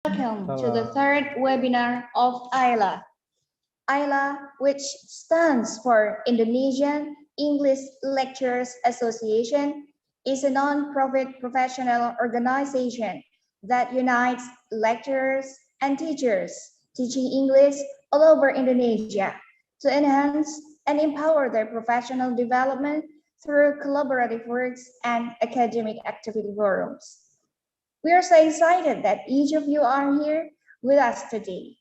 Welcome to the third webinar of IELA. IELA, which stands for Indonesian English Lecturers Association, is a non-profit professional organization that unites lecturers and teachers teaching English all over Indonesia to enhance and empower their professional development through collaborative works and academic activity forums. We are so excited that each of you are here with us today.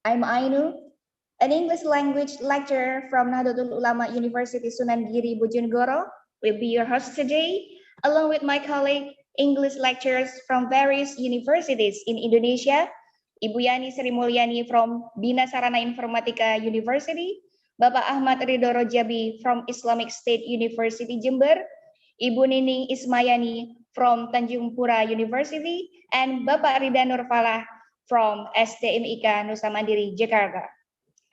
I'm Ainu, an English language lecturer from Nahdlatul Ulama University Sunan Giri Bojonegoro, will be your host today, along with my colleague, English lecturers from various universities in Indonesia, Ibu Yani Sri Mulyani from Bina Sarana Informatika University, Bapak Ahmad Ridho Rojabi from Islamic State University Jember, Ibu Nining Ismayani from Tanjung Pura University, and Bapak Rida Nurfalah from SDMIK Nusa Mandiri, Jakarta.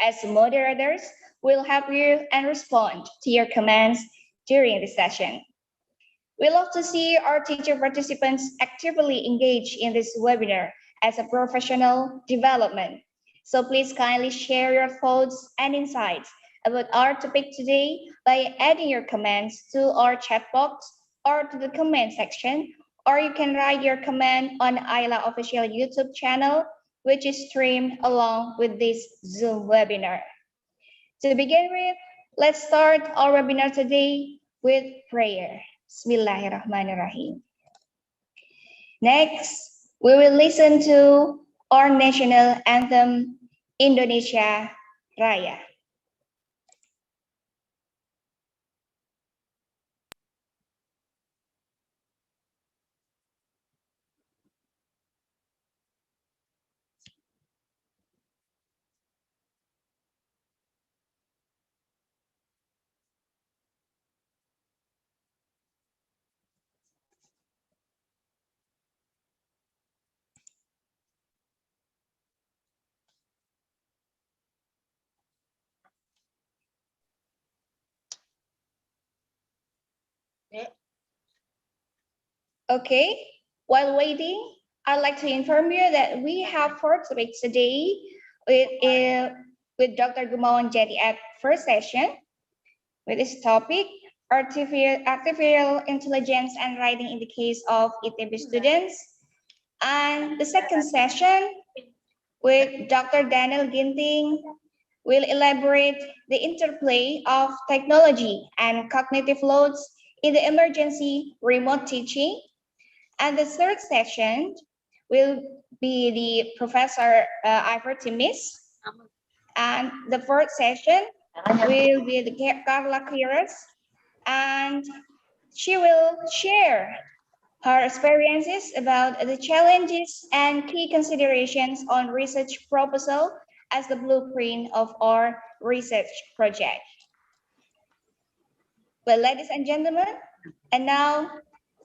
As moderators, we'll help you and respond to your comments during the session. We love to see our teacher participants actively engage in this webinar as a professional development. So please kindly share your thoughts and insights about our topic today by adding your comments to our chat box or to the comment section, or you can write your comment on IELA official YouTube channel, which is streamed along with this Zoom webinar. To begin with, let's start our webinar today with prayer. Bismillahirrahmanirrahim. Next, we will listen to our national anthem, Indonesia Raya. Okay, while waiting, I'd like to inform you that we have 4 topics today with Dr. Gumawang Jati at first session. With this topic, artificial intelligence and writing in the case of ITB students. And the second session with Dr. Daniel Ginting will elaborate the interplay of technology and cognitive loads in the emergency remote teaching. And the third session will be the Professor Ivor Timmis. And the fourth session will be the Carla Queiroz, and she will share her experiences about the challenges and key considerations on research proposal as the blueprint of our research project. Well, ladies and gentlemen, and now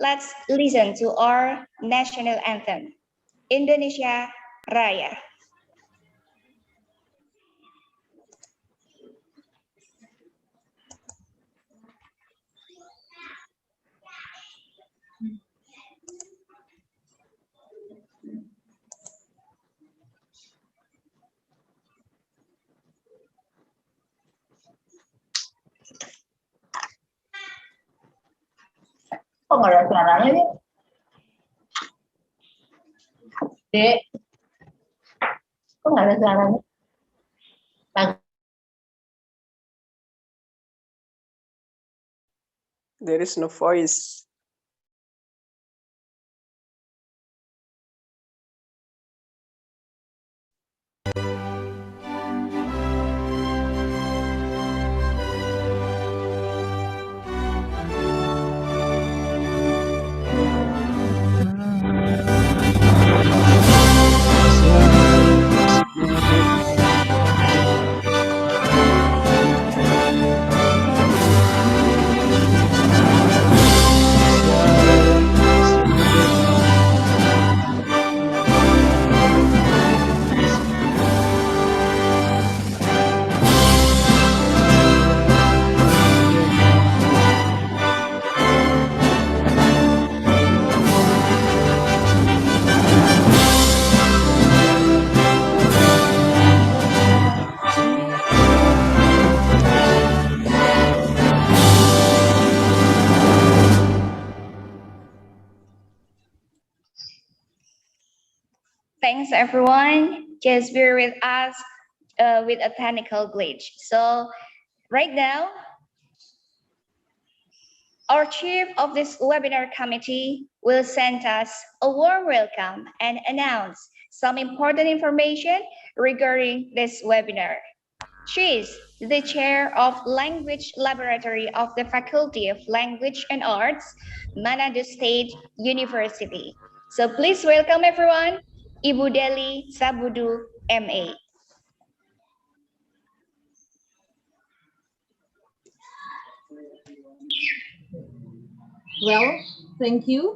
let's listen to our national anthem, Indonesia Raya. Kok nggak ada suaranya nih? Dek, kok nggak ada suaranya? There is no voice. Thanks everyone. Just bear with us with a technical glitch. So right now, our chief of this webinar committee will send us a warm welcome and announce some important information regarding this webinar. She is the chair of Language Laboratory of the Faculty of Language and Arts, Manado State University. So please welcome everyone, Ibu Deli Sabudu, MA. Well, thank you.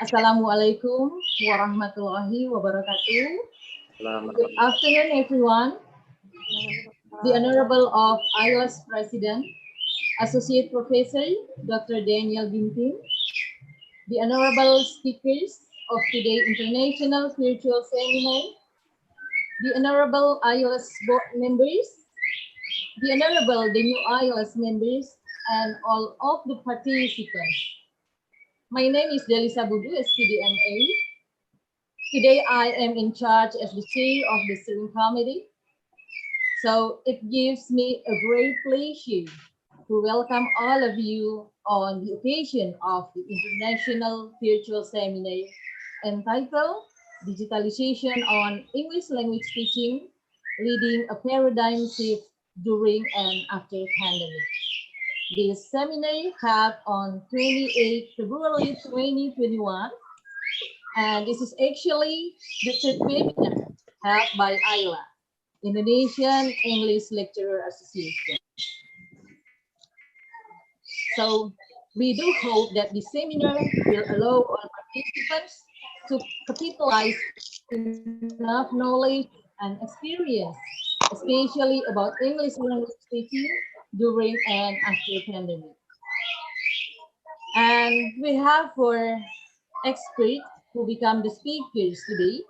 Assalamualaikum warahmatullahi wabarakatuh. Good afternoon, everyone. The Honorable of IELA's President, Associate Professor Dr. Daniel Ginting, the Honorable speakers of today's International Virtual Seminar, the Honorable IELA's board members, the Honorable the new IELA's members, and all of the participants. My name is Deli Sabudu, S.P.D. M.A. Today I am in charge as the chair of the steering committee. So it gives me a great pleasure to welcome all of you on the occasion of the International Virtual Seminar entitled Digitalization on English Language Teaching, Leading a Paradigm Shift During and After Pandemic. This seminar held on 28 February 2021, and this is actually the third webinar held by IELA, Indonesian English Lecturer Association. So we do hope that this seminar will allow all participants to capitalize enough knowledge and experience, especially about English language teaching during and after pandemic. And we have four experts who become the speakers today.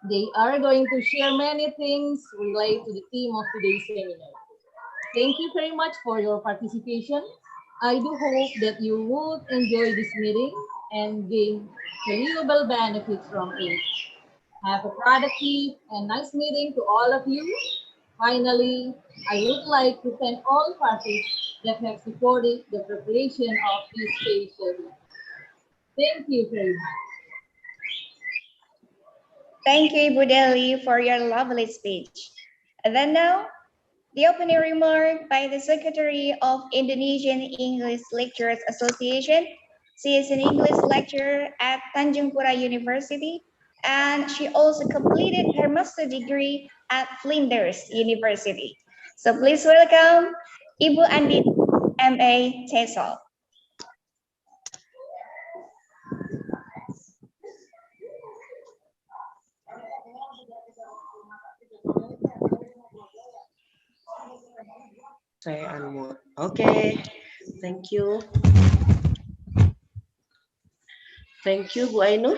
They are going to share many things related to the theme of today's seminar. Thank you very much for your participation. I do hope that you would enjoy this meeting and gain valuable benefits from it. Have a productive and nice meeting to all of you. Finally, I would like to thank all parties that have supported the preparation of this session. Thank you very much. Thank you, Ibu Deli, for your lovely speech. And then now, the opening remark by the Secretary of Indonesian English Lecturers Association. She is an English lecturer at Tanjung Pura University, and she also completed her master degree at Flinders University. So please welcome Ibu Andit, MA TESOL. Saya unmute. Okay, thank you. Thank you, Bu Ainur.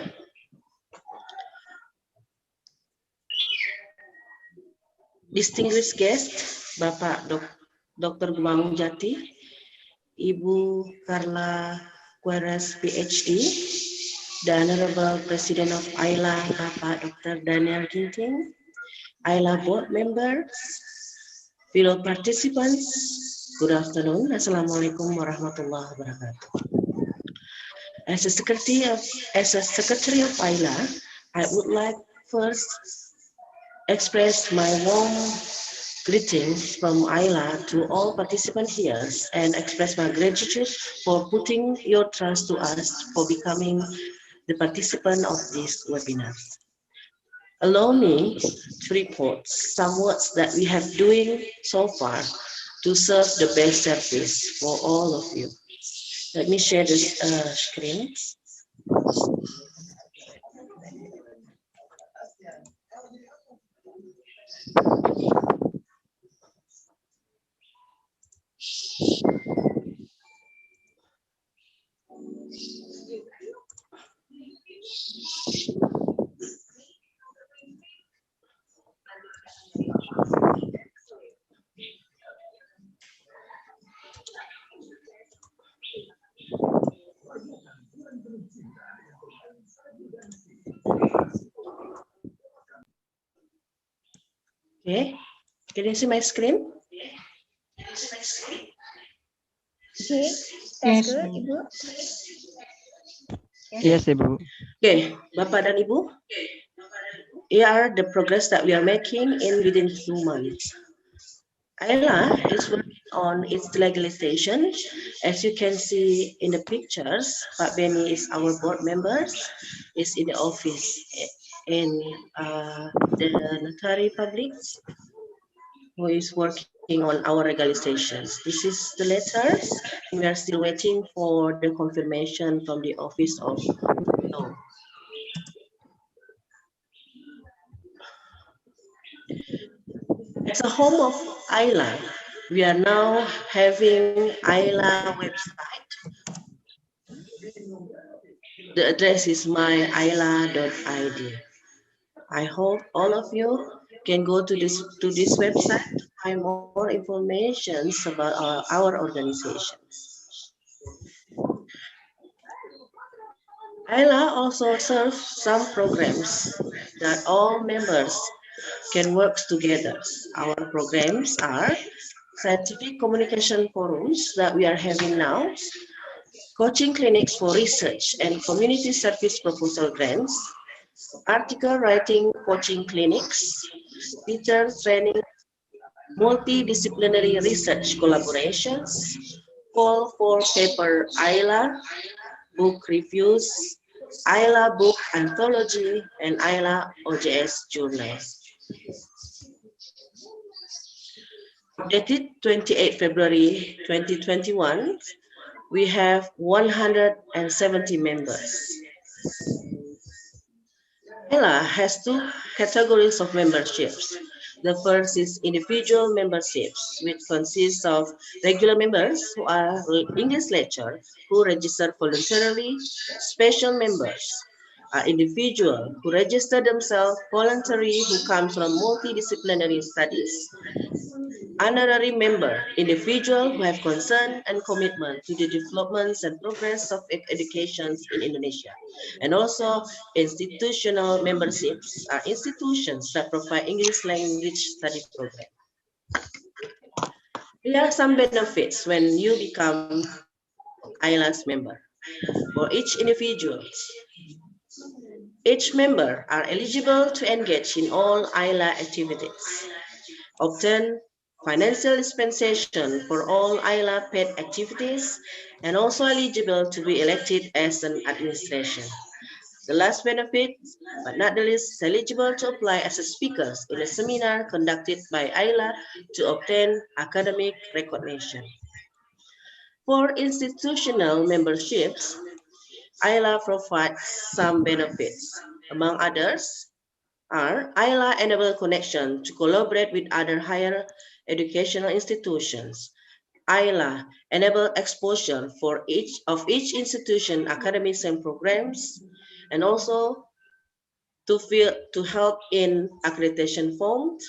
Distinguished guest, Bapak Dr. Gumawang Jati, Ibu Carla Queiroz, Ph.D., the Honorable President of IELA, Bapak Dr. Daniel Ginting, IELA board members, fellow participants, good afternoon. Assalamualaikum warahmatullahi wabarakatuh. As a secretary of IELA, I would like first express my warm greetings from IELA to all participants here and express my gratitude for putting your trust to us for becoming the participant of this webinar. Allow me to report some words that we have doing so far to serve the best service for all of you. Let me share this screen. Okay, can you see my screen? Okay, that's Yes, good, Bu. Ibu. Yes, Ibu. Okay, Bapak dan Ibu, here are the progress that we are making in within 2 months. IELA is working on its legalization. As you can see in the pictures, Pak Benny is our board member, is in the office in the notary public who is working on our legalizations. This is the letter, and we are still waiting for the confirmation from the office of law. As a home of IELA, we are now having IELA website. The address is myila.id. I hope all of you can go to this website to find more information about our organizations. IELA also serves some programs that all members can work together. Our programs are scientific communication forums that we are having now, coaching clinics for research and community service proposal grants, article writing coaching clinics, teacher training, multidisciplinary research collaborations, call for paper IELA, book reviews, IELA book anthology, and IELA OJS journal. Updated 28 February 2021, we have 170 members. IELA has two categories of memberships. The first is individual memberships, which consists of regular members who are English lecturers who register voluntarily. Special members are individuals who register themselves voluntarily who comes from multidisciplinary studies. Honorary member, individuals who have concern and commitment to the developments and progress of education in Indonesia. And also institutional memberships are institutions that provide English language study program. There are some benefits when you become IELA's member. For each individual, each member are eligible to engage in all IELA activities, obtain financial dispensation for all IELA paid activities, and also eligible to be elected as an administration. The last benefit, but not the least, is eligible to apply as a speaker in a seminar conducted by IELA to obtain academic recognition. For institutional memberships, IELA provides some benefits. Among others are IELA enable connection to collaborate with other higher educational institutions. IELA enable exposure for each institution academics and programs, and also to help in accreditation forms,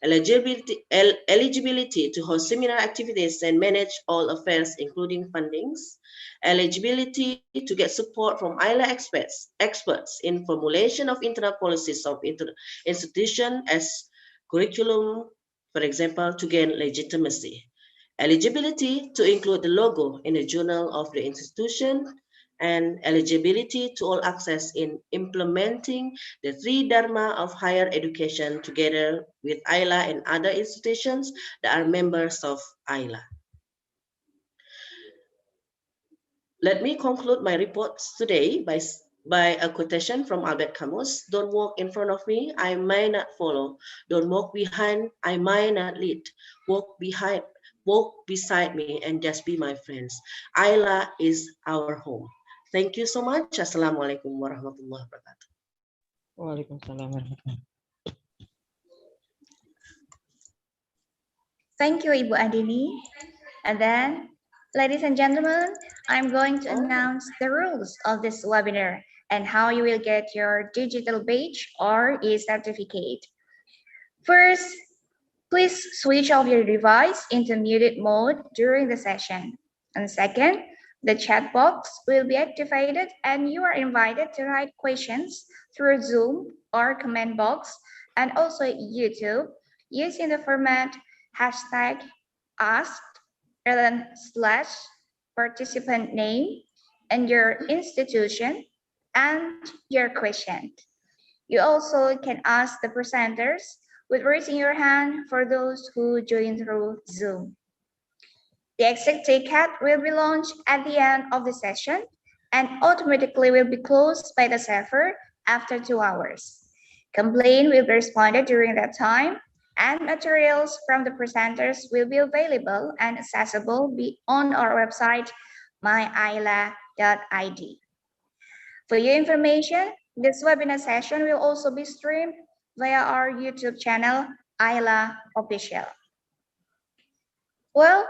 eligibility to host seminar activities and manage all affairs including fundings, eligibility to get support from IELA experts in formulation of internal policies of institution as curriculum, for example, to gain legitimacy. Eligibility to include the logo in the journal of the institution, and eligibility to all access in implementing the three dharma of higher education together with IELA and other institutions that are members of IELA. Let me conclude my reports today by a quotation from Albert Camus. Don't walk in front of me, I may not follow. Don't walk behind, I might not lead. Walk beside me and just be my friends. IELA is our home. Thank you so much. Assalamualaikum warahmatullahi wabarakatuh. Waalaikumsalam warahmatullahi. Thank you, Ibu Adini. And then, ladies and gentlemen, I'm going to announce the rules of this webinar and how you will get your digital badge or e-certificate. First, please switch off your device into muted mode during the session. And second, the chat box will be activated and you are invited to write questions through Zoom or comment box and also YouTube using the format hashtag asked and then / participant name and your institution and your question. You also can ask the presenters with raising your hand for those who join through Zoom. The exact ticket will be launched at the end of the session and automatically will be closed by the server after 2 hours. Complaint will be responded during that time, and materials from the presenters will be available and accessible on our website, myiela.id. For your information, this webinar session will also be streamed via our YouTube channel, IELA Official. Well,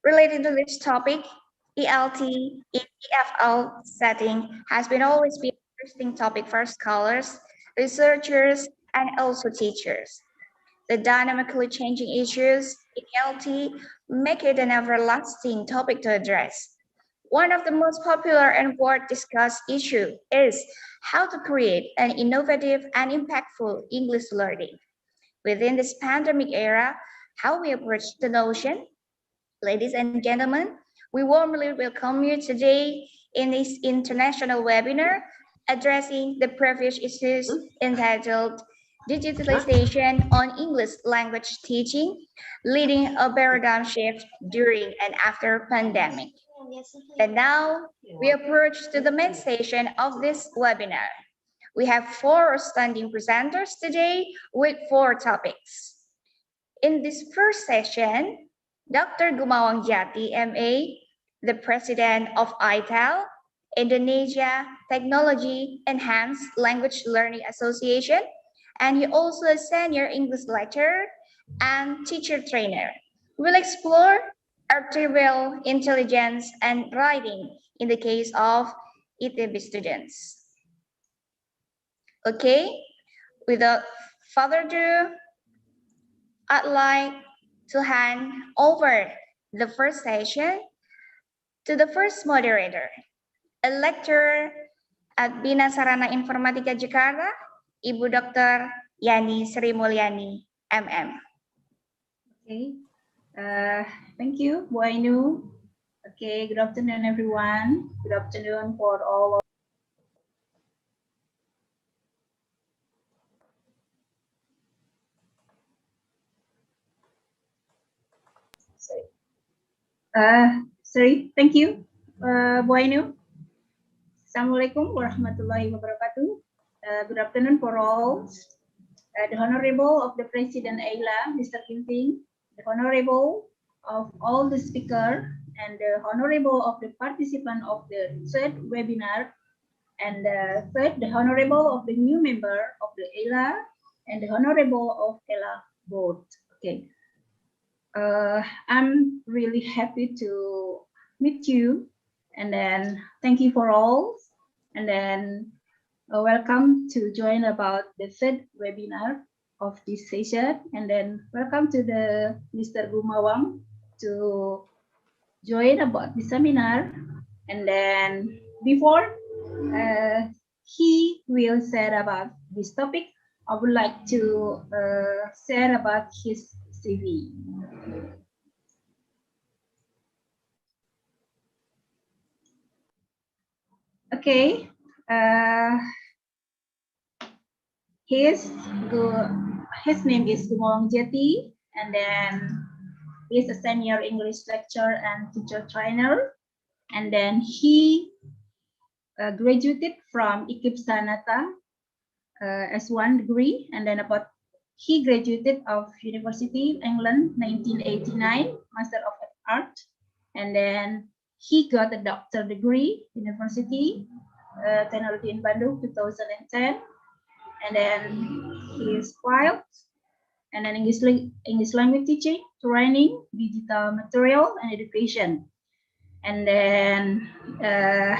related to this topic, ELT in EFL setting has been always been an interesting topic for scholars, researchers, and also teachers. The dynamically changing issues in ELT make it an everlasting topic to address. One of the most popular and word discussed issue is how to create an innovative and impactful English learning. Within this pandemic era, how we approach the notion. Ladies and gentlemen, we warmly welcome you today in this international webinar addressing the previous issues entitled Digitalization on English Language Teaching, Leading a Paradigm Shift During and After Pandemic. And now we approach to the main session of this webinar. We have 4 outstanding presenters today with 4 topics. In this first session, Dr. Gumawang Jati, MA, the president of ITEL, Indonesia Technology Enhanced Language Learning Association, and he also a senior English lecturer and teacher trainer, will explore artificial intelligence and writing in the case of ITB students. Okay, without further ado, I'd like to hand over the first session to the first moderator, a lecturer at Bina Sarana Informatika Jakarta, Ibu Dr. Yani Sri Mulyani, MM. Okay, thank you, Bu Ainu. Okay, good afternoon, everyone. Good afternoon for all of thank you, Bu Ainu. Assalamualaikum warahmatullahi wabarakatuh. Good afternoon for all. The Honorable of the President IELA, Mr. Ginting, the Honorable of all the speaker, and the Honorable of the participant of the third webinar, and third, the Honorable of the new member of the IELA, and the Honorable of IELA board. Okay, I'm really happy to meet you, and then thank you for all, and then welcome to join about the third webinar of this session, and then welcome to the Mr. Gumawang to join about the seminar, and then before he will share about this topic, I would like to share about his CV. Okay. His name is Gumawang Jati, and then he is a senior English lecturer and teacher trainer, and then he graduated from IKIP Sanata as 1 degree, and then he graduated of University of England 1989, Master of Art, and then he got a doctor degree, University Technology in Bandung 2010. And then he is filed, and then English language teaching, training, digital material, and education. And then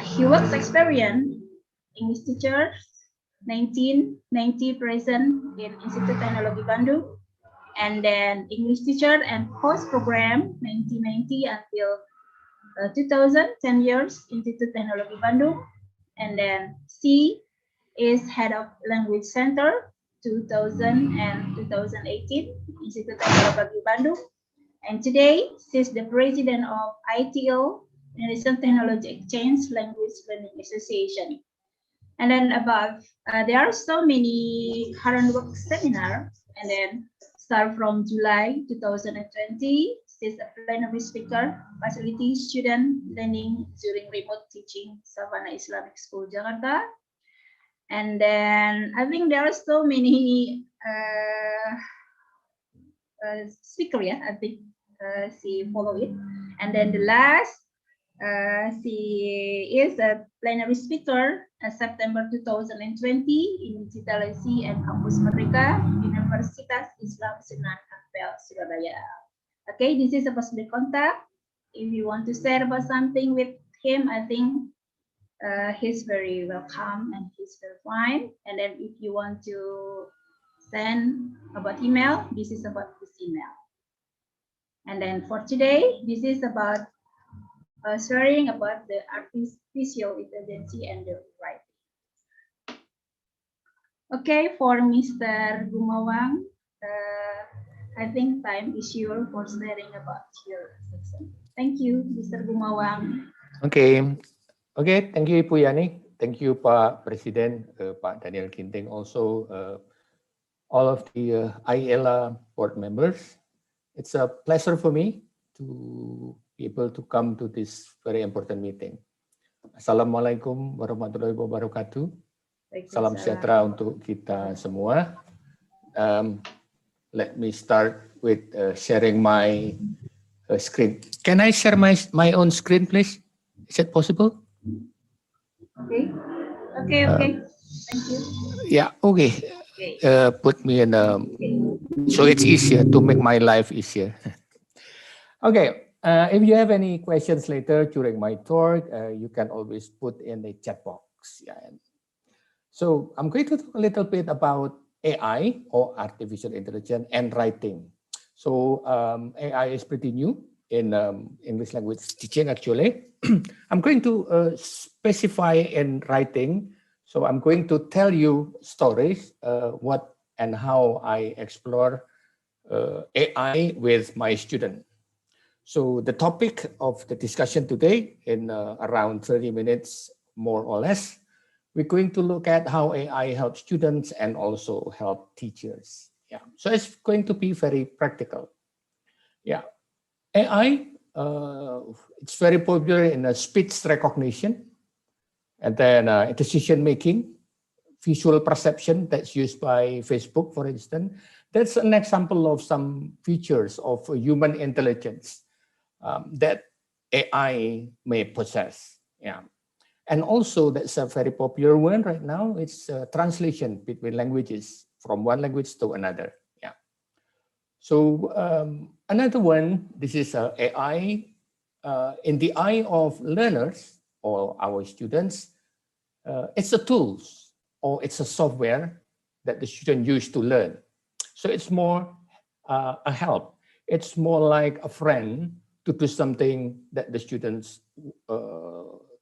he works experience, English teacher, 1990 present in Institute Teknologi Bandung, and then English teacher and host program 1990 until 2000, 10 years, Institute Teknologi Bandung, and then C is head of language center 2000 and 2018, Institute Teknologi Bandung. And today, she's the president of ITO, Indonesian Technology Exchange Language Learning Association. And then above, there are so many current work seminars. And then start from July 2020, she's a plenary speaker, facility student learning during remote teaching, Savannah Islamic School, Jakarta. And then I think there are so many speaker, yeah, I think she follow it. And then the last, she is a plenary speaker September 2020 in Digitalization and Kampus Merdeka, Universitas Islam Sunan Ampel, Surabaya. Okay, this is supposed to be contact. If you want to share about something with him, I think he's very welcome and he's very fine. And then if you want to send about email, this is about this email. And then for today, this is about sharing about the artificial intelligence and the writing. Okay, for Mr. Gumawang, I think time is yours for sharing about your section. Thank you, Mr. Gumawang. Okay. Okay, thank you, Ibu Yani. Thank you, Pak Presiden, Pak Daniel Ginting, also all of the IELA board members. It's a pleasure for me to be able to come to this very important meeting. Assalamualaikum warahmatullahi wabarakatuh. Salam sejahtera untuk kita semua. Let me start with sharing my screen. Can I share my own screen, please? Is it possible? Okay. Thank you. Yeah. Okay. Put me in. So it's easier to make my life easier. Okay. If you have any questions later during my talk, you can always put in the chat box. Yeah. So I'm going to talk a little bit about AI, or artificial intelligence, and writing. So AI is pretty new in English language teaching, actually. I'm going to specify in writing. So I'm going to tell you stories, what and how I explore AI with my student. So the topic of the discussion today, in around 30 minutes, more or less, we're going to look at how AI helps students and also help teachers. Yeah, so it's going to be very practical. Yeah, AI, it's very popular in speech recognition, and then decision making, visual perception that's used by Facebook, for instance. That's an example of some features of human intelligence that AI may possess. Yeah. And also, that's a very popular one right now. It's translation between languages, from one language to another. Yeah. So another one, this is AI in the eye of learners or our students. It's a tools, or it's a software that the student use to learn. So it's more a help. It's more like a friend to do something that the students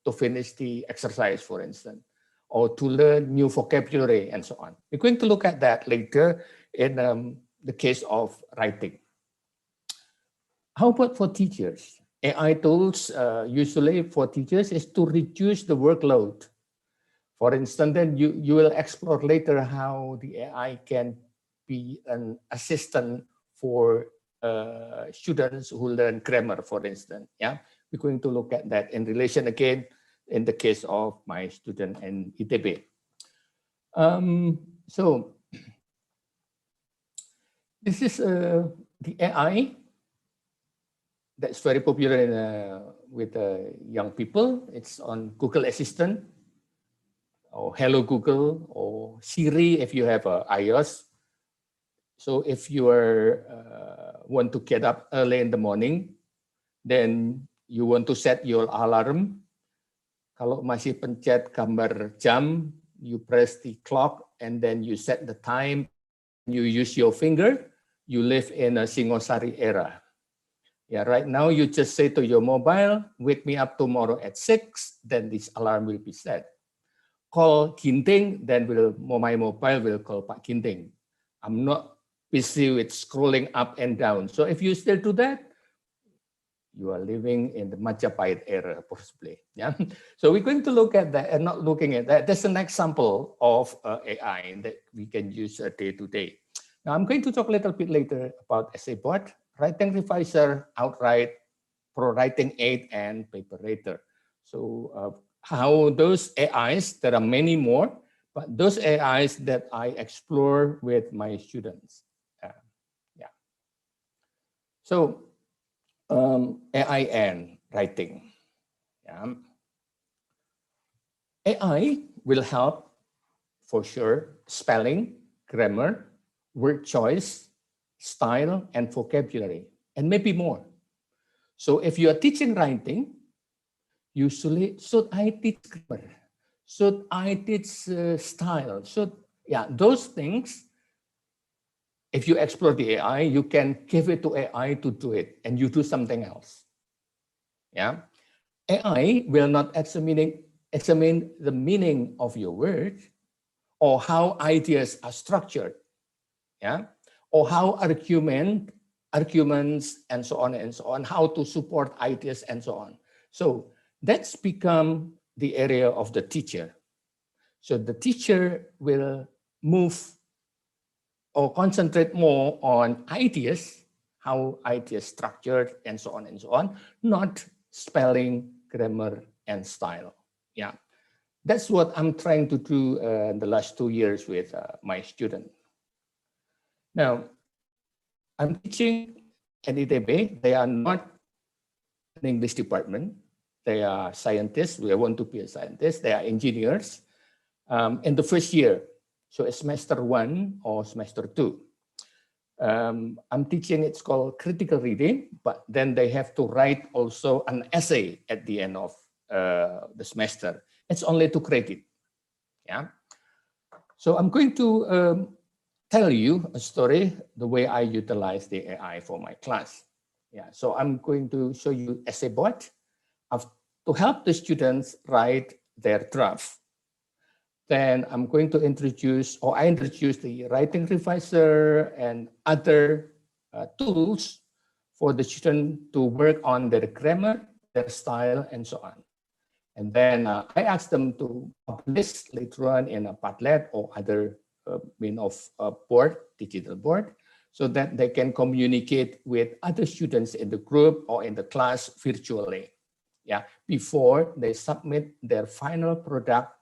to finish the exercise, for instance, or to learn new vocabulary and so on. We're going to look at that later in the case of writing. How about for teachers? AI tools usually for teachers is to reduce the workload. For instance, then you will explore later how the AI can be an assistant for students who learn grammar, for instance. Yeah, we're going to look at that in relation again in the case of my student in ITB. So this is the AI that's very popular in, with young people. It's on Google Assistant, or Hello Google, or Siri if you have iOS. So if you want to get up early in the morning, then you want to set your alarm. Kalau masih pencet gambar jam, you press the clock and then you set the time. You use your finger. You live in a Singosari era. Yeah, right now you just say to your mobile, wake me up tomorrow at 6, then this alarm will be set. call Ginting, then my mobile will call Pak Ginting. I'm not busy with scrolling up and down. So if you still do that, you are living in the Majapahit era, possibly. Yeah. So we're going to look at that and not looking at that. That's an example of AI that we can use day to day. Now I'm going to talk a little bit later about essay bot, writing reviser, outright, pro writing aid, and paper rater. So how those AIs, there are many more, but those AIs that I explore with my students. Yeah. So AI and writing. Yeah. AI will help for sure spelling, grammar, word choice, style, and vocabulary, and maybe more. So if you are teaching writing, usually, should I teach grammar? Should I teach style? Those things, if you explore the AI, you can give it to AI to do it, and you do something else. Yeah, AI will not examine the meaning of your word or how ideas are structured. Yeah, or how arguments and so on, how to support ideas and so on. So that's become the area of the teacher. So the teacher will move or concentrate more on ideas, how ideas structured and so on, not spelling, grammar, and style. Yeah, that's what I'm trying to do in the last 2 years with my student. Now, I'm teaching at ITB. They are not an English department. They are scientists. They want to be a scientist. They are engineers in the first year. So it's semester 1 or semester 2. I'm teaching, it's called critical reading, but then they have to write also an essay at the end of the semester. It's only 2 credits. Yeah. So I'm going to tell you a story, the way I utilize the AI for my class. Yeah, so I'm going to show you essay bot to help the students write their draft. Then I'm going to introduce the writing reviser and other tools for the student to work on their grammar, their style, and so on. And then I ask them to publish later on in a Padlet or other digital board, so that they can communicate with other students in the group or in the class virtually, yeah, before they submit their final product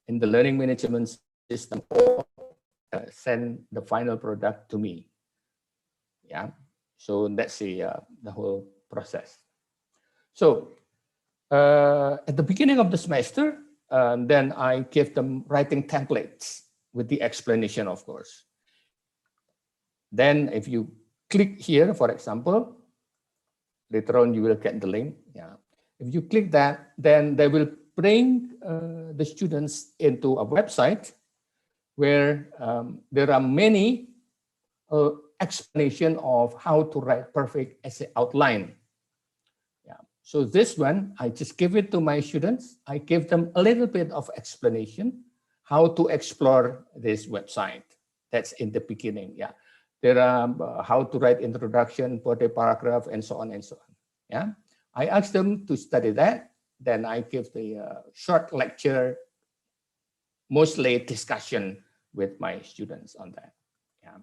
in the learning management system or send the final product to me. Yeah, so that's the whole process. So at the beginning of the semester, then I give them writing templates with the explanation, of course. Then if you click here, for example, later on you will get the link. Yeah. If you click that, then they will bring the students into a website where there are many explanation of how to write perfect essay outline. Yeah. So this one, I just give it to my students. I give them a little bit of explanation how to explore this website. That's in the beginning. Yeah. There are how to write introduction, body paragraph, and so on and so on. Yeah. I ask them to study that. Then I give the short lecture, mostly discussion with my students on that. Yeah.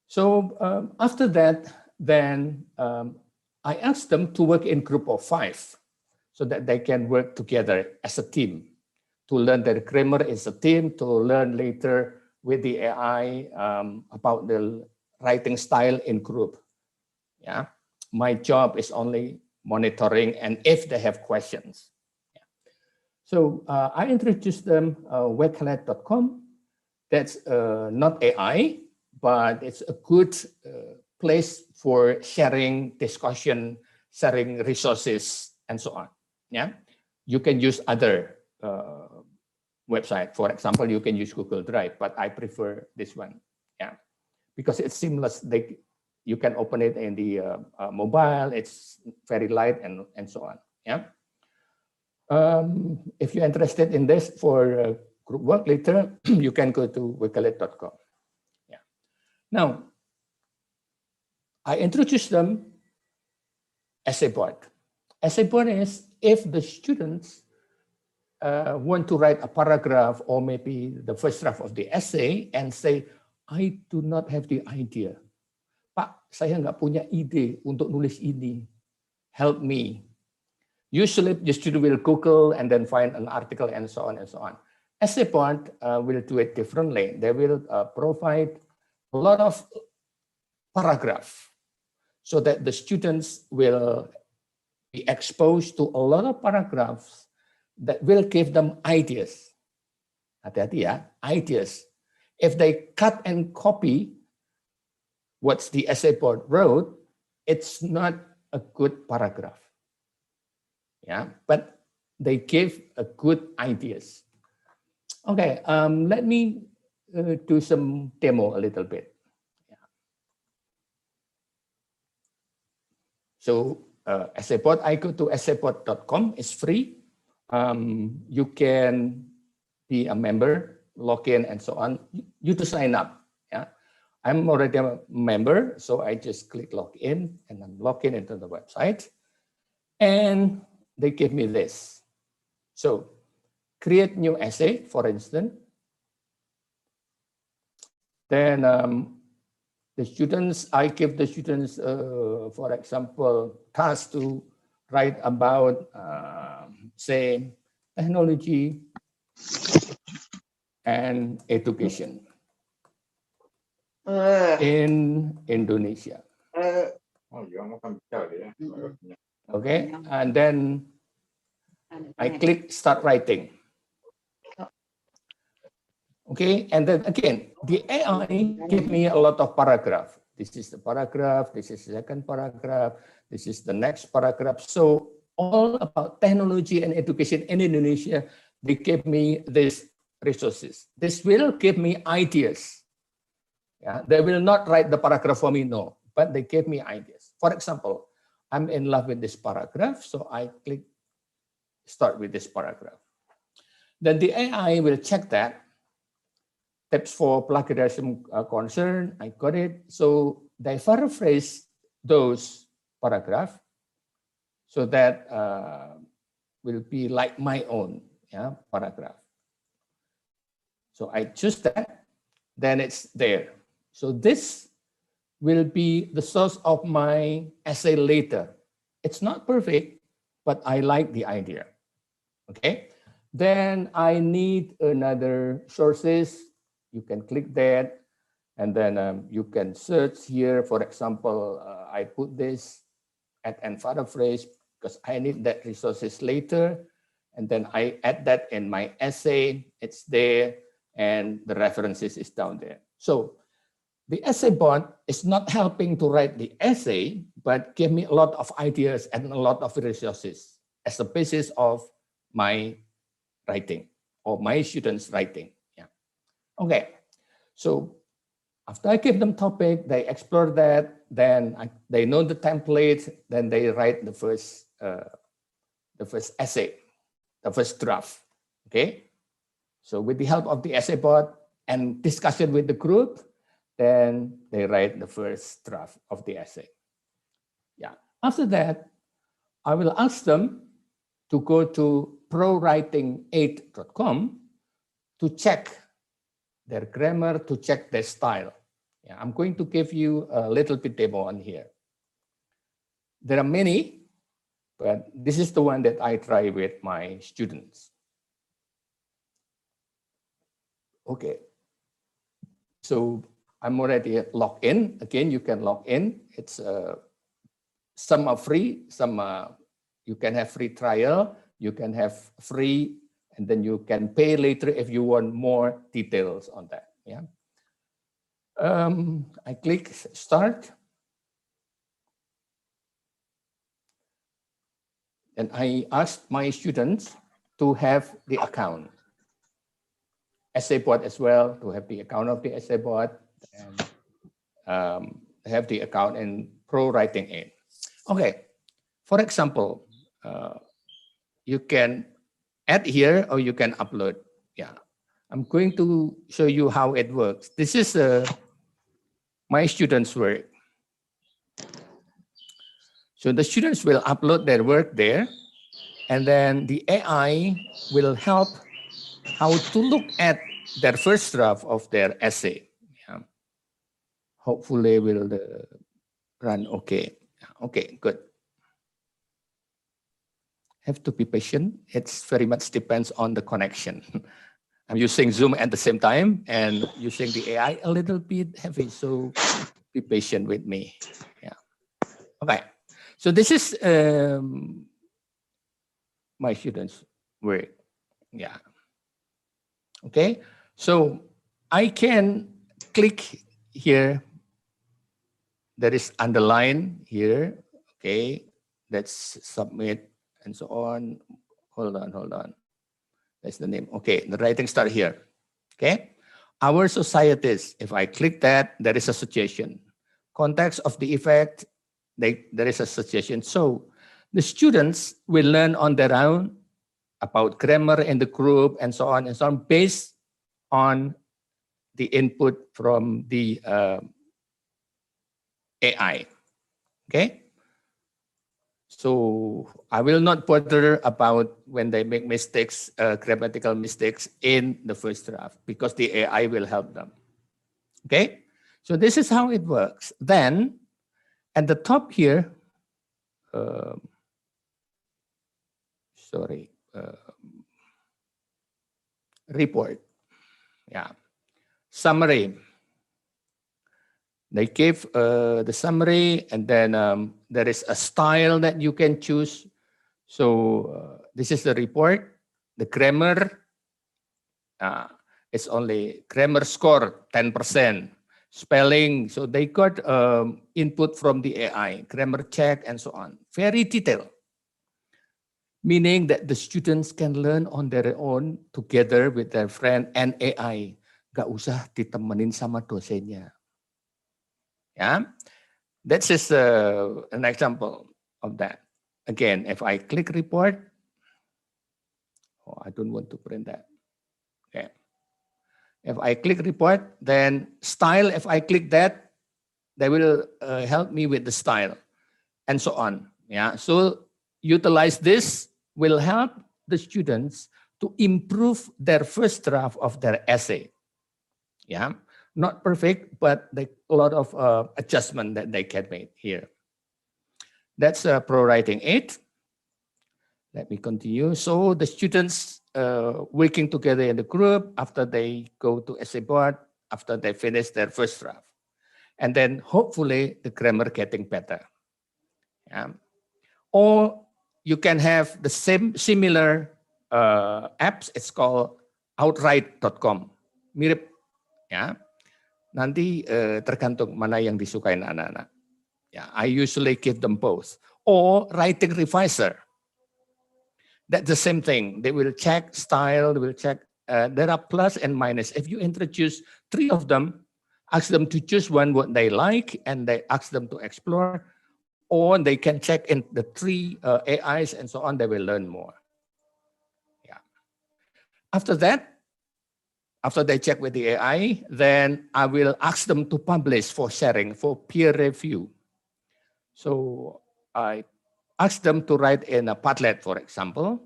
So after that, then I ask them to work in group of 5 so that they can work together as a team to learn their grammar as a team, to learn later with the AI about the writing style in group. Yeah, my job is only monitoring and if they have questions. Yeah. So I introduced them webcalette.com. That's not AI, but it's a good place for sharing discussion, sharing resources, and so on. Yeah, you can use other website. For example, you can use Google Drive, but I prefer this one. Yeah, because it's seamless. You can open it in the mobile. It's very light and so on. Yeah. If you're interested in this for group work later, you can go to wikalit.com. Yeah. Now, I introduced them essay board. Essay board is if the students want to write a paragraph or maybe the first draft of the essay and say, I do not have the idea. Pak, saya nggak punya ide untuk nulis ini. Help me. Usually the student will Google and then find an article and so on and so on. Essay board will do it differently. They will provide a lot of paragraphs so that the students will be exposed to a lot of paragraphs that will give them ideas. Hati-hati ya, ideas. If they cut and copy what the essay board wrote, it's not a good paragraph. Yeah, but they give a good ideas. Okay, let me do some demo a little bit. Yeah. So essay board, I go to essayboard.com. It's free. You can be a member, log in, and so on. You to sign up. Yeah, I'm already a member, so I just click log in, and I'm logged in into the website, and they give me this. So create new essay, for instance. Then the students, I give the students, for example, task to write about, say, technology and education in Indonesia. Okay, and then I click start writing. Okay, and then again, the AI give me a lot of paragraph. This is the paragraph, this is the second paragraph, this is the next paragraph. So all about technology and education in Indonesia, they give me these resources. This will give me ideas. Yeah, they will not write the paragraph for me, no, but they give me ideas. For example, I'm in love with this paragraph, so I click start with this paragraph. Then the AI will check that. Tips for plagiarism concern, I got it. So they paraphrase those paragraphs so that will be like my own paragraph. So I choose that, then it's there. So this will be the source of my essay later. It's not perfect, but I like the idea. Okay. Then I need another sources. You can click that, and then you can search here. For example, I put this at and paraphrase because I need that resources later, and then I add that in my essay. It's there, and the references is down there. So the essay board is not helping to write the essay, but give me a lot of ideas and a lot of resources as the basis of my writing or my students' writing. Yeah. Okay. So after I give them topic, they explore that. Then they know the template. Then they write the first essay, the first draft. Okay. So with the help of the essay board and discussion with the group, then they write the first draft of the essay. Yeah. After that, I will ask them to go to prowriting8.com to check their grammar, to check their style. Yeah, I'm going to give you a little bit demo on here. There are many, but this is the one that I try with my students. Okay. So I'm already logged in. Again, you can log in. It's some are free, some you can have free trial, you can have free, and then you can pay later if you want more details on that. Yeah. I click start. And I asked my students to have the account. Essay board as well, to have the account of the essay board, and have the account in ProWriting8. Okay, for example, you can add here or you can upload. Yeah, I'm going to show you how it works. This is my students' work. So the students will upload their work there, and then the AI will help how to look at their first draft of their essay. Yeah. Hopefully will run okay. Okay, good. Have to be patient. It's very much depends on the connection. I'm using Zoom at the same time and using the AI a little bit heavy, so be patient with me. Yeah. Okay. So this is my students' work. Yeah. Okay. So I can click here. There is underline here. Okay. Let's submit and so on. Hold on. That's the name. Okay. The writing start here. Okay. Our societies, if I click that, there is a suggestion. Context of the effect, there is a suggestion. So the students will learn on their own about grammar in the group and so on based on the input from the AI. Okay. So I will not bother about when they make mistakes, grammatical mistakes in the first draft, because the AI will help them. Okay. So this is how it works. Then at the top here, report. Yeah. Summary. They give the summary, and then there is a style that you can choose. So this is the report. The grammar, it's only grammar score 10%. Spelling, so they got input from the AI, grammar check and so on. Very detailed. Meaning that the students can learn on their own together with their friend and AI. Gak usah ditemenin sama dosennya. Yeah, that's just an example of that. Again, if I click report, I don't want to print that. Okay. If I click report, then style, if I click that, they will help me with the style and so on. Yeah, so utilize this will help the students to improve their first draft of their essay. Yeah, not perfect, but a lot of adjustment that they can make here. That's Pro Writing 8. Let me continue. So the students working together in the group after they go to essay board, after they finish their first draft. And then hopefully the grammar getting better. Yeah. Or you can have the similar apps. It's called outright.com. Mirip, ya. Nanti tergantung mana yang disukain anak-anak. Yeah, I usually give them both. Or writing reviser. That's the same thing. They will check style. They will check. There are plus and minus. If you introduce 3 of them, ask them to choose one what they like, and they ask them to explore. Or they can check in the 3 AIs and so on, they will learn more. Yeah. After that, after they check with the AI, then I will ask them to publish for sharing, for peer review. So I ask them to write in a Padlet, for example.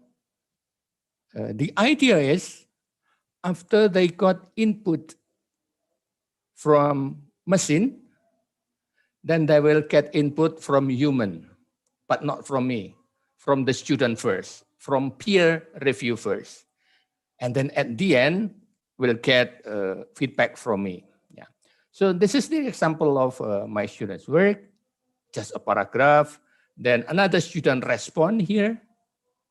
The idea is, after they got input from machine, then they will get input from human, but not from me, from the student first, from peer review first. And then at the end, we'll get feedback from me. Yeah. So this is the example of my students' work, just a paragraph. Then another student respond here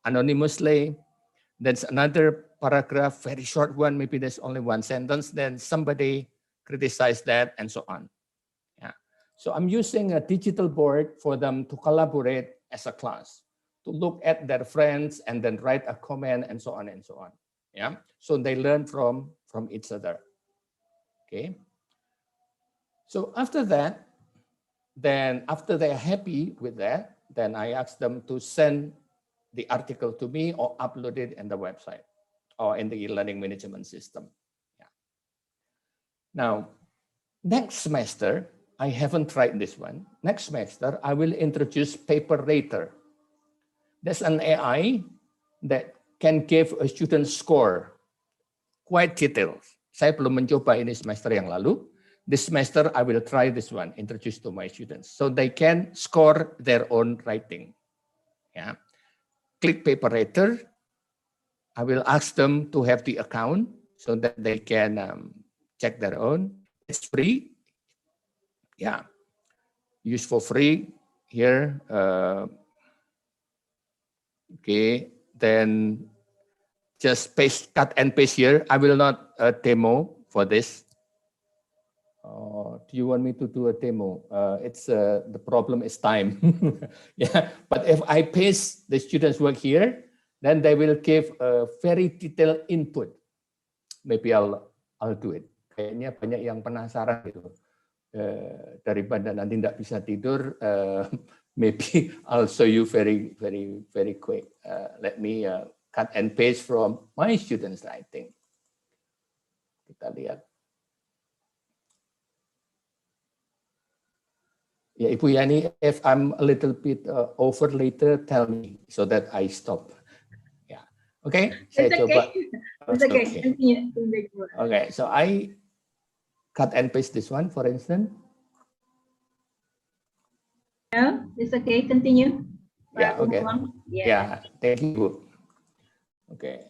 anonymously. There's another paragraph, very short one, maybe there's only 1 sentence. Then somebody criticized that and so on. Yeah. So I'm using a digital board for them to collaborate as a class, to look at their friends and then write a comment and so on and so on. Yeah. So they learn from each other. Okay. So after that, then after they're happy with that, then I ask them to send the article to me or upload it in the website or in the e-learning management system. Yeah. Now, next semester, I haven't tried this one. Next semester, I will introduce Paper Rater. That's an AI that can give a student score quite detailed. Saya belum mencoba ini semester yang lalu. This semester, I will try this one, introduce to my students. So they can score their own writing. Yeah. Click Paper Rater. I will ask them to have the account so that they can check their own. It's free. Yeah. Use for free here. Okay. Then just paste, cut and paste here. I will not demo for this. Do you want me to do a demo? It's the problem is time. Yeah, but if I paste the students' work here, then they will give a very detailed input. Maybe I'll do it. Kayaknya banyak yang penasaran gitu. Daripada nanti nggak bisa tidur, maybe I'll show you very quick. Let me cut and paste from my students' writing. Kita lihat. Ya, Ibu Yani, if I'm a little bit over later, tell me so that I stop. Yeah, okay. Saya coba. It's okay. Continue. Okay, so I cut and paste this one, for instance. Yeah, it's okay. Continue. Yeah, okay. Yeah, thank you, Bu. Okay.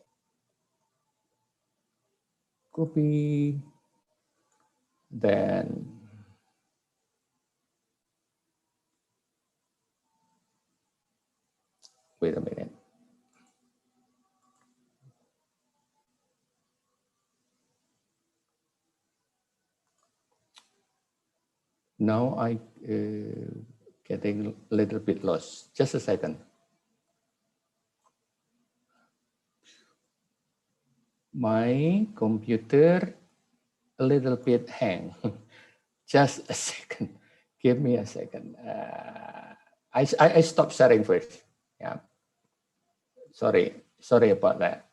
Copy. Then wait a minute. Now I getting a little bit lost. Just a second. My computer a little bit hang. Just a second. Give me a second. I stop sharing first. Yeah. Sorry about that.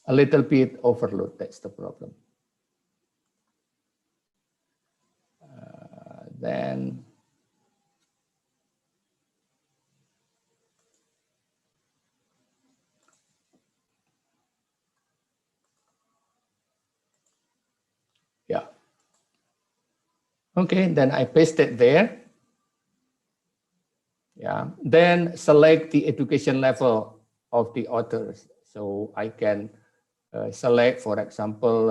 A little bit overload. That's the problem. Then yeah. Okay, then I paste it there. Yeah, then select the education level of the authors. So I can select, for example,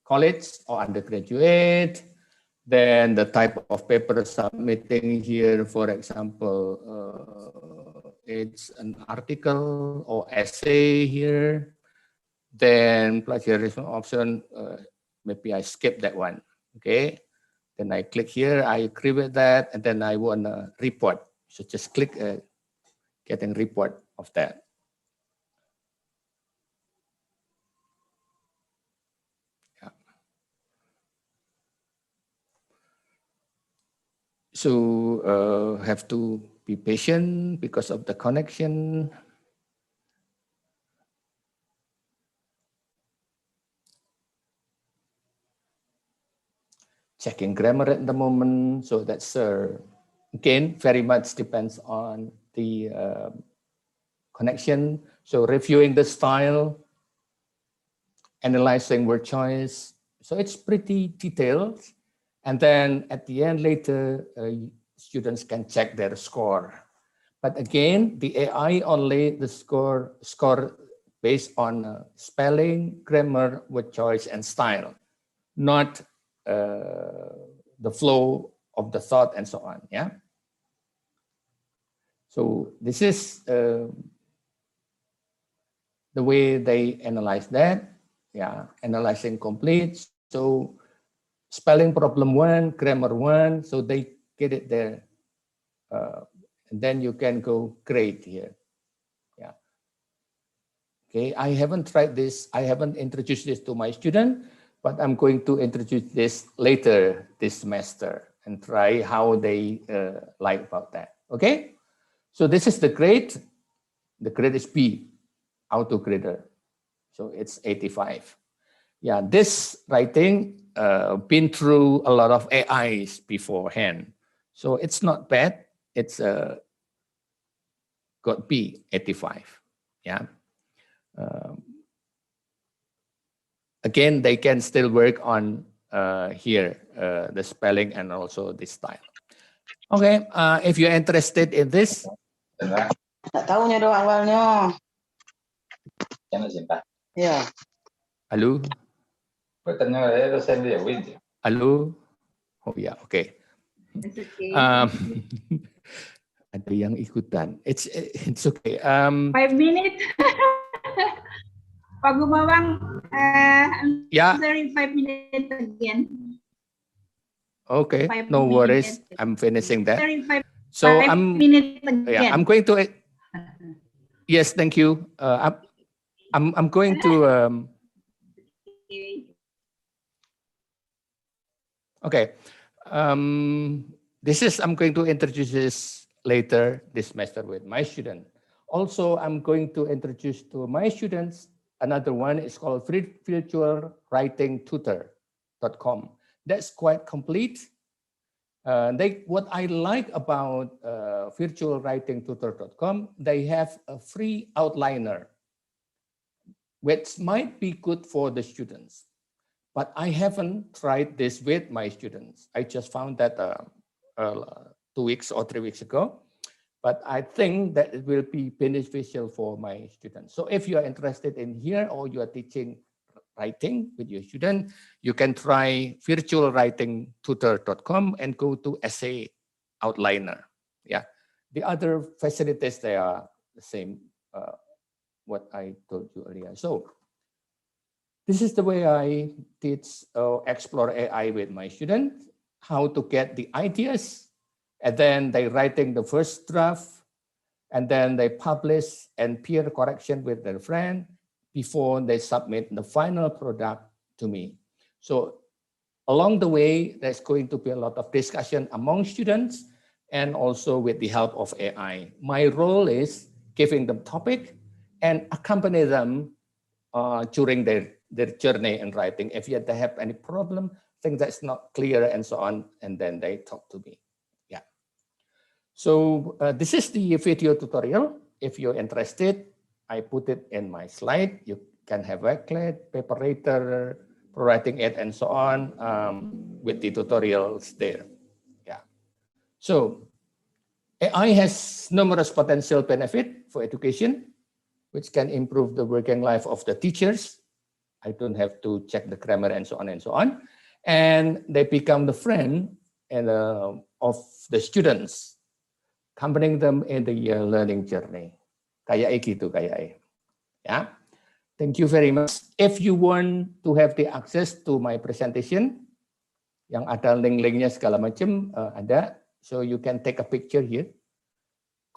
college or undergraduate. Then the type of paper submitting here, for example, it's an article or essay here. Then plagiarism option, maybe I skip that one. Okay. Then I click here, I agree with that, and then I want a report. So just click getting report of that. Yeah. So have to be patient because of the connection. Checking grammar at the moment, so that's again very much depends on the connection. So reviewing the style, analyzing word choice, so it's pretty detailed. And then at the end later, students can check their score. But again, the AI only the score based on spelling, grammar, word choice, and style, not the flow of the thought and so on. Yeah. So this is the way they analyze that. Yeah, analyzing complete. So spelling problem 1, grammar 1. So they get it there. And then you can go grade here. Yeah. Okay, I haven't tried this. I haven't introduced this to my student. but I'm going to introduce this later this semester and try how they like about that. Okay, so this is the grade. The grade is B, auto grader. So it's 85. Yeah, this writing been through a lot of AIs beforehand. So it's not bad. It's got B, 85. Yeah. Again, they can still work on here, the spelling and also the style. Okay, if you're interested in this. Nggak tahunya doang awalnya. Ya. Halo? Halo? Oh ya, oke. It's okay. Ada yang ikutan. It's okay. 5 minutes. Pak Gumawang, yeah. answering 5 minutes again. Okay, 5 no worries. minutes. I'm finishing that. So I'm minutes again. Yeah, I'm going to. Yes, thank you. I'm going to. Okay. I'm going to introduce this later this semester with my student. Also, I'm going to introduce to my students another one. It's called virtualwritingtutor.com. That's quite complete. What I like about virtualwritingtutor.com, they have a free outliner, which might be good for the students. But I haven't tried this with my students. I just found that 2 weeks or 3 weeks ago. But I think that it will be beneficial for my students. So if you are interested in here or you are teaching writing with your student, you can try virtualwritingtutor.com and go to essay outliner. Yeah, the other facilities, they are the same, what I told you earlier. So this is the way I teach or explore AI with my students, how to get the ideas, and then they writing the first draft, and then they publish and peer correction with their friend before they submit the final product to me. So along the way, there's going to be a lot of discussion among students and also with the help of AI. My role is giving them topic and accompany them during their journey in writing. If they have any problem, things that's not clear and so on, and then they talk to me. Yeah. So this is the video tutorial. If you're interested, I put it in my slide. You can have Wakelet, Preparator, writing it, and so on with the tutorials there. Yeah. So AI has numerous potential benefit for education, which can improve the working life of the teachers. I don't have to check the grammar and so on and so on. And they become the friend and, of the students, accompanying them in the learning journey. Kayak gitu, kayak. Yeah. Thank you very much. If you want to have the access to my presentation, yang ada link-linknya segala macam, ada. So you can take a picture here.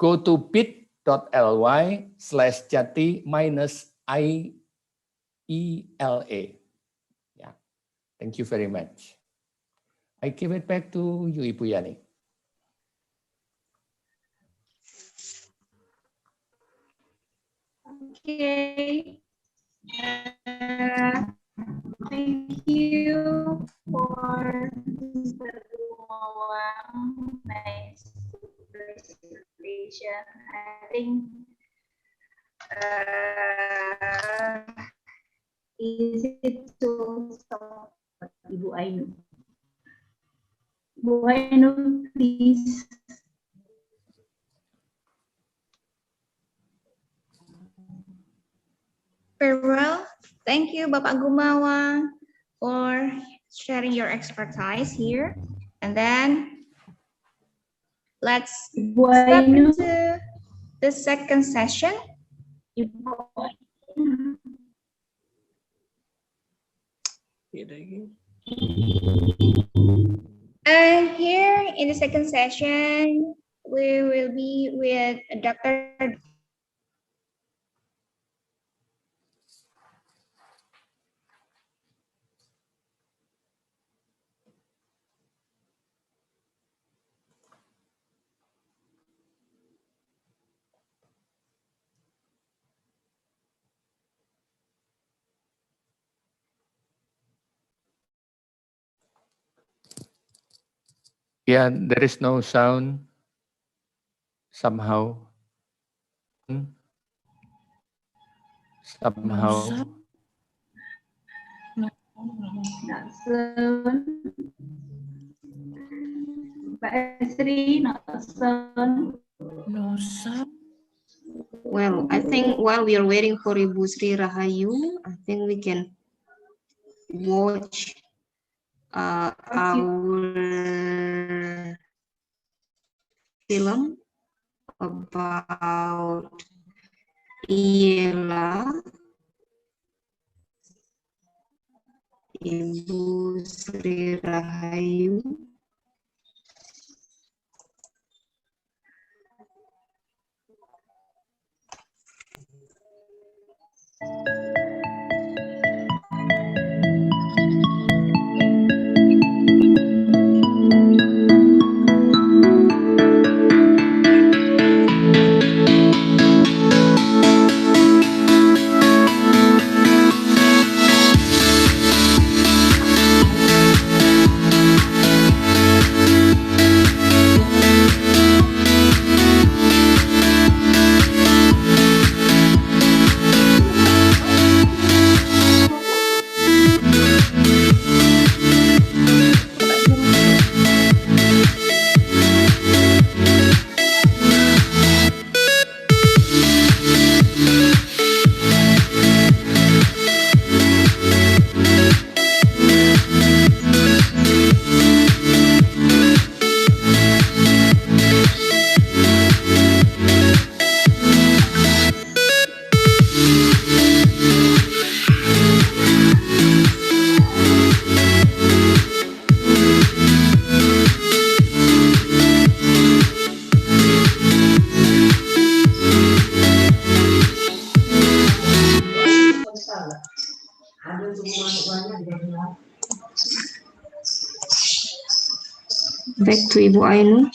Go to bit.ly/jati-IELA. Yeah. Thank you very much. I give it back to you, Ibu Yani. Okay. Thank you for Mr. Gumawang. Nice presentation. I think easy to solve. Ibu Ainu. Ibu Ainu, please. Very well. Thank you, Bapak Gumawang, for sharing your expertise here. And then let's step into the second session. And here in the second session, we will be with Dr. Yeah, there is no sound somehow. Somehow. Not soon. Mbak Esri, not soon. No sound. Well, I think while we are waiting for Ibu Sri Rahayu, I think we can watch our film about IELA. Ibu Sri Rahayu. Back to Ibu Ainun.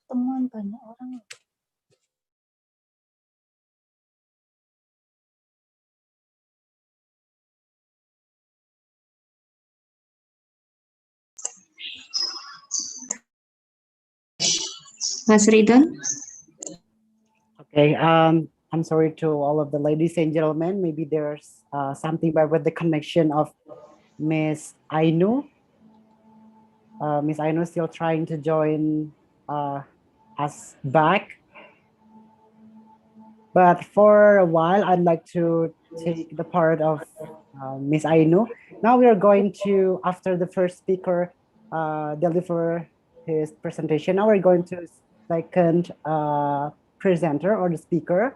Temuan banyak orang. Mas Ridwan. Okay, I'm sorry to all of the ladies and gentlemen. Maybe there's something bad with the connection of Miss Ainu. Miss Ainu is still trying to join us back. But for a while, I'd like to take the part of Miss Ainu. Now we are going to, after the first speaker deliver his presentation, now we're going to second presenter or the speaker.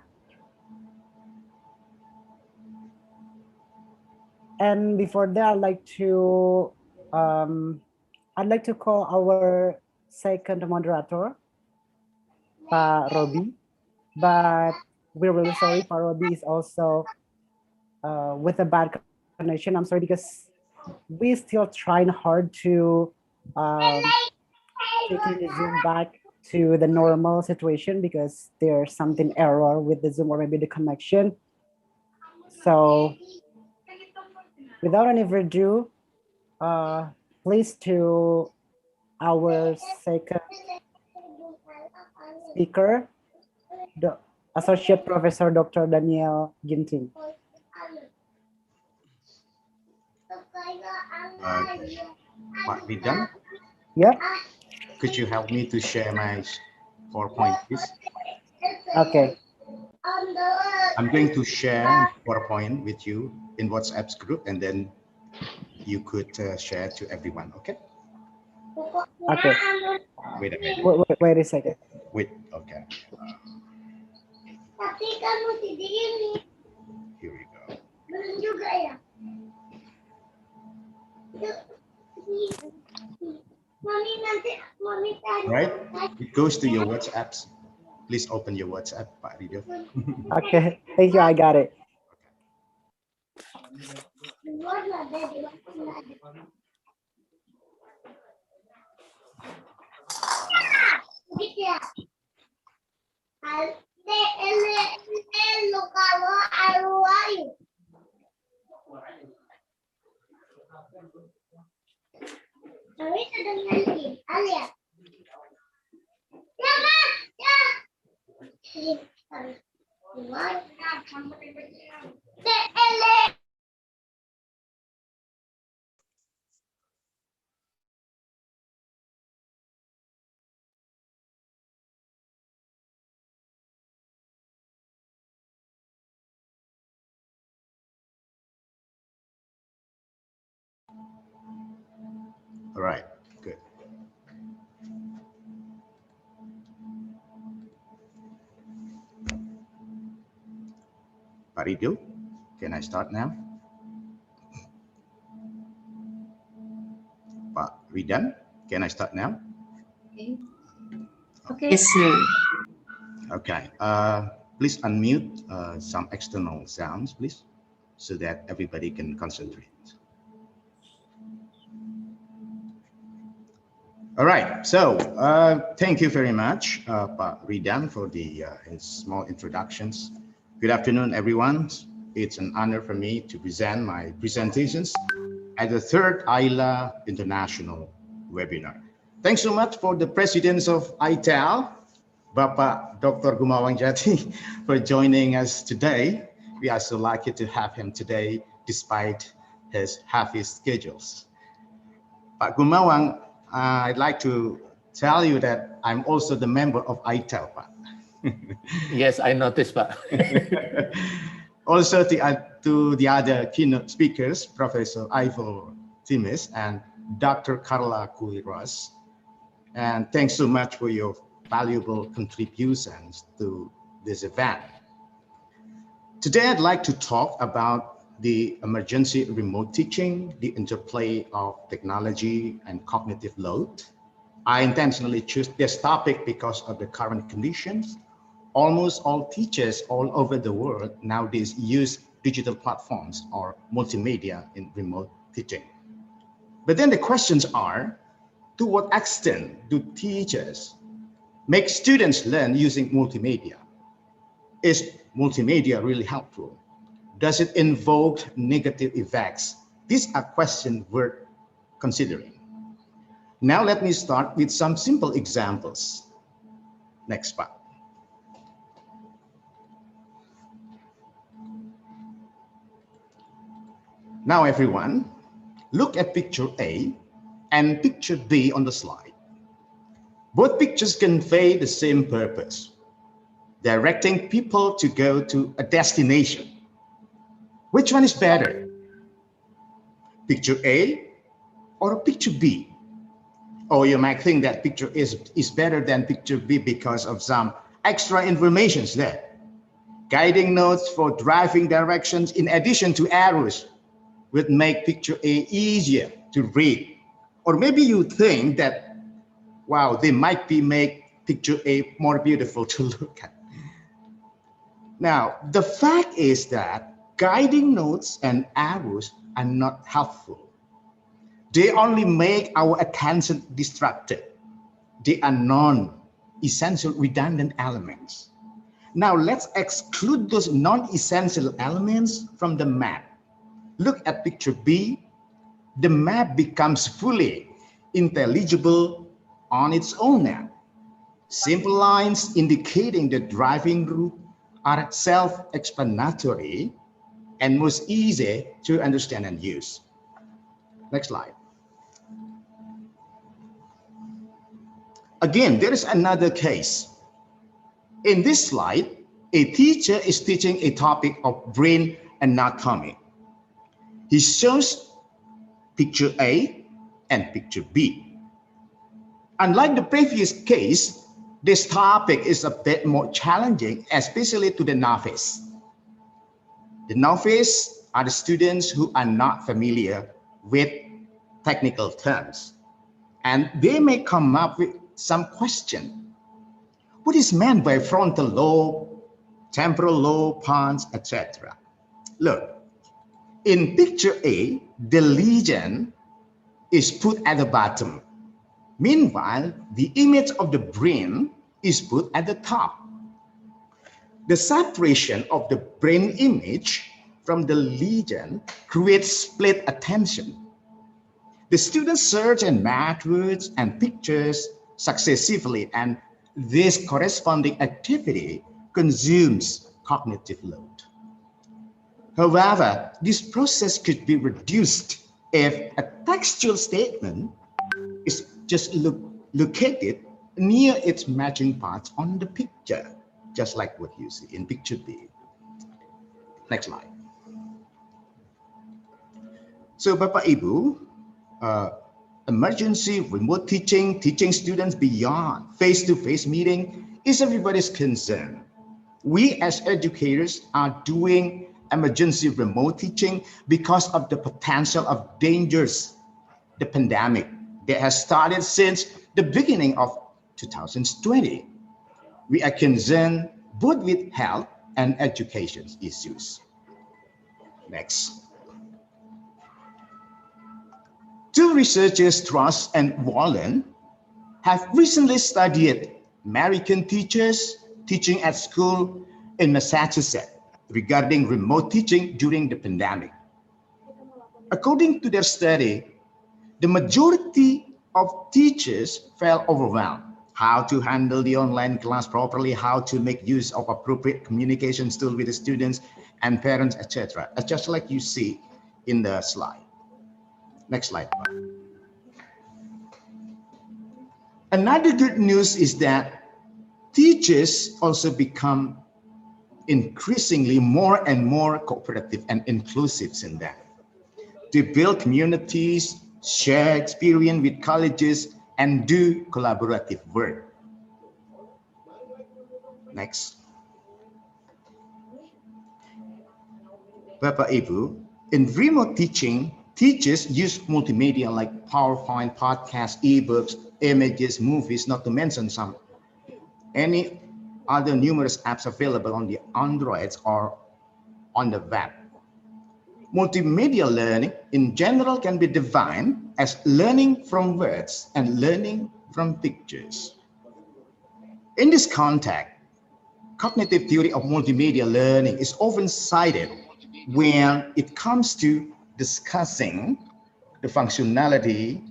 And before that, I'd like to call our second moderator, Pak Robi. But we're really sorry, Pak Robi is also with a bad connection. I'm sorry because we're still trying hard to taking the Zoom back to the normal situation because there's something error with the Zoom or maybe the connection. So without any further ado, please to our second speaker, the Associate Professor Dr. Daniel Ginting. Pak Ridwan? Yep. Could you help me to share my PowerPoint, please? Okay. I'm going to share PowerPoint with you in WhatsApp's group, and then you could share to everyone, okay? Okay. Wait a minute. Wait a second. Wait, okay. Here we go. Right? It goes to your WhatsApps. Please open your WhatsApp, Pak Ridwan. Okay, thank you. I got it. All right, good. Parido, can I start now? Pak Ridan, can I start now? Okay. Okay. Yes, sir. Okay, please unmute some external sounds, please, so that everybody can concentrate. All right, so thank you very much, Pak Ridan, for the small introductions. Good afternoon, everyone. It's an honor for me to present my presentations at the third IELA International webinar. Thanks so much for the presidents of ITEL, Bapak Dr. Gumawang Jati, for joining us today. We are so lucky to have him today, despite his heavy schedules. Pak Gumawang, I'd like to tell you that I'm also the member of ITEL, Pak. Yes, I noticed, Pak. Also to the other keynote speakers, Professor Ivor, Timmis, and Dr. Carla Queiroz. And thanks so much for your valuable contributions to this event. Today, I'd like to talk about the emergency remote teaching, the interplay of technology and cognitive load. I intentionally choose this topic because of the current conditions. Almost all teachers all over the world nowadays use digital platforms or multimedia in remote teaching. But then the questions are, to what extent do teachers make students learn using multimedia? Is multimedia really helpful? Does it invoke negative effects? These are questions worth considering. Now let me start with some simple examples. Next part. Now everyone, look at picture A and picture B on the slide. Both pictures convey the same purpose, directing people to go to a destination. Which one is better? Picture A or picture B? Or you might think that picture A is better than picture B because of some extra information there. Guiding notes for driving directions in addition to arrows would make picture A easier to read. Or maybe you think that, wow, they might make picture A more beautiful to look at. Now, the fact is that guiding notes and arrows are not helpful. They only make our attention distracted. They are non-essential redundant elements. Now let's exclude those non-essential elements from the map. Look at picture B. The map becomes fully intelligible on its own now. Simple lines indicating the driving route are self-explanatory and most easy to understand and use. Next slide. Again, there is another case. In this slide, a teacher is teaching a topic of brain anatomy. He shows picture A and picture B. Unlike the previous case, this topic is a bit more challenging, especially to the novice. The novice are the students who are not familiar with technical terms, and they may come up with some question. What is meant by frontal lobe, temporal lobe, pons, etc.? Look, In picture A, the legend is put at the bottom. Meanwhile, the image of the brain is put at the top. The separation of the brain image from the legend creates split attention. The students search and match words and pictures successively, and this corresponding activity consumes cognitive load. However, this process could be reduced if a textual statement is just located near its matching parts on the picture, just like what you see in picture B. Next slide. So, Bapak Ibu, emergency remote teaching, teaching students beyond face-to-face meeting is everybody's concern. We as educators are doing emergency remote teaching because of the potential of dangers, the pandemic that has started since the beginning of 2020. We are concerned both with health and education issues. Next. Two researchers, Truss and Wallen, have recently studied American teachers teaching at school in Massachusetts regarding remote teaching during the pandemic. According to their study, the majority of teachers felt overwhelmed. How to handle the online class properly, how to make use of appropriate communication tools with the students and parents, etc. Just like you see in the slide. Next slide. Another good news is that teachers also become increasingly more and more cooperative and inclusive in that. To build communities, share experience with colleges, and do collaborative work. Next. Bapak Ibu, in remote teaching, teachers use multimedia like PowerPoint, podcasts, ebooks, images, movies, not to mention any other numerous apps available on the Androids or on the web. Multimedia learning in general can be defined as learning from words and learning from pictures. In this context, cognitive theory of multimedia learning is often cited when it comes to discussing the functionality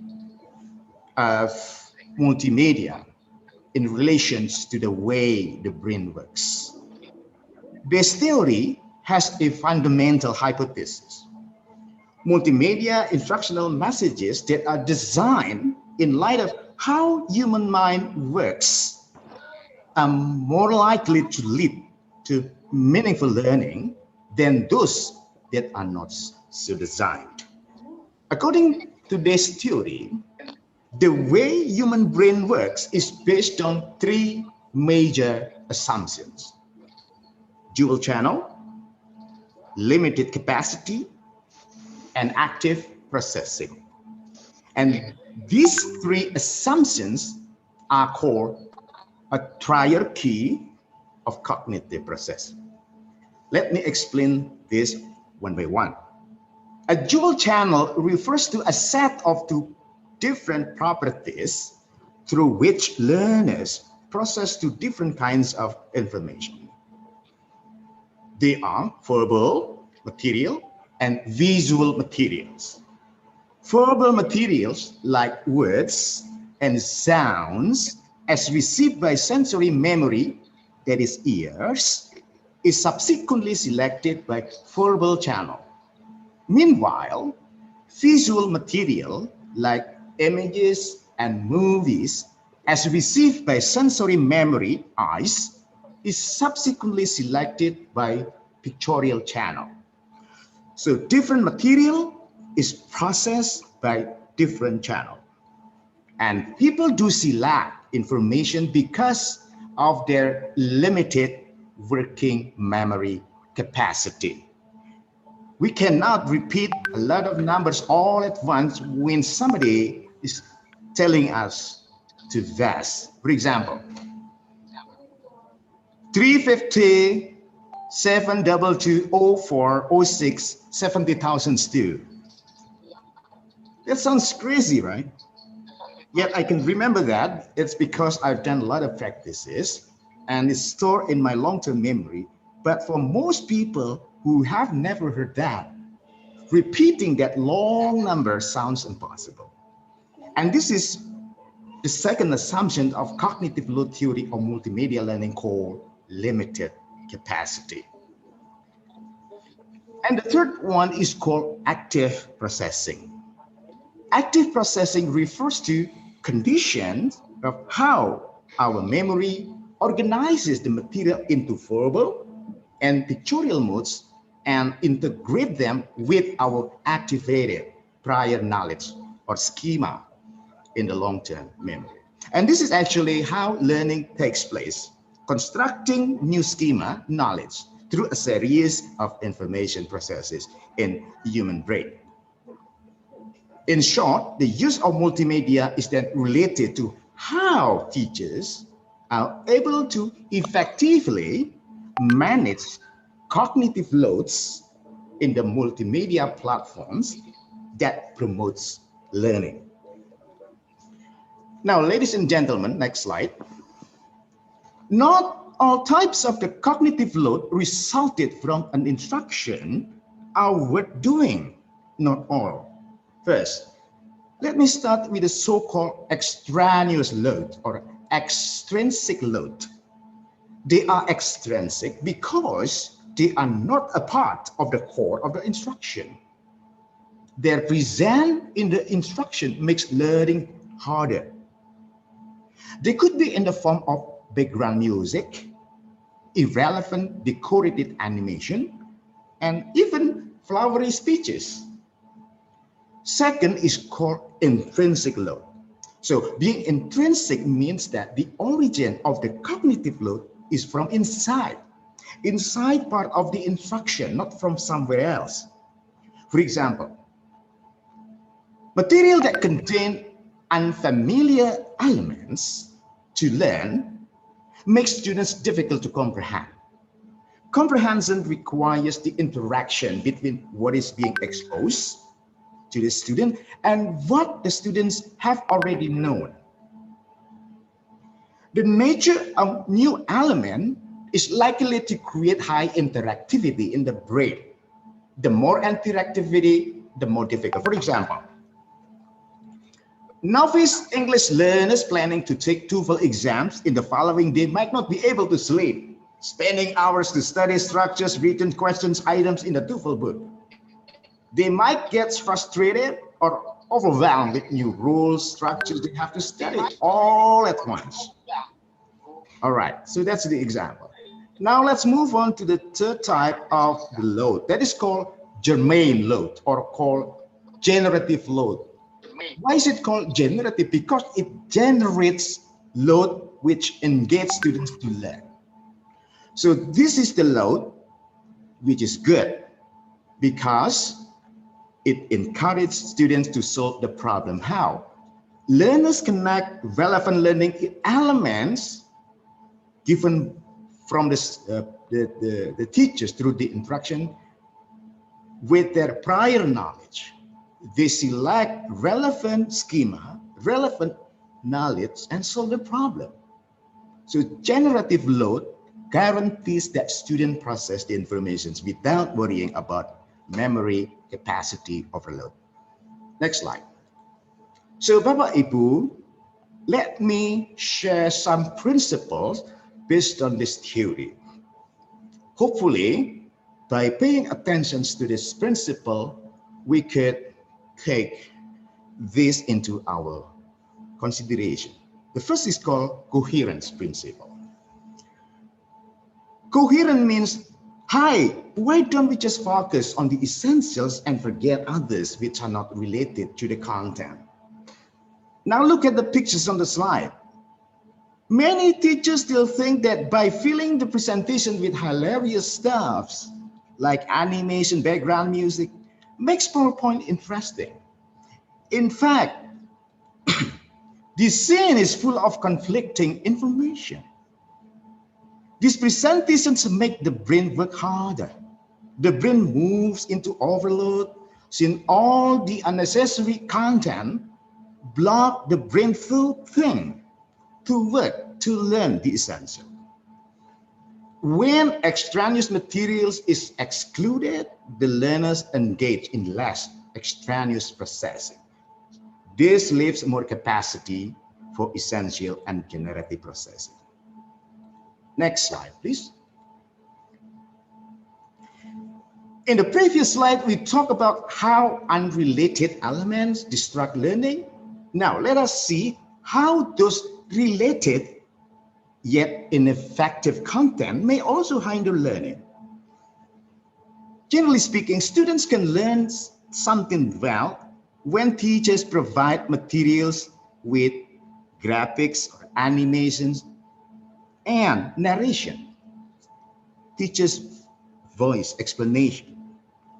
of multimedia in relation to the way the brain works. This theory has a fundamental hypothesis. Multimedia instructional messages that are designed in light of how human mind works are more likely to lead to meaningful learning than those that are not so designed. According to this theory, the way human brain works is based on three major assumptions: dual channel, limited capacity, and active processing. And these three assumptions are called a triarchy of cognitive processing. Let me explain this one by one. A dual channel refers to a set of two different properties through which learners process two different kinds of information. They are verbal material and visual materials. Verbal materials like words and sounds as received by sensory memory, that is ears, is subsequently selected by verbal channel. Meanwhile, visual material like images and movies as received by sensory memory, eyes, is subsequently selected by pictorial channel. So different material is processed by different channel. And people do select information because of their limited working memory capacity. We cannot repeat a lot of numbers all at once when somebody is telling us to vest. For example, 350, 7220406 70,000 still. That sounds crazy, right? Yet I can remember that. It's because I've done a lot of practices and it's stored in my long-term memory. But for most people who have never heard that, repeating that long number sounds impossible. And this is the second assumption of cognitive load theory or multimedia learning called limited capacity. And the third one is called active processing. Active processing refers to conditions of how our memory organizes the material into verbal and pictorial modes and integrate them with our activated prior knowledge or schema in the long-term memory. And this is actually how learning takes place, constructing new schema knowledge through a series of information processes in the human brain. In short, the use of multimedia is then related to how teachers are able to effectively manage cognitive loads in the multimedia platforms that promotes learning. Now, ladies and gentlemen, next slide. Not all types of the cognitive load resulted from an instruction are worth doing, not all. First, let me start with the so-called extraneous load or extrinsic load. They are extrinsic because they are not a part of the core of the instruction. Their presence in the instruction makes learning harder. They could be in the form of background music, irrelevant decorated animation, and even flowery speeches. Second is called intrinsic load. So being intrinsic means that the origin of the cognitive load is from inside part of the instruction, not from somewhere else. For example, material that contain unfamiliar elements to learn makes students difficult to comprehend. Comprehension requires the interaction between what is being exposed to the student and what the students have already known. The nature of new element is likely to create high interactivity in the brain. The more interactivity, the more difficult. For example, novice English learners planning to take TOEFL exams in the following day might not be able to sleep, spending hours to study structures, written questions, items in the TOEFL book. They might get frustrated or overwhelmed with new rules, structures they have to study all at once. All right, so that's the example. Now let's move on to the third type of the load. That is called germane load or called generative load. Why is it called generative? Because it generates load which engages students to learn. So this is the load which is good because it encourages students to solve the problem. How? Learners connect relevant learning elements given from the teachers through the interaction with their prior knowledge. They select relevant schema, relevant knowledge, and solve the problem. So generative load guarantees that students process the information without worrying about memory capacity overload. Next slide. So Bapak Ibu, let me share some principles based on this theory. Hopefully, by paying attention to this principle, we could take this into our consideration. The first is called coherence principle. Coherent means, hi, why don't we just focus on the essentials and forget others which are not related to the content? Now look at the pictures on the slide. Many teachers still think that by filling the presentation with hilarious stuffs like animation, background music, makes PowerPoint interesting. In fact, the scene is full of conflicting information. These presentations make the brain work harder. The brain moves into overload, since all the unnecessary content block the brain to think, to work, to learn the essential. When extraneous materials is excluded, the learners engage in less extraneous processing. This leaves more capacity for essential and generative processing. Next slide, please. In the previous slide, we talked about how unrelated elements distract learning. Now, let us see how those related yet ineffective content may also hinder learning. Generally speaking, students can learn something well when teachers provide materials with graphics or animations and narration, teachers' voice explanation.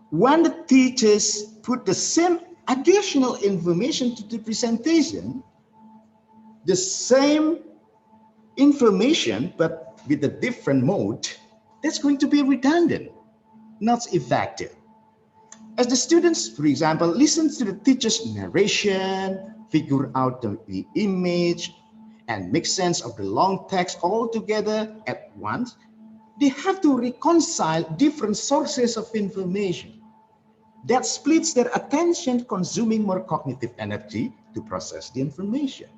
When the teachers put the same additional information to the presentation, the same information but with a different mode, that's going to be redundant, not effective. As the students, for example, listen to the teacher's narration, figure out the image, and make sense of the long text all together at once, they have to reconcile different sources of information. That splits their attention, consuming more cognitive energy to process the information.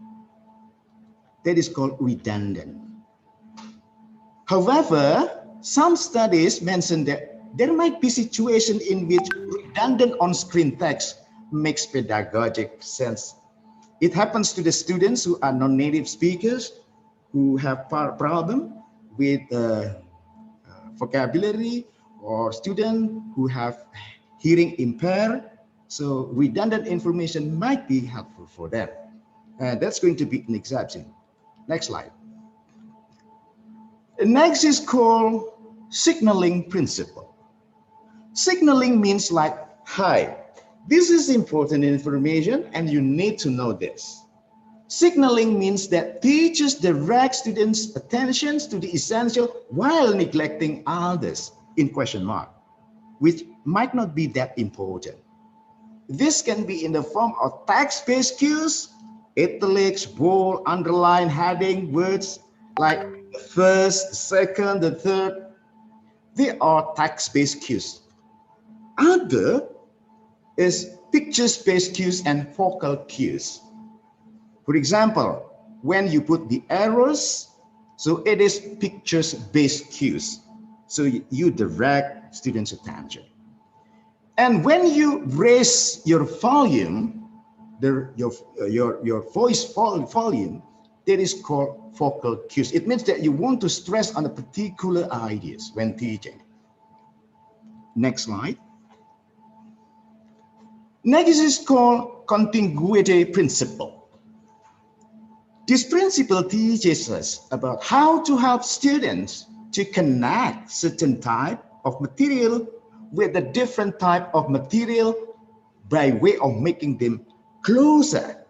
That is called redundant. However, some studies mention that there might be situations in which redundant on-screen text makes pedagogic sense. It happens to the students who are non-native speakers, who have problem with vocabulary, or students who have hearing impaired. So redundant information might be helpful for them. And that's going to be an exception. Next slide. The next is called signaling principle. Signaling means like, hi, this is important information and you need to know this. Signaling means that teachers direct students' attention to the essential while neglecting others in question mark, which might not be that important. This can be in the form of text-based cues, italics, bold, underline, heading, words like the first, the second, the third. They are text-based cues. Other is pictures-based cues and focal cues. For example, when you put the arrows, so it is pictures-based cues. So you direct students' attention. And when you raise your volume, your voice volume, that is called focal cues. It means that you want to stress on a particular ideas when teaching. Next slide. Next is called contiguity principle. This principle teaches us about how to help students to connect certain type of material with a different type of material by way of making them closer,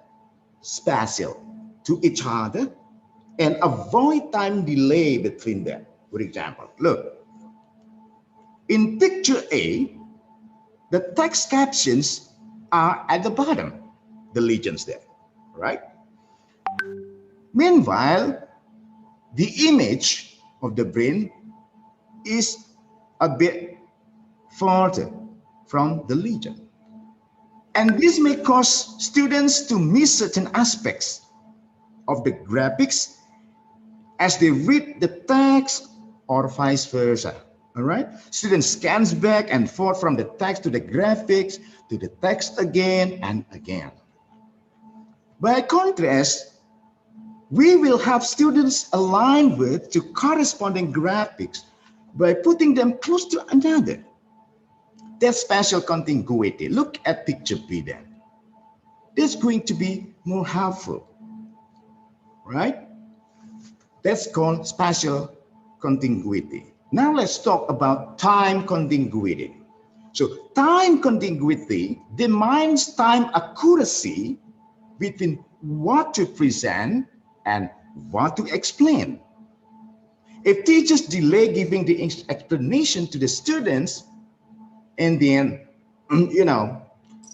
spatial to each other, and avoid time delay between them. For example, look, in picture A, the text captions are at the bottom, the legends there, right? Meanwhile, the image of the brain is a bit further from the legend. And this may cause students to miss certain aspects of the graphics as they read the text or vice versa. All right, students scans back and forth from the text to the graphics to the text again and again. By contrast, we will have students align with to corresponding graphics by putting them close to another. That's spatial contiguity. Look at picture B then. That's going to be more helpful, right? That's called spatial contiguity. Now let's talk about time contiguity. So time contiguity demands time accuracy between what to present and what to explain. If teachers delay giving the explanation to the students, and then,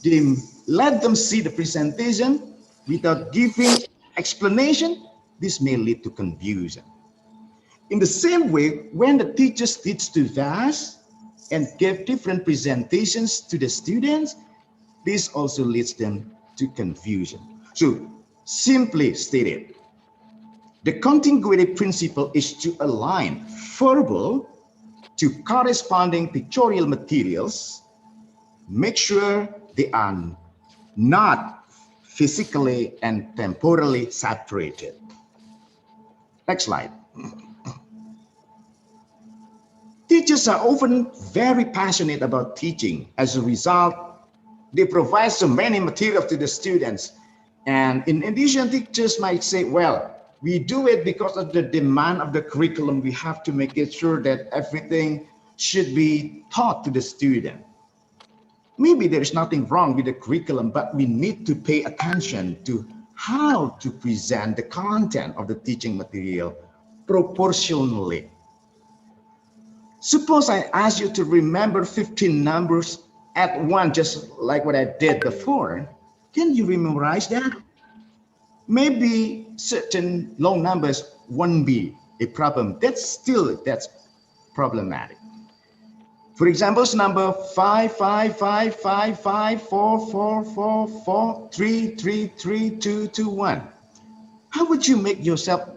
they let them see the presentation without giving explanation, this may lead to confusion. In the same way, when the teachers teach too fast and give different presentations to the students, this also leads them to confusion. So, simply stated, the continuity principle is to align verbal to corresponding pictorial materials, make sure they are not physically and temporally separated. Next slide. Teachers are often very passionate about teaching. As a result, they provide so many materials to the students. And in addition, teachers might say, well, we do it because of the demand of the curriculum. We have to make it sure that everything should be taught to the student. Maybe there's nothing wrong with the curriculum, but we need to pay attention to how to present the content of the teaching material proportionally. Suppose I ask you to remember 15 numbers at once, just like what I did before. Can you memorize that? Maybe certain long numbers won't be a problem. That's problematic. For example, number 5, 5, 5, 5, 5, 4, 4, 4, 4, 3, 3, 3, 2, 2, 1. How would you make yourself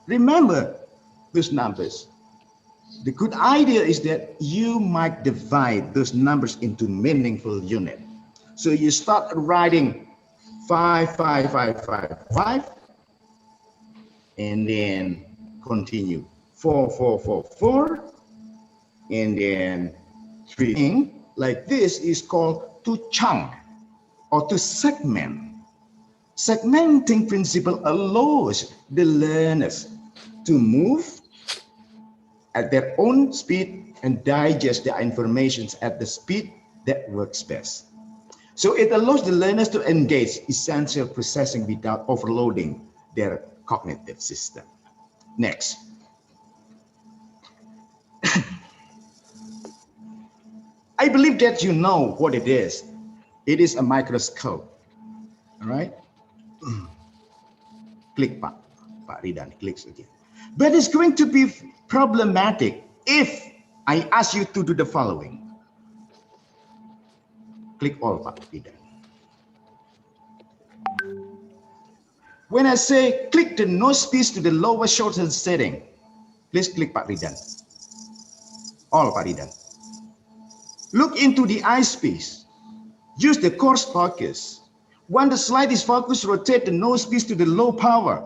remember those numbers? The good idea is that you might divide those numbers into meaningful units. So you start writing 5, 5, 5, 5, 5, and then continue 4, 4, 4, 4, and then 3. Like this is called to chunk or to segment. Segmenting principle allows the learners to move at their own speed and digest the information at the speed that works best. So it allows the learners to engage essential processing without overloading their cognitive system. Next. I believe that you know what it is. It is a microscope, all right? Click, Pak Ridan, clicks again. But it's going to be problematic if I ask you to do the following. Click all, Pak Ridan. When I say click the nose piece to the lower shoulder setting, please click Pak Ridan. All, Pak Ridan. Look into the eyepiece. Use the coarse focus. When the slide is focused, rotate the nose piece to the low power.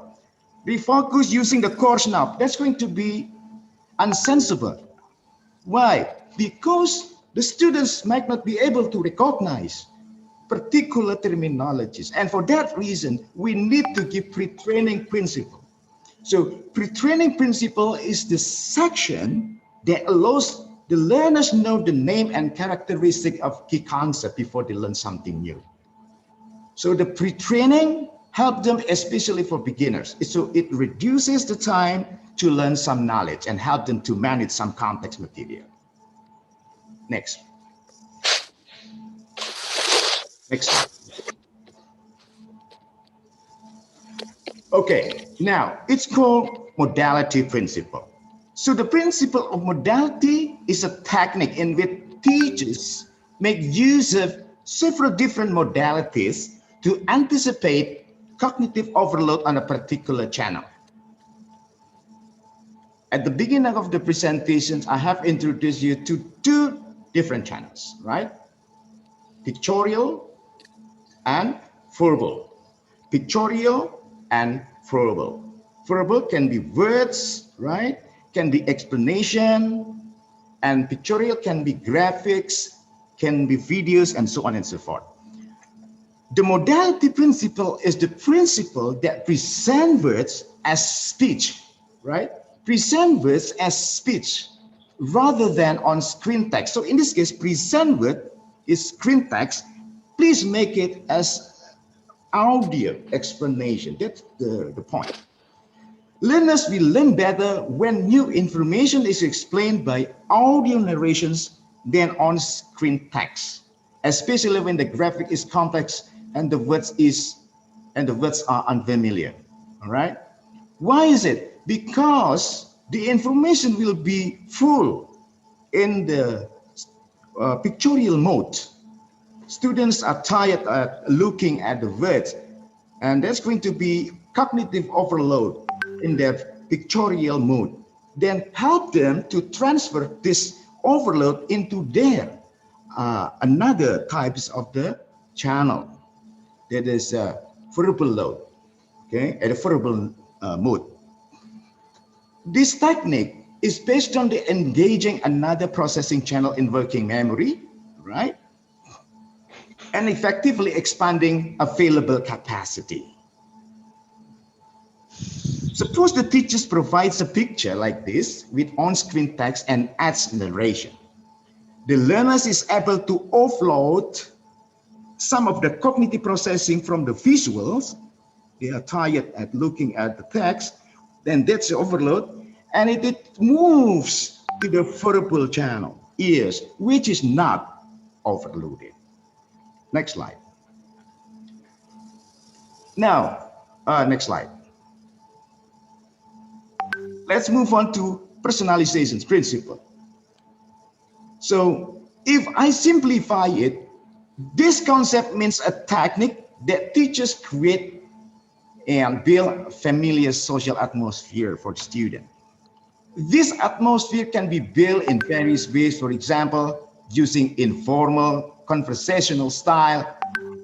Refocus using the coarse knob. That's going to be unsensible. Why? Because the students might not be able to recognize particular terminologies. And for that reason, we need to give pre-training principle. So pre-training principle is the section that allows the learners know the name and characteristic of key concept before they learn something new. So the pre-training helps them, especially for beginners. So it reduces the time to learn some knowledge and help them to manage some complex material. Next. Next. Okay, now it's called modality principle. So the principle of modality is a technique in which teachers make use of several different modalities to anticipate cognitive overload on a particular channel. At the beginning of the presentations, I have introduced you to two different channels, right? Pictorial and verbal. Pictorial and verbal. Verbal can be words, right? Can be explanation, and pictorial can be graphics, can be videos, and so on and so forth. The modality principle is the principle that presents words as speech, right? Present words as speech rather than on screen text. So in this case, present word is screen text. Please make it as audio explanation. That's the point. Learners will learn better when new information is explained by audio narrations than on-screen text, especially when the graphic is complex and the words are unfamiliar. All right? Why is it? Because the information will be full in the pictorial mode. Students are tired at looking at the words, and there's going to be cognitive overload in their pictorial mode. Then help them to transfer this overload into their another types of the channel. That is verbal load, okay, at a verbal mode. This technique is based on the engaging another processing channel in working memory, right? And effectively expanding available capacity. Suppose the teacher provides a picture like this with on-screen text and adds narration. The learner is able to offload some of the cognitive processing from the visuals. They are tired at looking at the text, then that's the overload, and it moves to the verbal channel, ears, which is not overloaded. Next slide. Now, next slide. Let's move on to personalization principle. So if I simplify it, this concept means a technique that teachers create and build a familiar social atmosphere for the student. This atmosphere can be built in various ways, for example, using informal conversational style,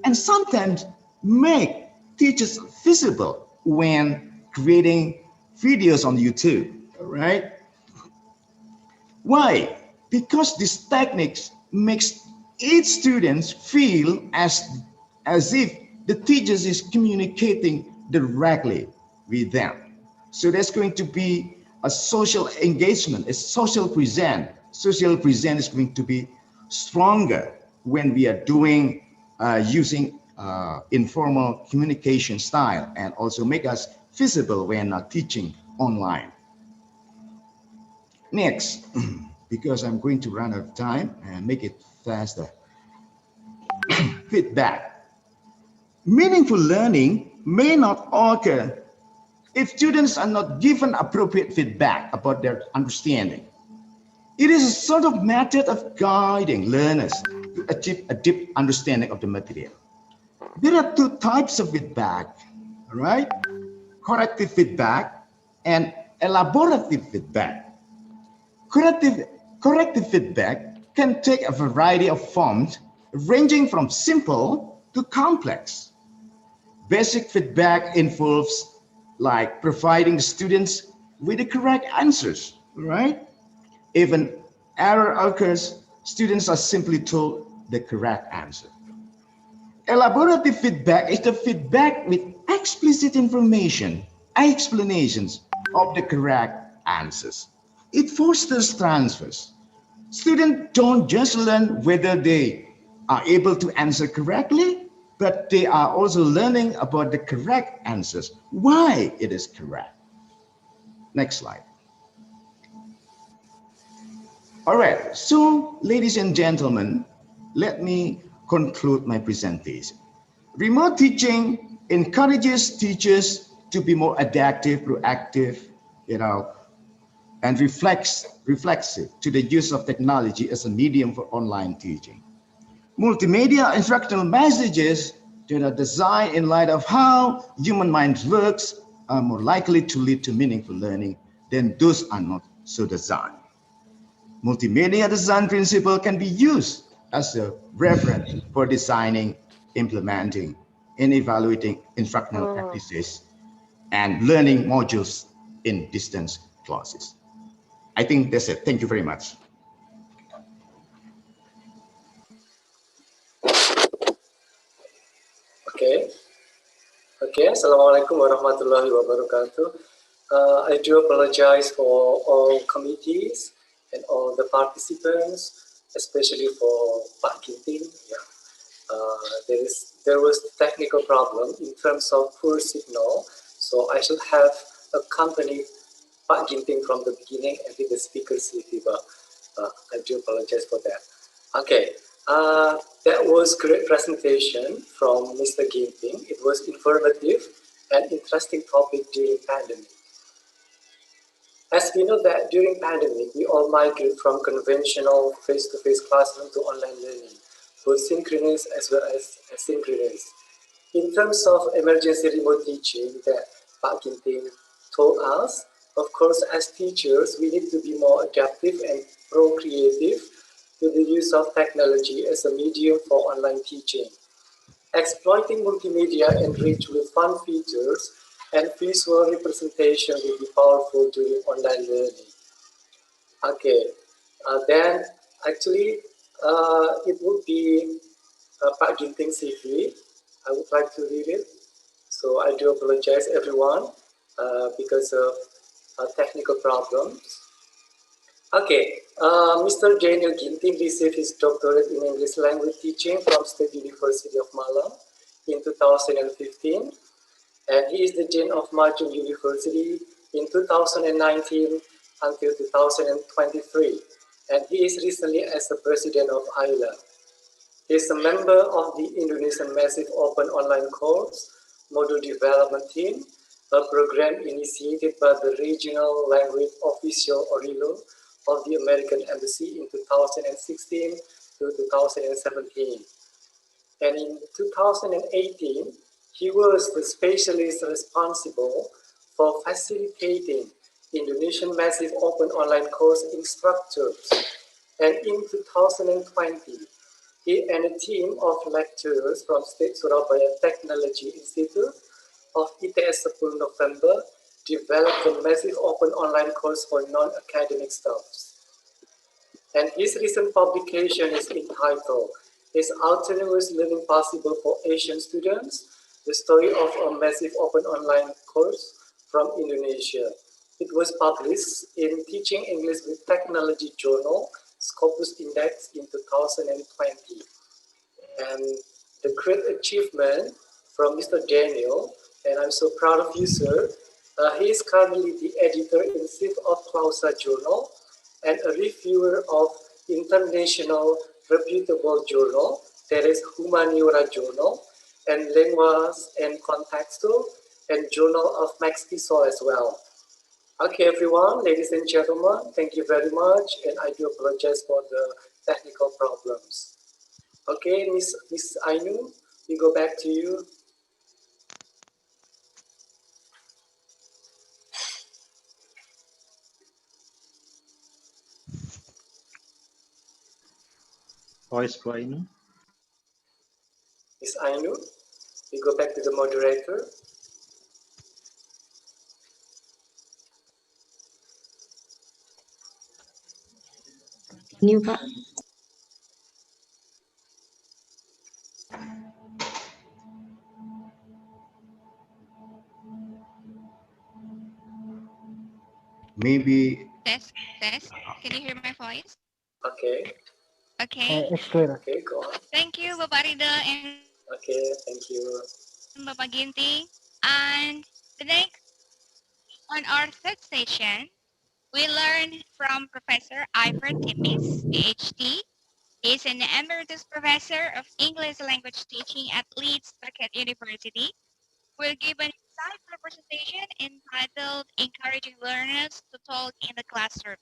and sometimes make teachers visible when creating videos on YouTube, all right? Why? Because these techniques makes each student feel as if the teachers is communicating directly with them. So there's going to be a social engagement, a social present. Social present is going to be stronger when we are doing using informal communication style, and also make us visible when teaching online. Next, because I'm going to run out of time and make it faster. Feedback. Meaningful learning may not occur if students are not given appropriate feedback about their understanding. It is a sort of method of guiding learners to achieve a deep understanding of the material. There are two types of feedback, all right? Corrective feedback and elaborative feedback. Corrective feedback can take a variety of forms, ranging from simple to complex. Basic feedback involves like providing the students with the correct answers, right? If an error occurs, students are simply told the correct answer. Elaborative feedback is the feedback with explicit information, explanations of the correct answers. It fosters transfers. Students don't just learn whether they are able to answer correctly, but they are also learning about the correct answers, why it is correct. Next slide. All right, so ladies and gentlemen, let me conclude my presentation. Remote teaching encourages teachers to be more adaptive, proactive, and reflexive to the use of technology as a medium for online teaching. Multimedia instructional messages that are designed in light of how human mind works are more likely to lead to meaningful learning than those are not so designed. Multimedia design principle can be used as a reference for designing, implementing, and evaluating instructional practices and learning modules in distance classes. I think that's it. Thank you very much. Okay, Assalamualaikum warahmatullahi wabarakatuh. I do apologize for all committees and all the participants, especially for Pak Ginting. Yeah. There was a technical problem in terms of poor signal, so I should have accompanied Pak Ginting from the beginning and with the speaker CV, but I do apologize for that. Okay, that was great presentation from Mr. Ginting. It was informative and interesting topic during pandemic. As we know that during pandemic, we all migrate from conventional face-to-face classroom to online learning, both synchronous as well as asynchronous. In terms of emergency remote teaching that Pak Ginting told us, of course, as teachers, we need to be more adaptive and pro-creative to the use of technology as a medium for online teaching. Exploiting multimedia enriched with fun features and visual representation will be powerful during online learning. Okay, then actually it would be Pak Ginting CV. I would like to read it. So I do apologize everyone because of technical problems. Okay, Mr. Daniel Ginting received his doctorate in English language teaching from State University of Malang in 2015. And he is the Dean of Marjoram University in 2019 until 2023. And he is recently as the president of IELA. He is a member of the Indonesian Massive Open Online Course Module Development Team, a program initiated by the Regional Language Official Orilo of the American Embassy in 2016 to 2017. And in 2018, he was the specialist responsible for facilitating Indonesian Massive Open Online Course instructors. And in 2020, he and a team of lecturers from State Surabaya Technology Institute of ITS 10 November developed a massive open online course for non-academic staffs. And his recent publication is entitled, "Is Autonomous Learning Possible for Asian Students? The Story of a Massive Open Online Course from Indonesia." It was published in Teaching English with Technology Journal, Scopus Index in 2020. And the great achievement from Mr. Daniel, and I'm so proud of you, sir. He is currently the editor-in-chief of Clausa Journal and a reviewer of international reputable journal, that is Humaniora Journal, and Lenguas and Contexto, and Journal of Mestizo as well. Okay, everyone, ladies and gentlemen, thank you very much, and I do apologize for the technical problems. Okay, Miss Ainu, we go back to you. Voice Bu Ainu. Miss Ainu, we go back to the moderator. New Pak. Maybe. Test. Can you hear my voice? Okay. Okay. It's clear. Okay, go on. Thank you, Bapak Rida and Okay, thank you. Bapak Ginting. And the next, on our third session, we learn from Professor Ivor Timmis, Ph.D. He is an emeritus professor of English language teaching at Leeds Bucket University. We'll give an insightful presentation entitled Encouraging Learners to Talk in the Classroom.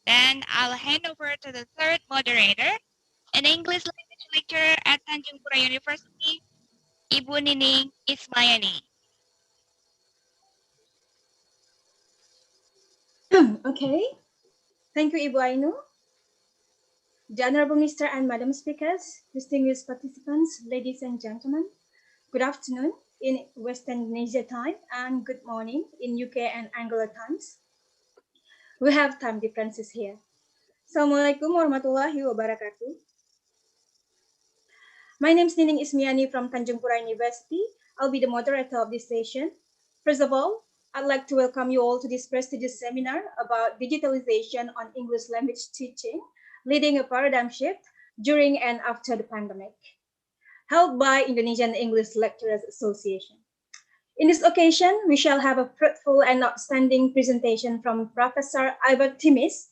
Then I'll hand over to the third moderator, an English language lecturer at Tanjung Pura University, Ibu Nining Ismayani. Okay, thank you, Ibu Ainu. The Honorable Mr. and Madam Speakers, distinguished participants, ladies and gentlemen, good afternoon in Western Indonesia time and good morning in UK and Angola times. We have time differences here. Assalamualaikum warahmatullahi wabarakatuh. My name is Nining Ismayani from Tanjung Pura University. I'll be the moderator of this session. First of all, I'd like to welcome you all to this prestigious seminar about digitalization on English language teaching, leading a paradigm shift during and after the pandemic, held by Indonesian English Lecturers Association. In this occasion, we shall have a fruitful and outstanding presentation from Professor Ivor Timmis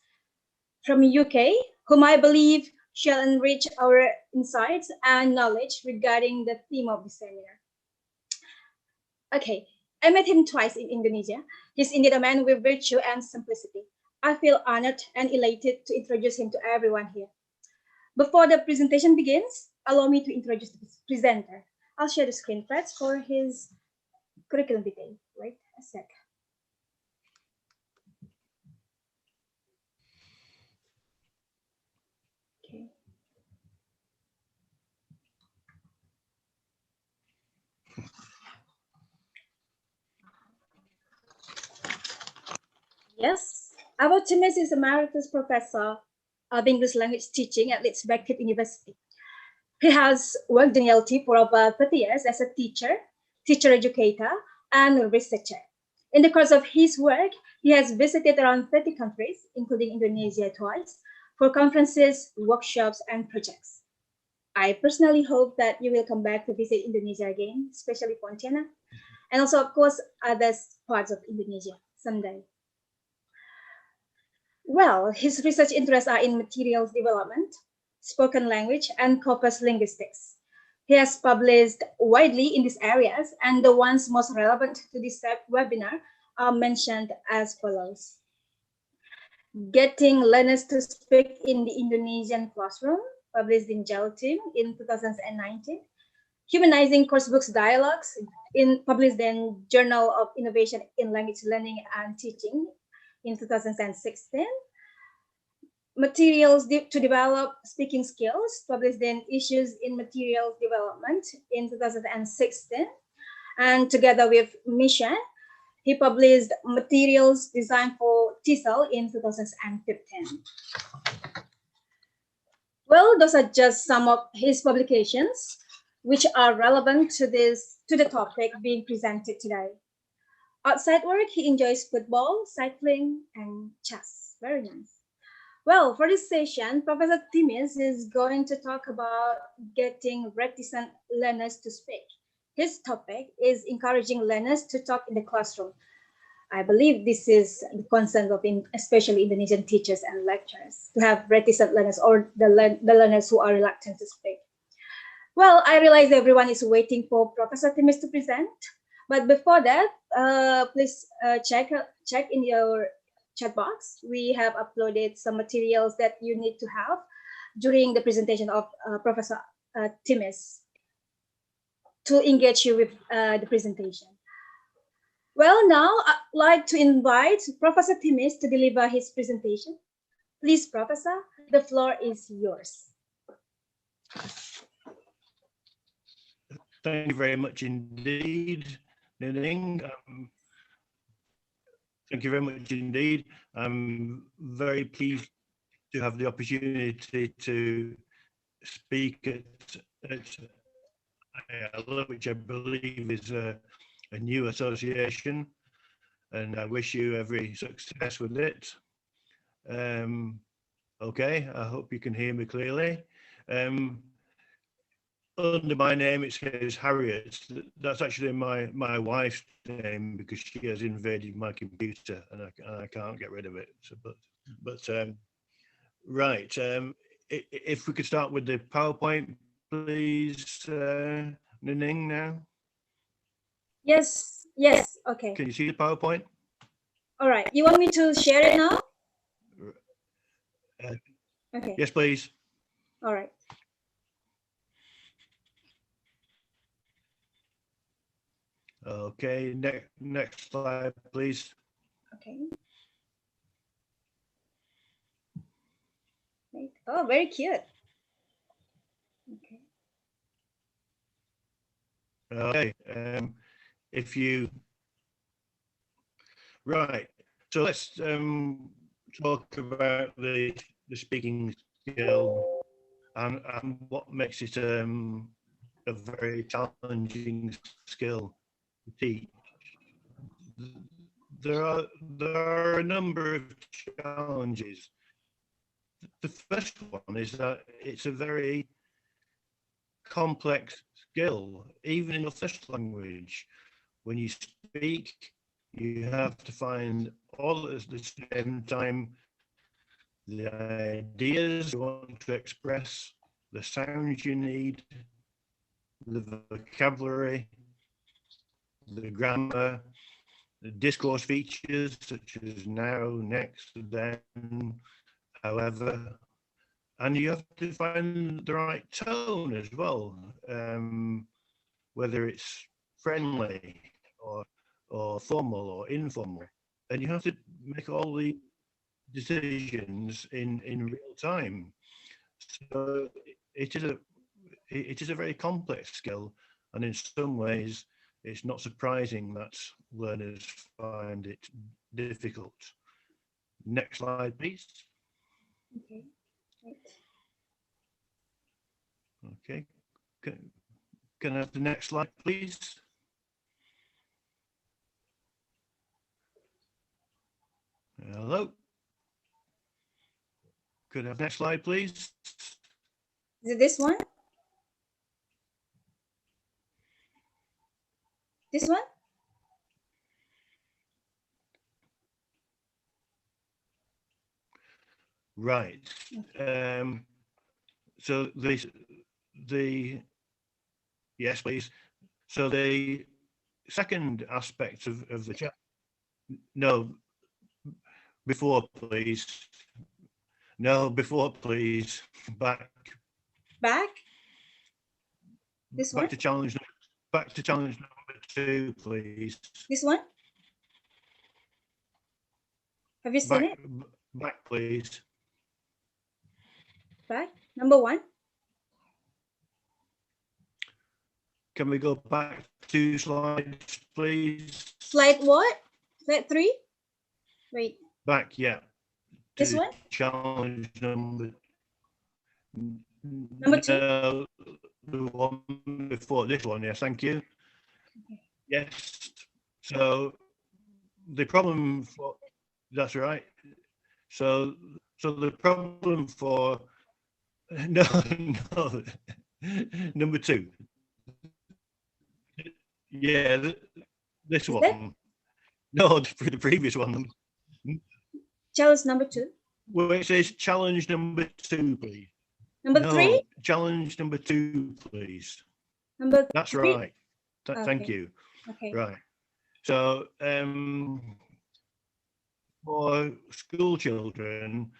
from UK, whom I believe shall enrich our insights and knowledge regarding the theme of the seminar. Okay, I met him twice in Indonesia. He's indeed a man with virtue and simplicity. I feel honored and elated to introduce him to everyone here. Before the presentation begins, allow me to introduce the presenter. I'll share the screen first for his curriculum vitae. Wait a sec. Okay. Yes, Ivor Timmis is Emeritus Professor of English Language Teaching at Leeds Beckett University. He has worked in LT for over 30 years as a teacher, teacher educator, and researcher. In the course of his work, he has visited around 30 countries, including Indonesia twice, for conferences, workshops, and projects. I personally hope that you will come back to visit Indonesia again, especially Pontianak, and also, of course, other parts of Indonesia someday. Well, his research interests are in materials development, spoken language, and corpus linguistics. He has published widely in these areas, and the ones most relevant to this webinar are mentioned as follows. Getting Learners to Speak in the Indonesian Classroom, published in Jaltim in 2019. Humanizing Coursebooks Dialogues, published in Journal of Innovation in Language Learning and Teaching in 2016. Materials to Develop Speaking Skills, published in Issues in Materials Development in 2016. And together with Misha, he published Materials Designed for TESOL in 2015. Well, those are just some of his publications, which are relevant to the topic being presented today. Outside work, he enjoys football, cycling, and chess. Very nice. Well, for this session, Professor Timmis is going to talk about getting reticent learners to speak. His topic is encouraging learners to talk in the classroom. I believe this is the concern of especially Indonesian teachers and lecturers, to have reticent learners or the learners who are reluctant to speak. Well, I realize everyone is waiting for Professor Timmis to present, but before that, please check in your chat box. We have uploaded some materials that you need to have during the presentation of Professor Timmis to engage you with the presentation. Well, now I'd like to invite Professor Timmis to deliver his presentation. Please, Professor, the floor is yours. Thank you very much indeed, Ning. Thank you very much indeed. I'm very pleased to have the opportunity to speak at IELA, which I believe is a new association, and I wish you every success with it. Okay, I hope you can hear me clearly. Under my name it says Harriet. That's actually my wife's name because she has invaded my computer and I can't get rid of it. So, right. If we could start with the PowerPoint, please, Ning, now. Yes. Okay. Can you see the PowerPoint? All right. You want me to share it now? Okay. Yes, please. All right. Okay, next slide, please. Okay. Oh, very cute. Okay. Okay. Right. So let's talk about the speaking skill and what makes it a very challenging skill to teach. There are a number of challenges. The first one is that it's a very complex skill, even in the first language. when you speak, you have to find all at the same time the ideas you want to express, the sounds you need, the vocabulary, the grammar, the discourse features such as now, next, then, however, and you have to find the right tone as well, whether it's friendly or formal or informal, and you have to make all the decisions in real time. So it is a very complex skill, and in some ways it's not surprising that learners find it difficult. Next slide, please. Okay. Right. Okay, can I have the next slide, please? Hello. Could I have next slide, please? Is it this one? This one? Right. So yes, please. So the second aspect of the chat. No, before, please. No, before, please. Back. Back? This one? Back to challenge number 2, please. This one? Have you seen it? Back, please. Back? Number 1? Can we go back 2 slides, please? Slide what? Slide 3? Wait. Back, yeah. This one? Challenge number 2? The one before this one, yes, thank you. Okay. Yes, so the problem for, that's right. So the problem for, no, number 2. Yeah, this one. That? No, the previous one. Challenge number 2. Well, it says challenge number 2, please. Number 3? Challenge number 2, please. Number That's 3? right. Thank you. Okay. Right. So for school children,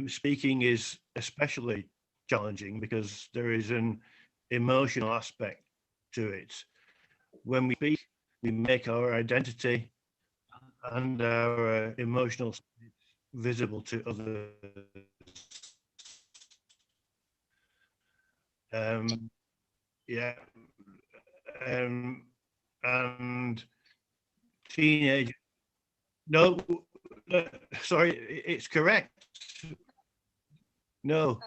speaking is especially challenging because there is an emotional aspect to it. When we speak, we make our identity and our emotional visible to others. Yeah, and teenage. No, sorry, it's correct. No.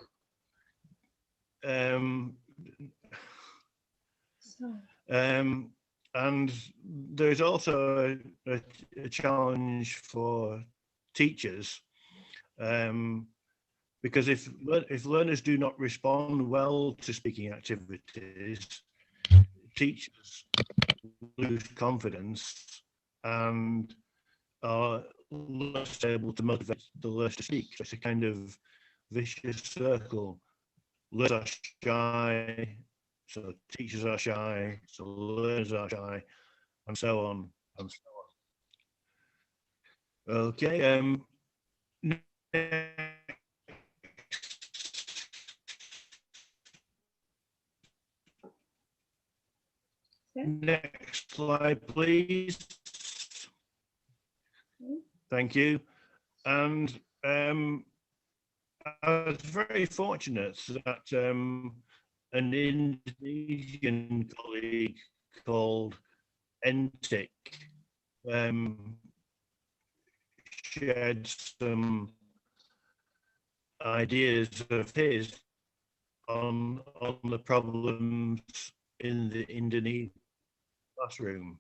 And there's also a challenge for teachers, because if learners do not respond well to speaking activities, teachers lose confidence and are less able to motivate the learners to speak. So it's a kind of vicious circle. Learners are shy, so teachers are shy, so learners are shy, and so on and so on. Okay. Next slide, please. Thank you. And I was very fortunate that an Indonesian colleague called Entik shared some ideas of his on the problems in the Indonesian classroom.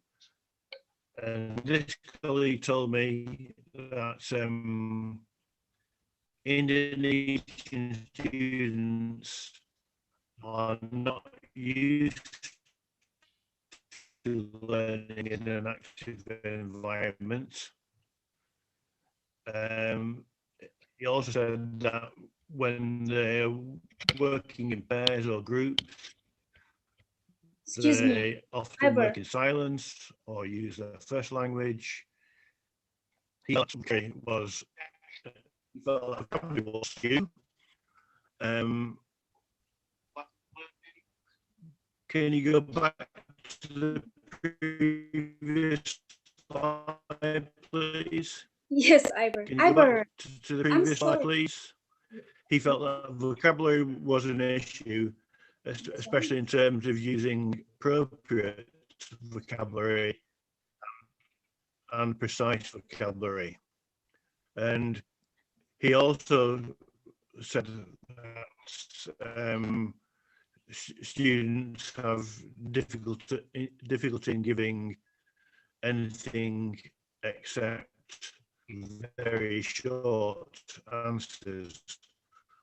And this colleague told me that Indonesian students are not used to learning in an active environment. He also said that when they're working in pairs or groups, Excuse me, they often Ivor. work in silence or use their first language. He felt that probably was you. Can you go back to the previous slide, please? Yes, Ivor. Can you go Ivor, back to the previous slide, sorry. please? He felt that vocabulary was an issue, especially in terms of using appropriate vocabulary and precise vocabulary. And he also said that students have difficulty in giving anything except very short answers,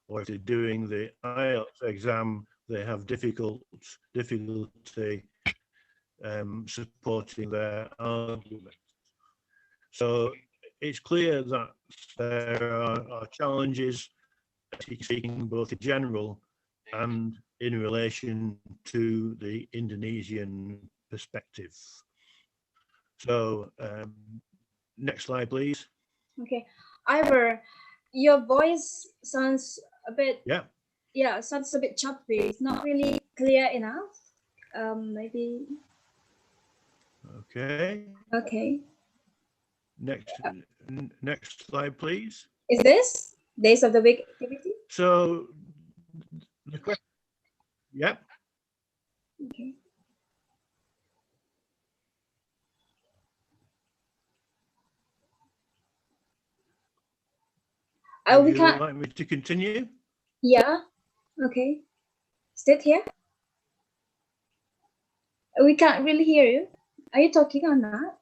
or if they're doing the IELTS exam, they have difficulty supporting their argument. So it's clear that there are challenges speaking both in general and in relation to the Indonesian perspective. So next slide, please. Okay, Ivor, your voice sounds a bit, sounds a bit choppy. It's not really clear enough. Maybe. Okay. Okay. Next slide, please. Is this Days of the Week activity? So the question, Okay. Would you like me to continue? Yeah. Okay. Sit here. We can't really hear you. Are you talking or not?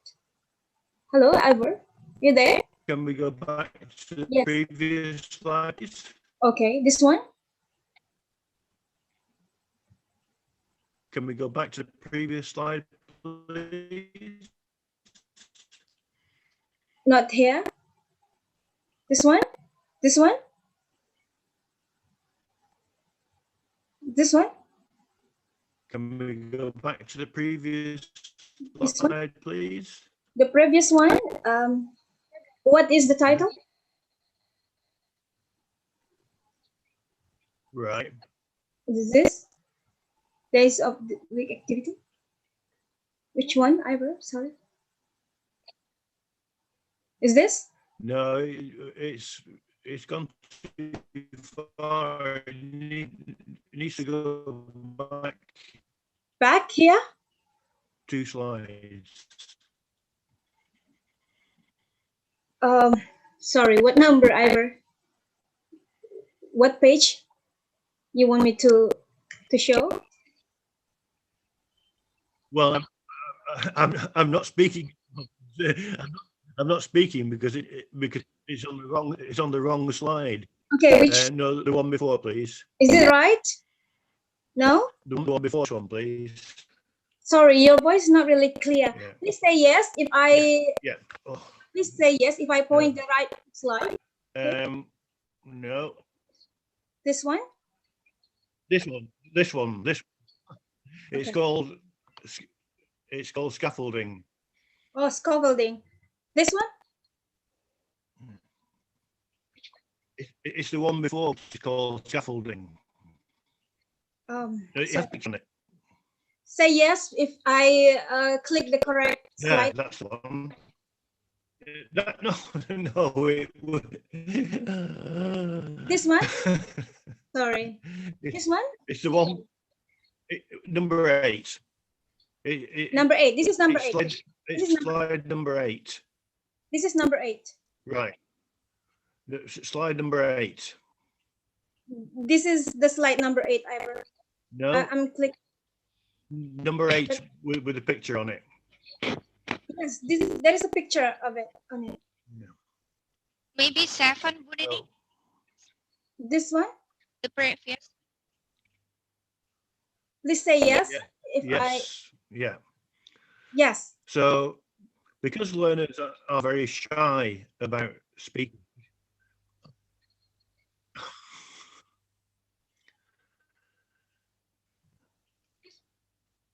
Hello, Ivor. You there? Can we go back to the previous slides? Okay, this one? Can we go back to the previous slide, please? Not here. This one? This one? This one? Can we go back to the previous slide, please? The previous one? What is the title? Right. Is this Days of the Week activity? Which one, Ivor? Sorry. Is this? No, it's gone too far. It needs to go back. Back here? 2 slides. Sorry, what number, Ivor? What page you want me to show? Well, I'm not speaking. I'm not speaking because it's on the wrong slide. Okay, which? No, the one before, please. Is it right? No? The one before this one, please. Sorry, your voice is not really clear. Yeah. Please say yes if I. Yeah. Oh. Please say yes if I point the right slide. Okay. No. This one? This one. It's Okay. called scaffolding. Oh, scaffolding. This one? It's the one before. It's called scaffolding. It has picture on it. Say yes if I click the correct slide. Yeah, that's the one. No, wait. This one? Sorry. This one? It's the one. Number 8. Number 8. This is number 8. It's slide number 8. This is number 8. Right. Slide number 8. This is the slide number 8, Ivor. No. I'm clicking. Number 8 with a picture on it. Yes, there is a picture of it on it. No. Maybe 7, would it? This one? The previous. Please say yes. Yeah. If Yes. Yeah. Yes. So because learners are very shy about speaking,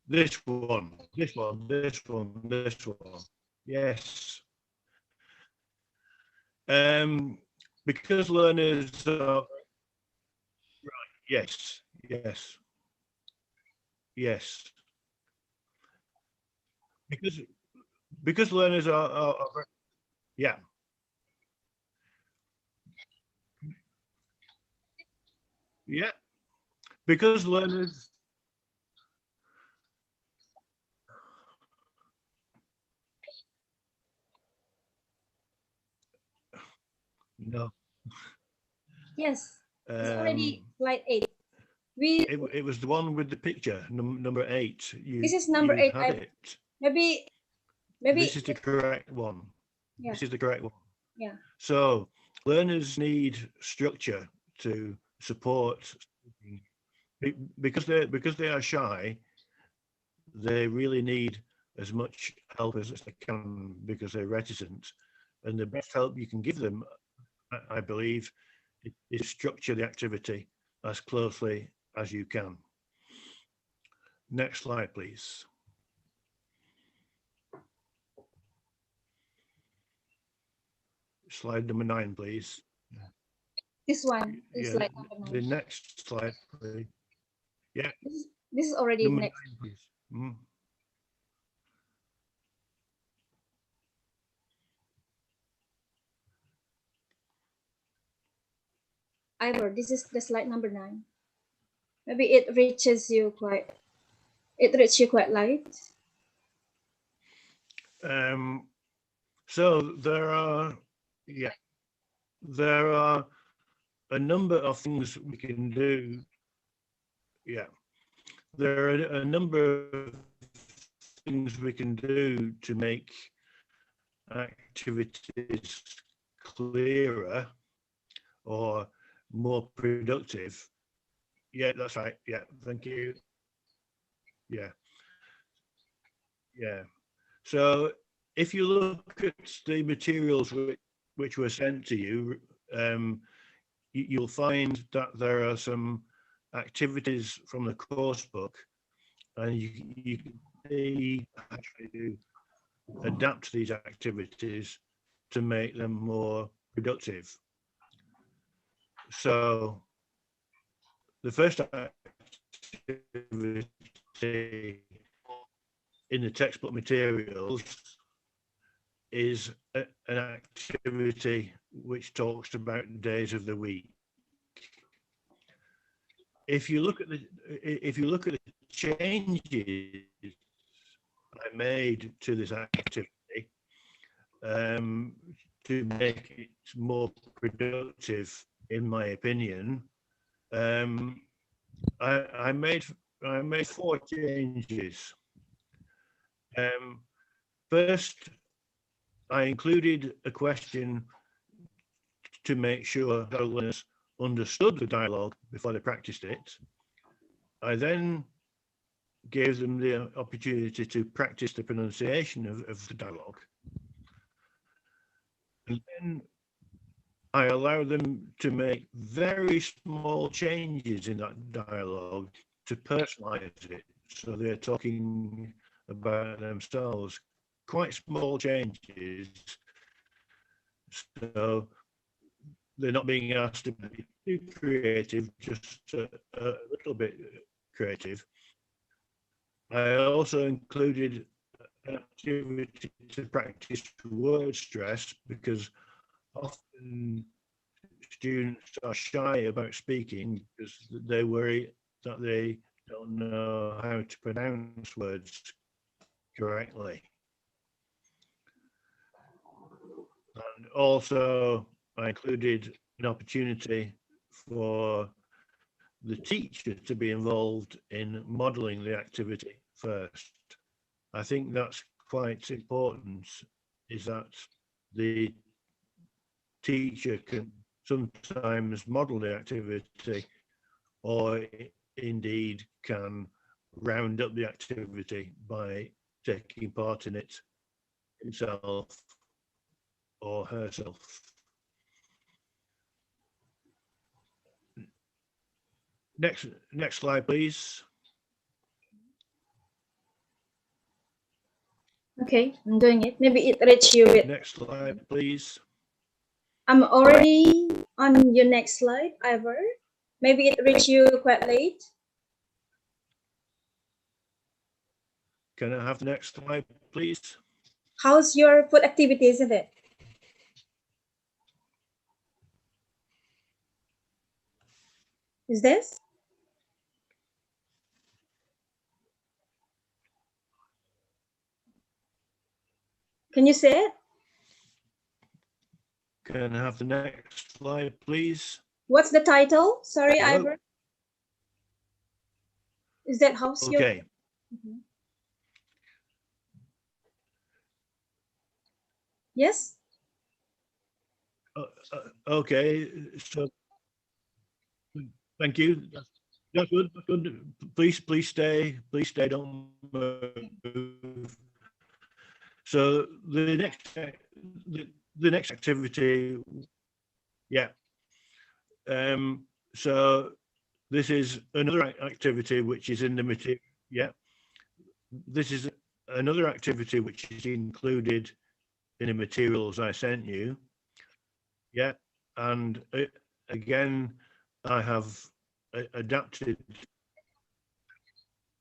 this one, yes. Because learners are, right, yes, because learners are yeah. Yeah, because learners, no. Yes. It's already slide 8. It was the one with the picture, number 8. This is number 8. Had it. Maybe. This is the correct one. Yeah. This is the correct one. Yeah. So learners need structure to support because they are shy. They really need as much help as they can because they're reticent, and the best help you can give them, I believe, is structure the activity as closely as you can. Next slide, please. Slide number 9, please. This one is slide number 9. The next slide, please. Yeah. This is already number next. 9, please. Mm. Ivor, this is the slide number 9. Maybe it reaches you quite. It reaches you quite light. So there are a number of things we can do. Yeah, there are a number of things we can do to make activities clearer or more productive. Yeah, that's right. Yeah, thank you. Yeah. So if you look at the materials which were sent to you, you'll find that there are some activities from the course book, and you can see actually to adapt these activities to make them more productive. So the first activity in the textbook materials is an activity which talks about days of the week. If you look at the changes I made to this activity to make it more productive, in my opinion, I made 4 changes. First, I included a question to make sure that learners understood the dialogue before they practiced it. I then gave them the opportunity to practice the pronunciation of the dialogue. And then I allowed them to make very small changes in that dialogue to personalize it. So they're talking about themselves, quite small changes. So they're not being asked to be too creative, just a little bit creative. I also included an activity to practice word stress because often students are shy about speaking because they worry that they don't know how to pronounce words correctly. And also I included an opportunity for the teacher to be involved in modeling the activity first. I think that's quite important, is that the teacher can sometimes model the activity or indeed can round up the activity by taking part in it himself or herself. Next slide, please. Okay, I'm doing it. Maybe it reaches you a bit. Next slide, please. I'm already on your next slide, Ivor. Maybe it reached you quite late. Can I have the next slide, please? How's your food activity, isn't it? Is this? Can you say it? Can I have the next slide, please? What's the title? Sorry, Hello? Ivor. Is that how's your? Okay. Yes. Okay. So, thank you. That's good. That's good. Please stay. Please stay. Don't move. So the next activity, yeah. So this is another activity which is in the material. Yeah. This is another activity which is included in the materials I sent you. Yeah. And again, I have adapted.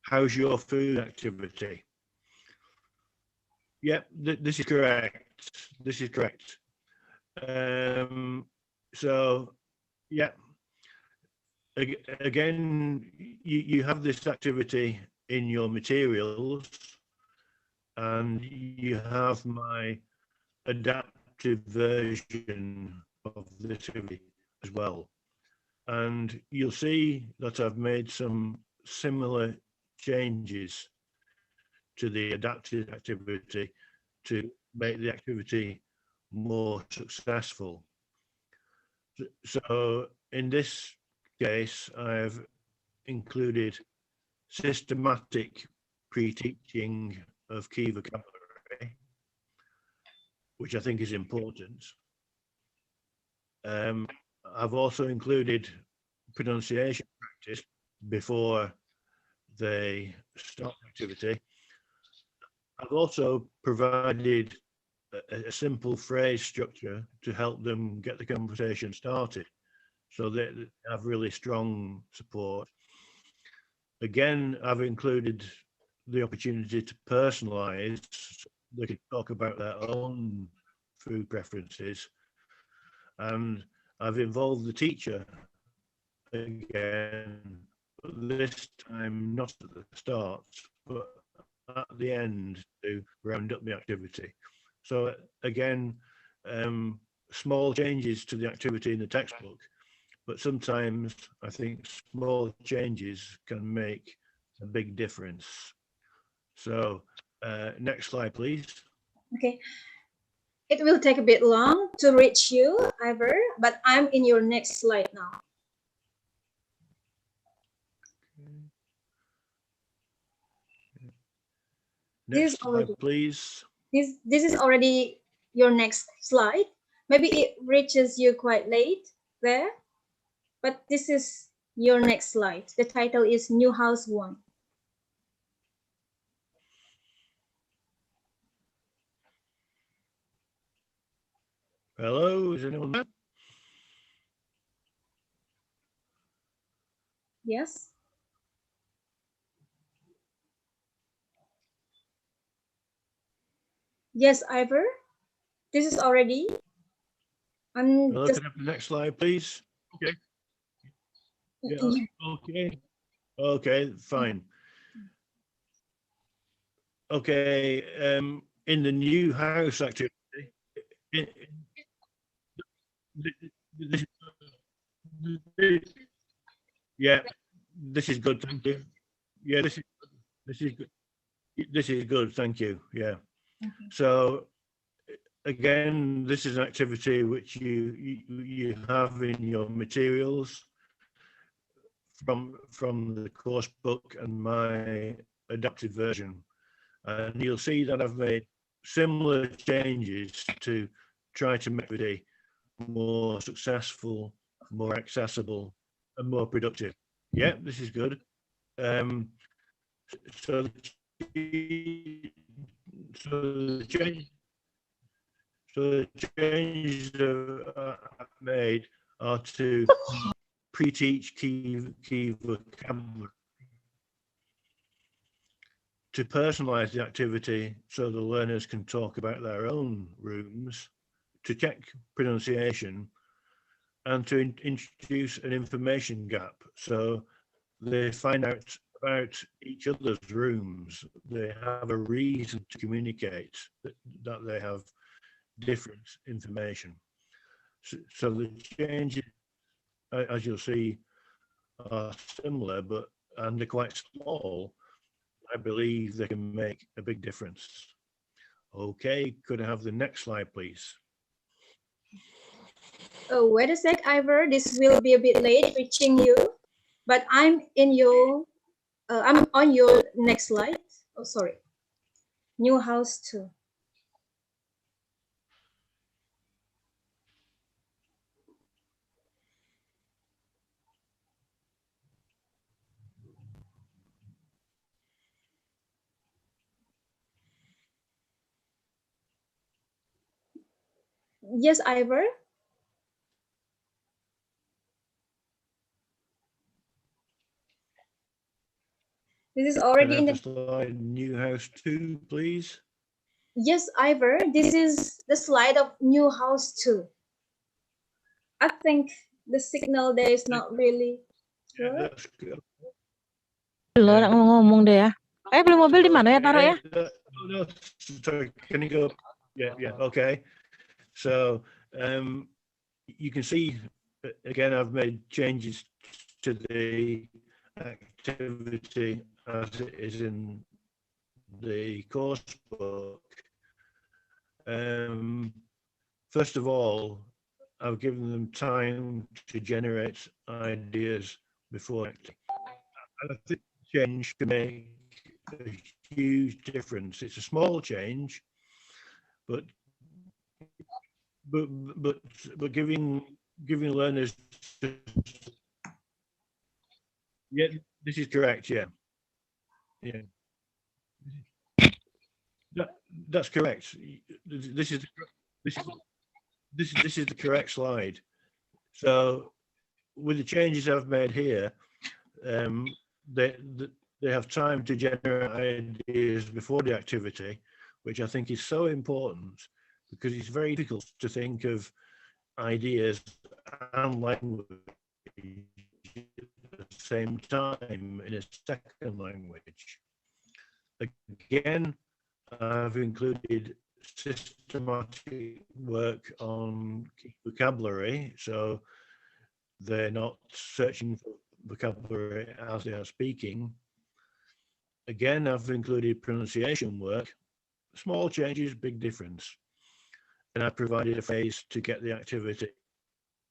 How's your food activity? Yeah, this is correct. This is correct. So, yeah. Again, you have this activity in your materials, and you have my adaptive version of this as well. And you'll see that I've made some similar changes to the adaptive activity to make the activity more successful. So in this case, I've included systematic pre-teaching of key vocabulary, which I think is important. I've also included pronunciation practice before they start activity. I've also provided a simple phrase structure to help them get the conversation started, so they have really strong support. Again, I've included the opportunity to personalize. They can talk about their own food preferences, and I've involved the teacher again, this time not at the start, but at the end to round up the activity. So again, small changes to the activity in the textbook, but sometimes I think small changes can make a big difference. So next slide, please. Okay. It will take a bit long to reach you, Ivor, but I'm in your next slide now. Next slide, please. This is already your next slide. Maybe it reaches you quite late there, but this is your next slide. The title is New House 1. Hello, is anyone there? Yes. Yes, Ivor. This is already. Hello, can I have the next slide, please? Okay. Yeah, okay. Okay, fine. Okay, in the new house activity, yeah, this is good, thank you. Yeah, this is good. This is good, thank you. Yeah. So again, this is an activity which you have in your materials from the course book and my adapted version. And you'll see that I've made similar changes to try to make it more successful, more accessible, and more productive. Yeah, this is good. So the changes I've made are to pre-teach key vocabulary, to personalize the activity so the learners can talk about their own rooms, to check pronunciation, and to introduce an information gap so they find out about each other's rooms. They have a reason to communicate that they have different information. So the changes, as you'll see, are similar, and they're quite small. I believe they can make a big difference. Okay, could I have the next slide, please? Oh, wait a sec, Ivor. This will be a bit late reaching you, but I'm on your next slide. Oh, sorry. New house too. Yes, Ivor. This is already in the slide new house 2, please. Yes, Ivor. This is the slide of new house 2. I think the signal there is not really good. Lo nak ngomong deh ya. Beli mobil di mana ya taruh ya? No, sorry, can you go? Yeah, okay. So you can see, again, I've made changes to the activity as it is in the course book. First of all, I've given them time to generate ideas before acting. And I think change can make a huge difference. It's a small change, but giving learners, yeah, this is correct. Yeah. That's correct. This is the correct slide. So with the changes I've made here, they have time to generate ideas before the activity, which I think is so important, because it's very difficult to think of ideas and language at the same time in a second language. Again, I've included systematic work on vocabulary, so they're not searching for vocabulary as they are speaking. Again, I've included pronunciation work. Small changes, big difference. And I provided a phase to get the activity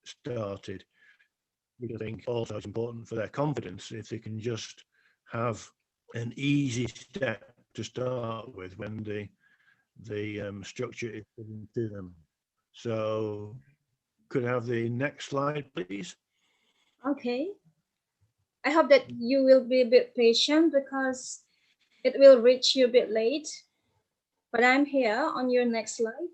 started, which I think also is important for their confidence if they can just have an easy step to start with when the structure is given to them. So could I have the next slide, please? Okay. I hope that you will be a bit patient because it will reach you a bit late. But I'm here on your next slide.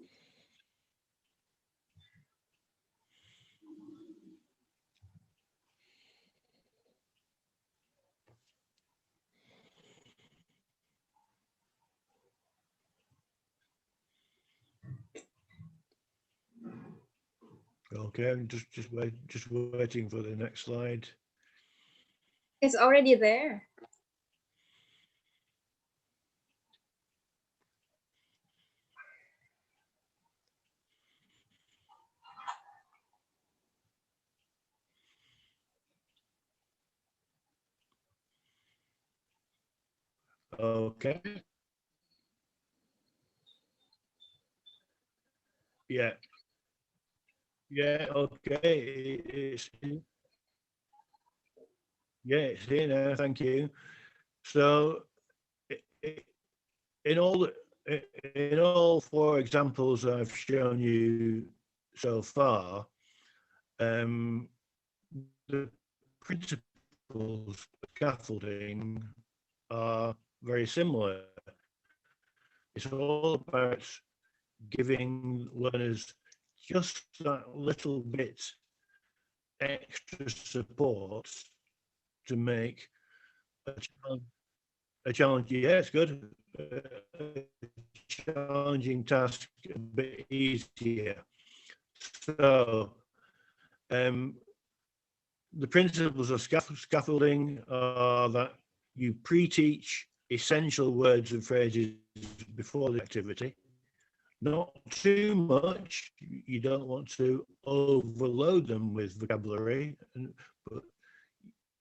Okay, I'm just waiting for the next slide. It's already there. Okay. Yeah. Yeah, okay. It's here now, thank you. So in all 4 examples I've shown you so far, the principles of scaffolding are very similar. It's all about giving learners just that little bit extra support to make a challenge, yeah, it's good, a challenging task a bit easier. So the principles of scaffolding are that you pre-teach essential words and phrases before the activity. Not too much, you don't want to overload them with vocabulary, but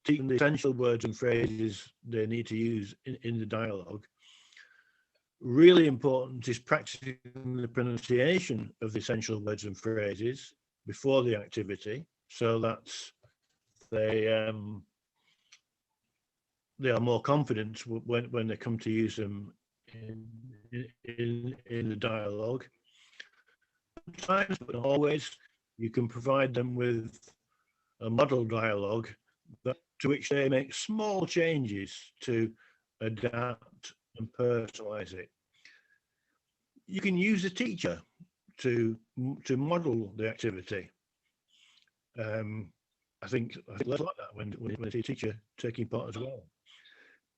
teach them the essential words and phrases they need to use in the dialogue. Really important is practicing the pronunciation of the essential words and phrases before the activity, so that they are more confident when they come to use them in the dialogue. Sometimes, but not always, you can provide them with a model dialogue to which they make small changes to adapt and personalize it. You can use a teacher to model the activity. I think less like that when it's a teacher taking part as well.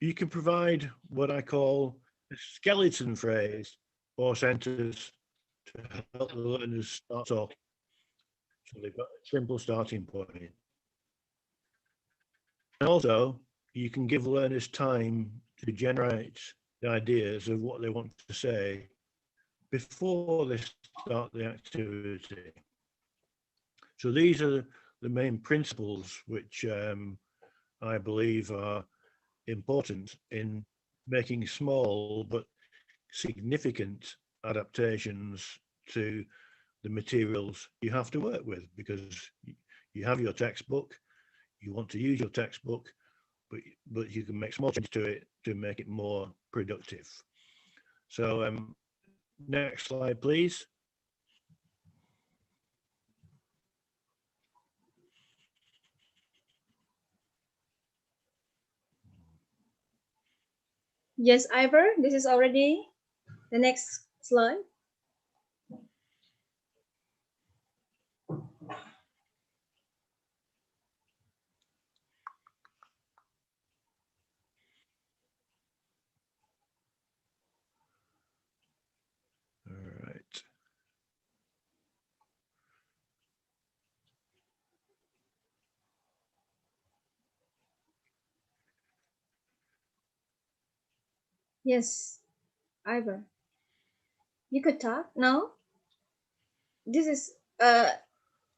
You can provide what I call a skeleton phrase or sentence to help the learners start talking. So they've got a simple starting point. And also, you can give learners time to generate the ideas of what they want to say before they start the activity. So these are the main principles which I believe are important in making small but significant adaptations to the materials you have to work with, because you have your textbook, you want to use your textbook, but you can make small changes to it to make it more productive. So next slide, please. Yes, Ivor, this is already the next slide. All right. Yes, Ivor, you could talk now. This is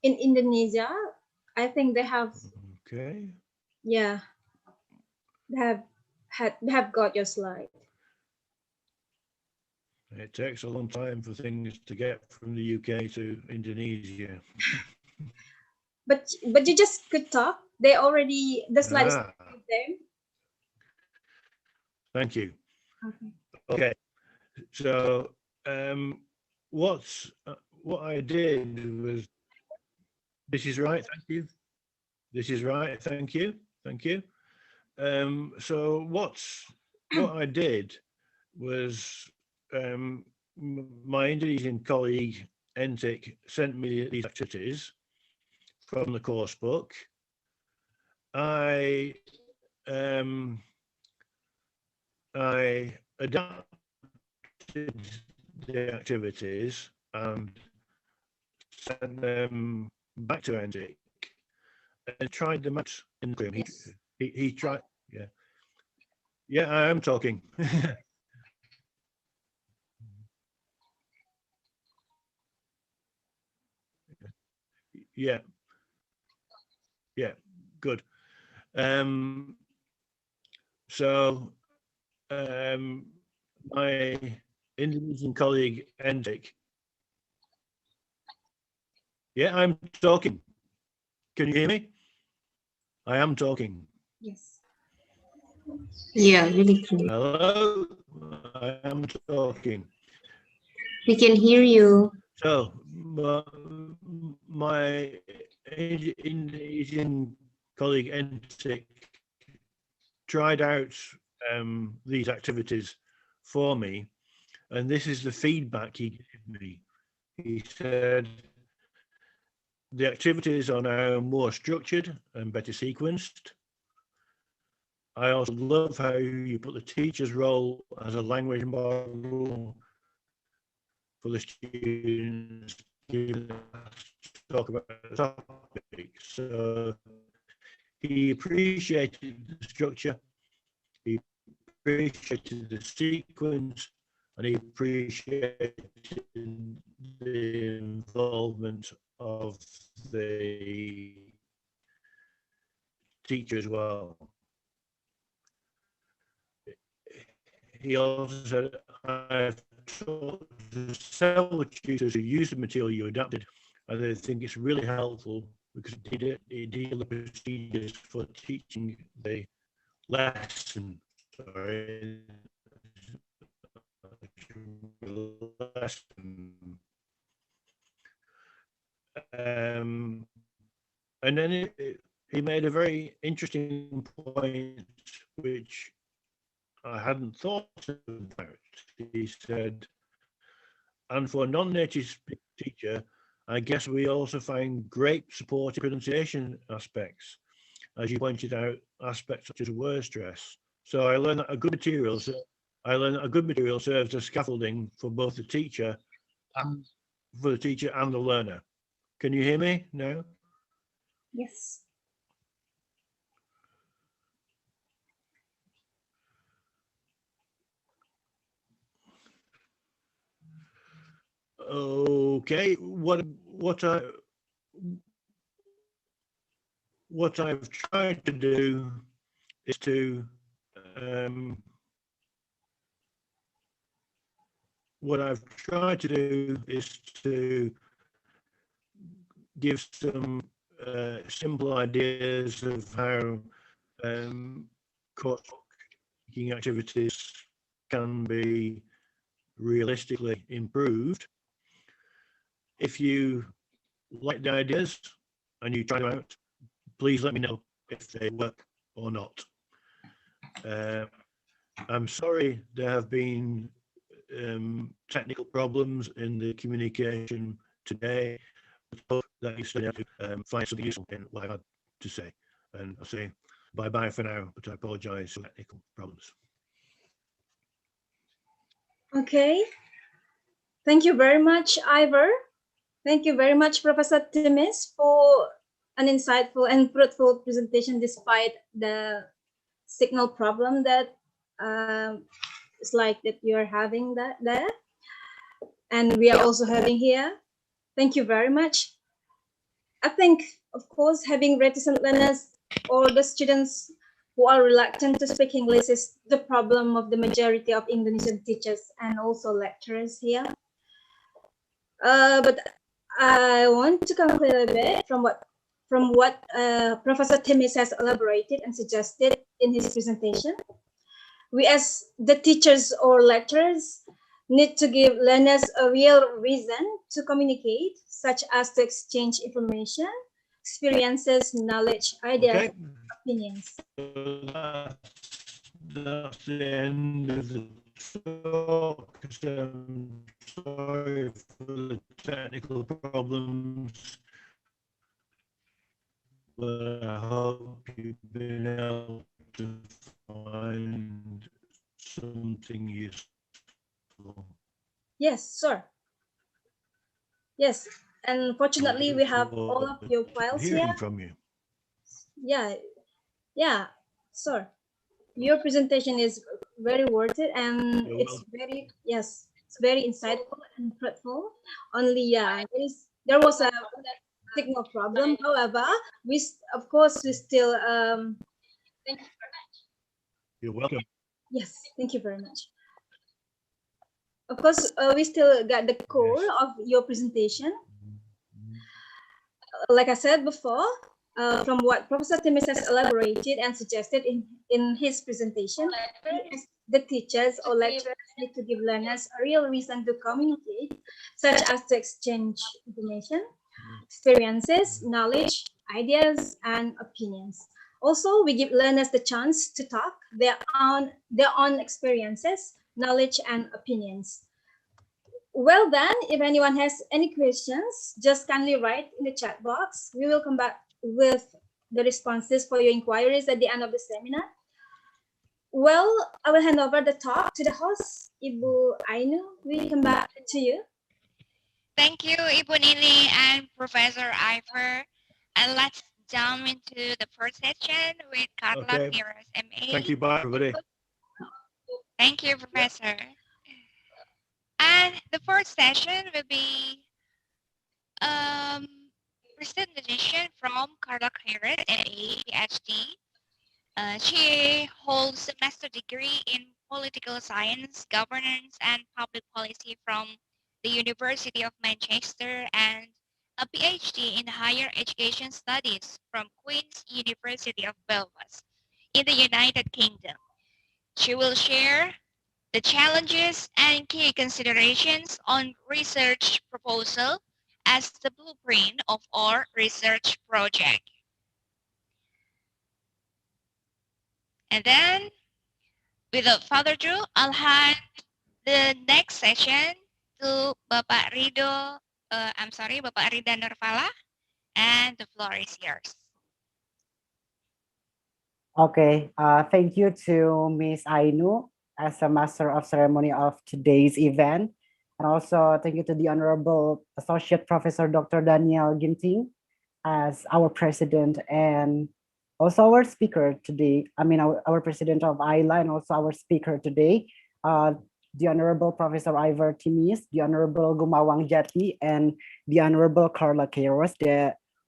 in Indonesia. I think they have. Okay. Yeah, they have got your slide. It takes a long time for things to get from the UK to Indonesia. But you just could talk. They already, the slide is there. Thank you. Okay. Okay. So what I did was, this is right. Thank you. This is right. Thank you. Thank you. So what I did was, my Indonesian colleague Entik sent me these activities from the course book. I adapted the activities and sent them back to Entik and tried them out in the room. Yes. He tried, yeah, I am talking. Yeah, good. So my Indonesian colleague Entik. Yeah, I'm talking. Can you hear me? I am talking. Yes. Yeah, really clear. Hello. I am talking. We can hear you. So, my Indonesian colleague Entik tried out these activities for me, and this is the feedback he gave me. He said, the activities are now more structured and better sequenced. I also love how you put the teacher's role as a language model for the students to talk about the topic. So he appreciated the structure, he appreciated the sequence, and he appreciated the involvement of the teacher as well. He also said, I've talked to several tutors who use the material you adapted, and they think it's really helpful because it deals with procedures for teaching the lesson. And then he made a very interesting point, which I hadn't thought about. He said, and for a non-native teacher, I guess we also find great support in pronunciation aspects, as you pointed out, aspects such as word stress. So I learned that a good material serves as scaffolding for both the teacher and the learner. Can you hear me now? Yes. Okay, what I've tried to do is to give some simple ideas of how course speaking activities can be realistically improved. If you like the ideas and you try them out, please let me know if they work or not. I'm sorry there have been technical problems in the communication today. I hope that you still have to find something useful in what I had to say. And I'll say bye-bye for now, but I apologize for technical problems. Okay. Thank you very much, Ivor. Thank you very much, Professor Timmis, for an insightful and fruitful presentation despite the signal problem that it's like that you're having that there. And we are also having here. Thank you very much. I think, of course, having reticent learners or the students who are reluctant to speak English is the problem of the majority of Indonesian teachers and also lecturers here. But I want to conclude a bit from what Professor Timmis has elaborated and suggested in his presentation. We as the teachers or lecturers need to give learners a real reason to communicate, such as to exchange information, experiences, knowledge, ideas, Okay. opinions. That's the end of the talk. Sorry for the technical problems, but I hope you've been able to find something useful. Yes, sir. Yes, and fortunately we have all of your files here. Hearing from you. Yeah, sir. Your presentation is very worth it, and it's very insightful and fruitful. Only there was a signal problem. However, we still thank you very much. You're welcome. Yes, thank you very much. Of course, we still got the core of your presentation. Like I said before, from what Professor Timmis has elaborated and suggested in his presentation, the teachers or lecturers need to give learners a real reason to communicate, such as to exchange information, experiences, knowledge, ideas, and opinions. Also, we give learners the chance to talk their own experiences, knowledge, and opinions. Well then, if anyone has any questions, just kindly write in the chat box. We will come back with the responses for your inquiries at the end of the seminar. Well, I will hand over the talk to the host, Ibu Ainu. We come back to you. Thank you, Ibu Nili and Professor Ivor. And let's jump into the first section with Carla, Okay. Queiroz, M.A. Thank you. Bye, everybody. Thank you, Professor. And the first session will be presentation from Carla Queiroz, M.A. Ph.D. She holds a master's degree in political science, governance, and public policy from the University of Manchester and a PhD in higher education studies from Queen's University of Belfast in the United Kingdom. She will share the challenges and key considerations on research proposal as the blueprint of our research project. And then, without further ado, I'll hand the next session to Bapak Rido, Bapak Rida Nurfala, and the floor is yours. Okay, thank you to Miss Ainu as a master of ceremony of today's event. And also thank you to the Honorable Associate Professor Dr. Daniel Ginting as our president and also our speaker today. I mean, our president of IELA and also our speaker today, the Honorable Professor Ivor Timmis, the Honorable Gumawang Jati, and the Honorable Carla Queiroz,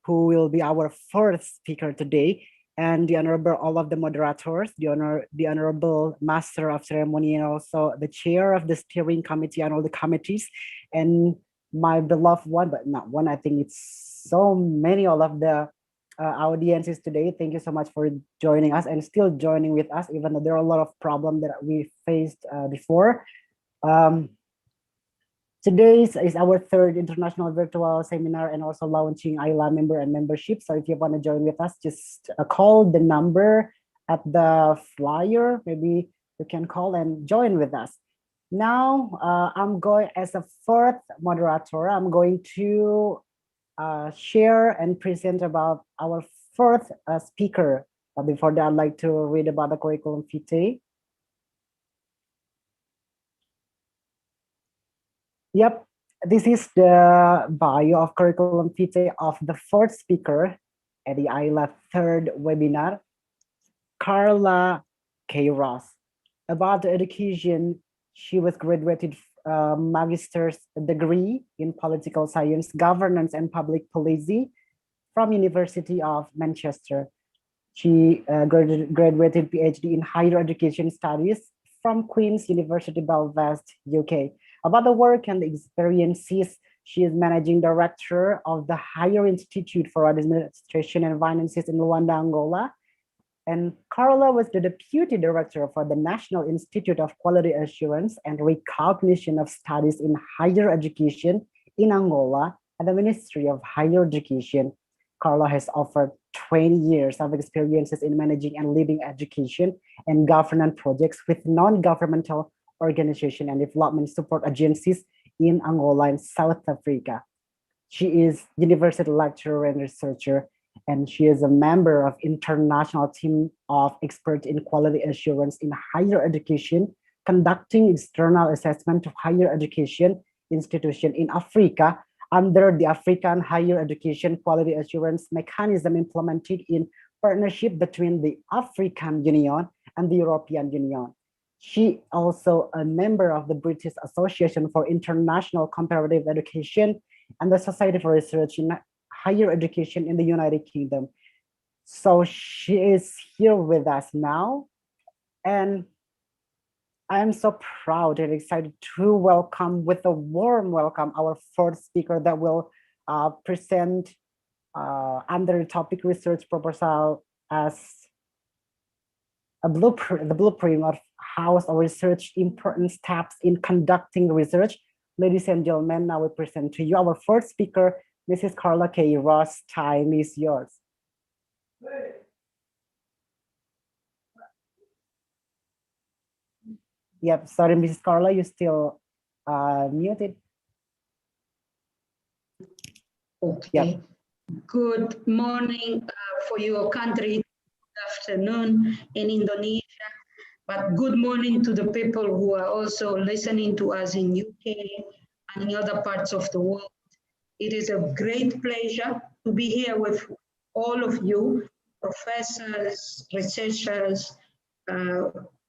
who will be our first speaker today. And the Honorable, all of the moderators, the Honorable Master of Ceremony, and also the Chair of the Steering Committee and all the committees, and my beloved one, but not one, I think it's so many, all of the audiences today. Thank you so much for joining us and still joining with us, even though there are a lot of problems that we faced before. Today is our third international virtual seminar and also launching IELA member and membership. So if you want to join with us, just call the number at the flyer. Maybe you can call and join with us. Now, I'm going as a fourth moderator. I'm going to share and present about our fourth speaker. But before that, I'd like to read about the curriculum vitae. Yep, this is the bio of curriculum vitae of the fourth speaker at the IELA third webinar, Carla Queiroz. About the education, she was graduated master's degree in political science, governance, and public policy from University of Manchester. She graduated PhD in higher education studies from Queen's University Belfast, UK. About the work and the experiences, she is managing director of the Higher Institute for Administration and Finances in Luanda, Angola. And Carla was the deputy director for the National Institute of Quality Assurance and Recognition of Studies in Higher Education in Angola at the Ministry of Higher Education. Carla has offered 20 years of experiences in managing and leading education and governance projects with non-governmental organization and development support agencies in Angola and South Africa. She is university lecturer and researcher, and she is a member of international team of experts in quality assurance in higher education, conducting external assessment to higher education institution in Africa under the African Higher Education Quality Assurance Mechanism implemented in partnership between the African Union and the European Union. She also a member of the British Association for International Comparative Education and the Society for Research in Higher Education in the United Kingdom. So she is here with us now. And I'm so proud and excited to welcome with a warm welcome our fourth speaker that will present under the topic research proposal as a blueprint, the blueprint of how our research important steps in conducting research. Ladies and gentlemen, now we present to you our first speaker, Mrs. Carla Queiroz. Time is yours. Yep, sorry, Mrs. Carla, you still muted. Okay. Yep. Good morning for your country. Good afternoon in Indonesia. But good morning to the people who are also listening to us in UK and in other parts of the world. It is a great pleasure to be here with all of you, professors, researchers,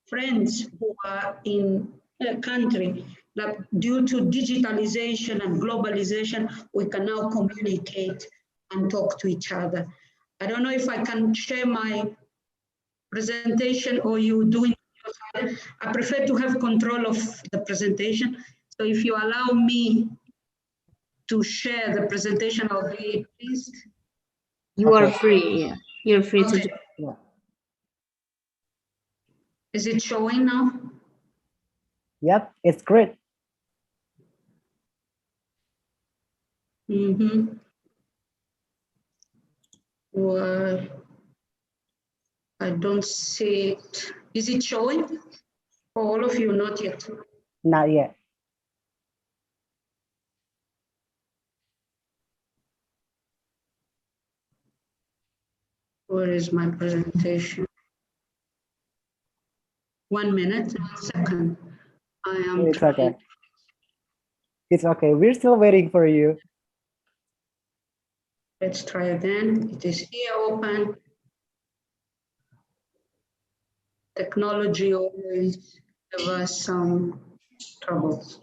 friends who are in a country that due to digitalization and globalization, we can now communicate and talk to each other. I don't know if I can share my presentation or you doing. I prefer to have control of the presentation. So if you allow me to share the presentation, I'll be pleased. You are free, yeah. You're free to do. Yeah. Is it showing now? Yep, it's great. Mm-hmm. Well, I don't see it. Is it showing? For all of you, not yet. Not yet. Where is my presentation? 1 minute, 1 second. I am It's trying. okay. It's okay. We're still waiting for you. Let's try again. It is here open. Technology always give us some troubles.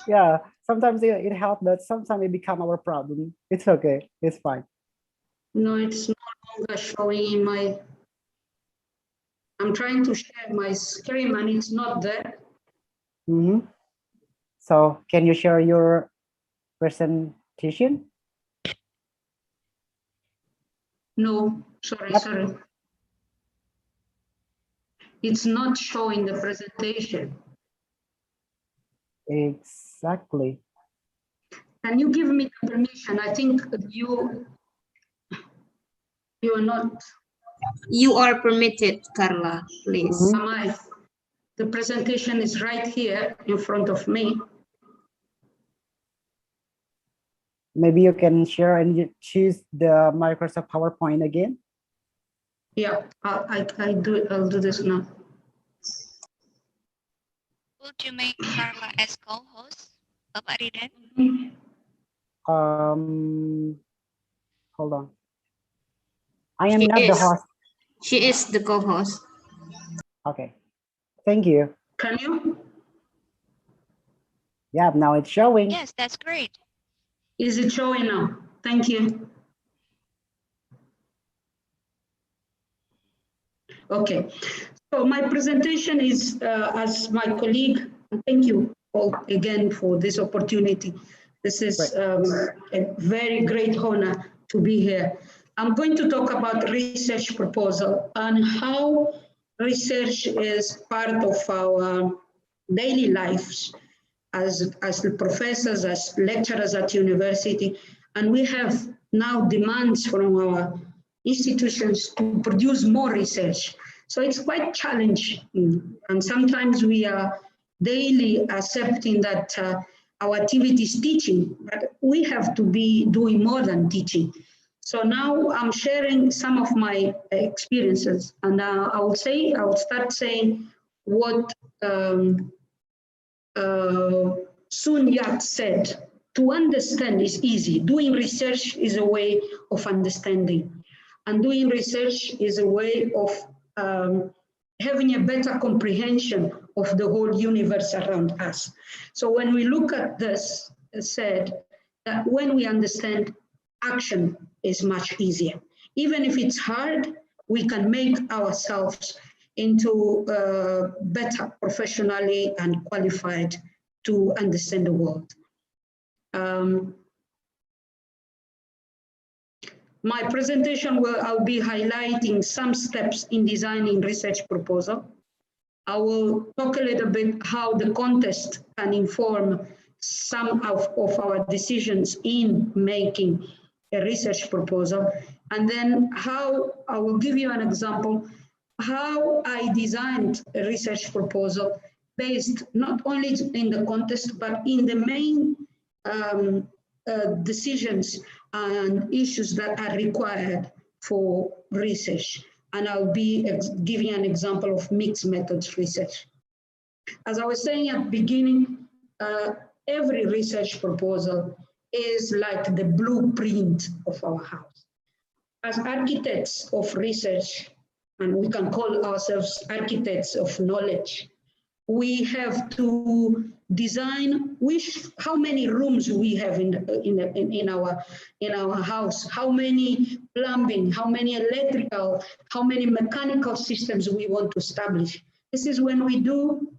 Yeah, sometimes it helps, but sometimes it becomes our problem. It's okay. It's fine. No, it's no longer showing in my. I'm trying to share my screen and it's not there. Mm-hmm. So can you share your presentation? No, sorry, Yep. sorry. It's not showing the presentation. Exactly. Can you give me the permission? I think you are not. You are permitted, Carla, please. Am I? The presentation is right here in front of me. Maybe you can share and you choose the Microsoft PowerPoint again. Yeah, I'll do this now. Would you make Carla as co-host, Bapak Ridan? Hold on. I am not the host. She is the co-host. Okay. Thank you. Can you? Yeah, now it's showing. Yes, that's great. Is it showing now? Thank you. Okay, so my presentation is, as my colleague, thank you all again for this opportunity. This is a very great honor to be here. I'm going to talk about research proposal and how research is part of our daily lives as professors, as lecturers at university. And we have now demands from our institutions to produce more research. So it's quite challenging. And sometimes we are daily accepting that our activity is teaching, but we have to be doing more than teaching. So now I'm sharing some of my experiences, and I will start saying what Sun Yat said. To understand is easy. Doing research is a way of understanding. And doing research is a way of having a better comprehension of the whole universe around us. So when we look at this, it said that when we understand, action is much easier. Even if it's hard, we can make ourselves into better professionally and qualified to understand the world. My presentation I'll be highlighting some steps in designing research proposal. I will talk a little bit how the context can inform some of our decisions in making a research proposal, and then how I will give you an example how I designed a research proposal based not only in the context but in the main decisions and issues that are required for research. And I'll be giving an example of mixed methods research. As I was saying at the beginning, every research proposal is like the blueprint of our house. As architects of research, and we can call ourselves architects of knowledge, we have to design how many rooms we have in our house, how many plumbing, how many electrical, how many mechanical systems we want to establish. This is when we do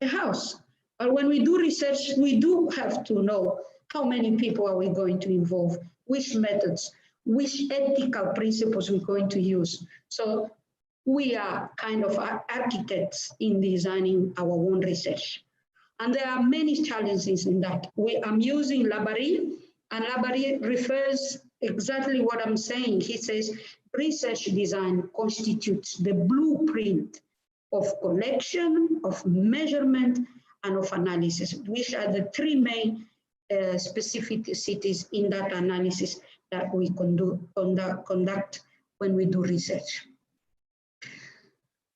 a house. But when we do research, we do have to know how many people are we going to involve, which methods, which ethical principles we're going to use. So we are kind of architects in designing our own research. And there are many challenges in that. I'm using Labari, and Labari refers exactly what I'm saying. He says, research design constitutes the blueprint of collection, of measurement, and of analysis, which are the three main specificities in that analysis that we conduct when we do research.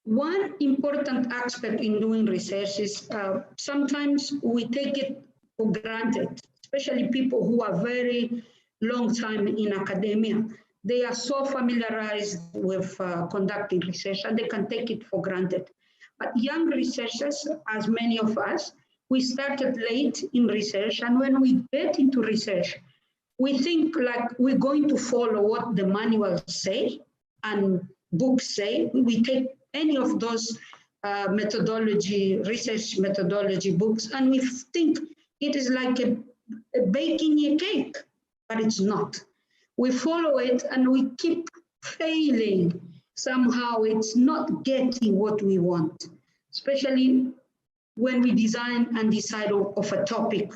One important aspect in doing research is sometimes we take it for granted, especially people who are very long time in academia. They are so familiarized with conducting research and they can take it for granted. But young researchers, as many of us, we started late in research, and when we get into research, we think like we're going to follow what the manuals say and books say. We take any of those research methodology books, and we think it is like a baking a cake, but it's not. We follow it and we keep failing. Somehow it's not getting what we want, especially when we design and decide of a topic.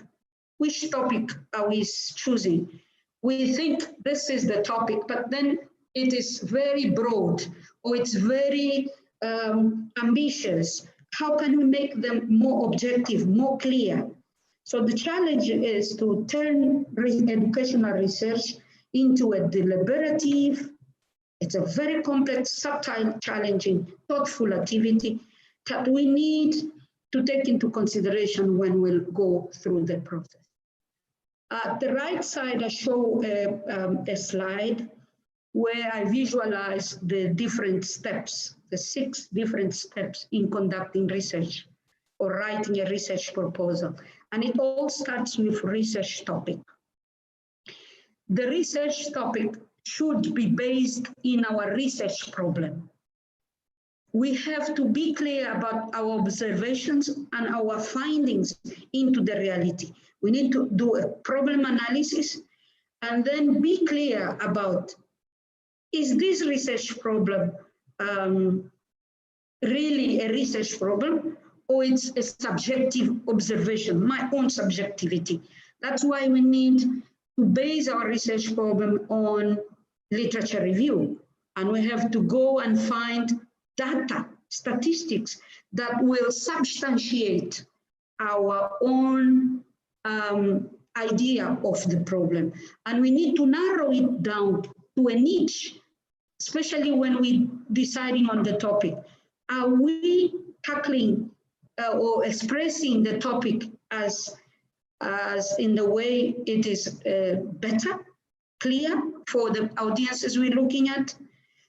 Which topic are we choosing? We think this is the topic, but then it is very broad or it's very ambitious. How can we make them more objective, more clear? So the challenge is to turn educational research into a deliberative, it's a very complex, subtle, challenging, thoughtful activity that we need to take into consideration when we'll go through the process. At the right side, I show a slide where I visualize the different steps, the 6 different steps in conducting research or writing a research proposal. And it all starts with research topic. The research topic should be based in our research problem. We have to be clear about our observations and our findings into the reality. We need to do a problem analysis and then be clear about, is this research problem really a research problem, or it's a subjective observation, my own subjectivity? That's why we need to base our research problem on literature review. And we have to go and find data, statistics that will substantiate our own idea of the problem. And we need to narrow it down to a niche, especially when we're deciding on the topic. Are we tackling or expressing the topic as in the way it is better, clear for the audiences we're looking at?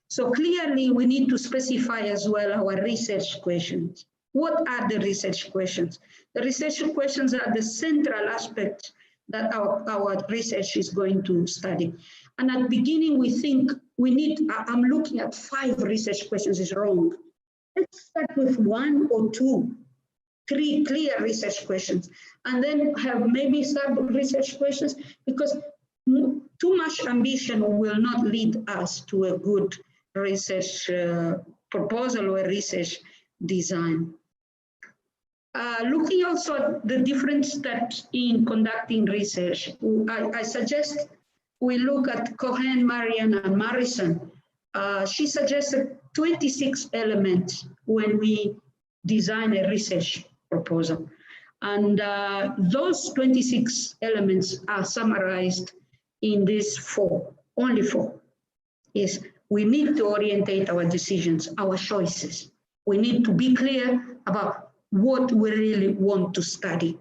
So clearly we need to specify as well our research questions. What are the research questions? The research questions are the central aspect that our research is going to study. And at the beginning we think we need, I'm looking at 5 research questions is wrong. Let's start with 1 or 2, 3 clear research questions, and then have maybe sub research questions, because too much ambition will not lead us to a good research proposal or research design. Looking also at the different steps in conducting research, I suggest we look at Cohen, Marian, and Morrison. She suggested 26 elements when we design a research proposal. And those 26 elements are summarized in these only four. Is we need to orientate our decisions, our choices. We need to be clear about what we really want to study.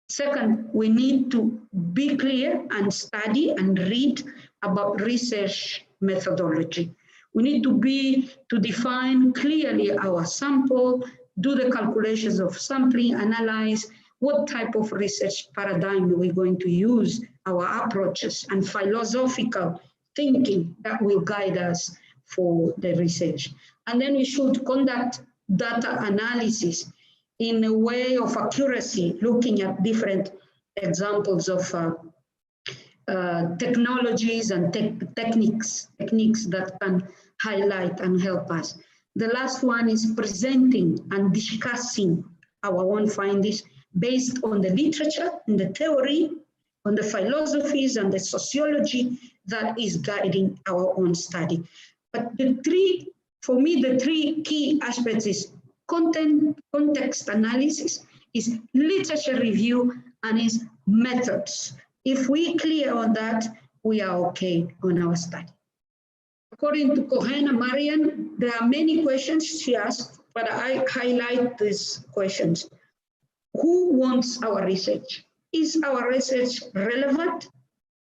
Second, we need to be clear and study and read about research methodology. We need to define clearly our sample, do the calculations of sampling, analyze what type of research paradigm we're going to use, our approaches and philosophical thinking that will guide us for the research. And then we should conduct data analysis in a way of accuracy, looking at different examples of technologies and techniques that can highlight and help us. The last one is presenting and discussing our own findings based on the literature and the theory, on the philosophies and the sociology that is guiding our own study. But for me, the three key aspects is context analysis, is literature review, and is methods. If we clear on that, we are okay on our study. According to Cohen and Marian, there are many questions she asked, but I highlight these questions. Who wants our research? Is our research relevant?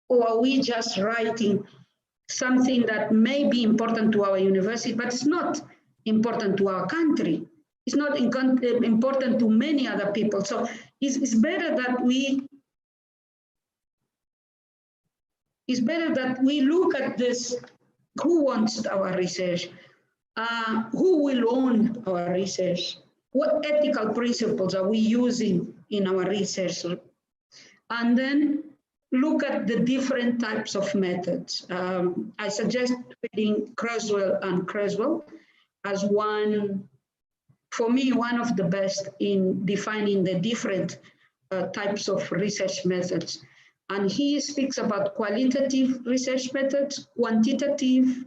Or are we just writing something that may be important to our university, but it's not important to our country? It's not important to many other people. So it's better that we look at this. Who wants our research? Who will own our research? What ethical principles are we using in our research? And then look at the different types of methods. I suggest reading Creswell and Creswell as one, for me, one of the best in defining the different types of research methods. And he speaks about qualitative research methods, quantitative,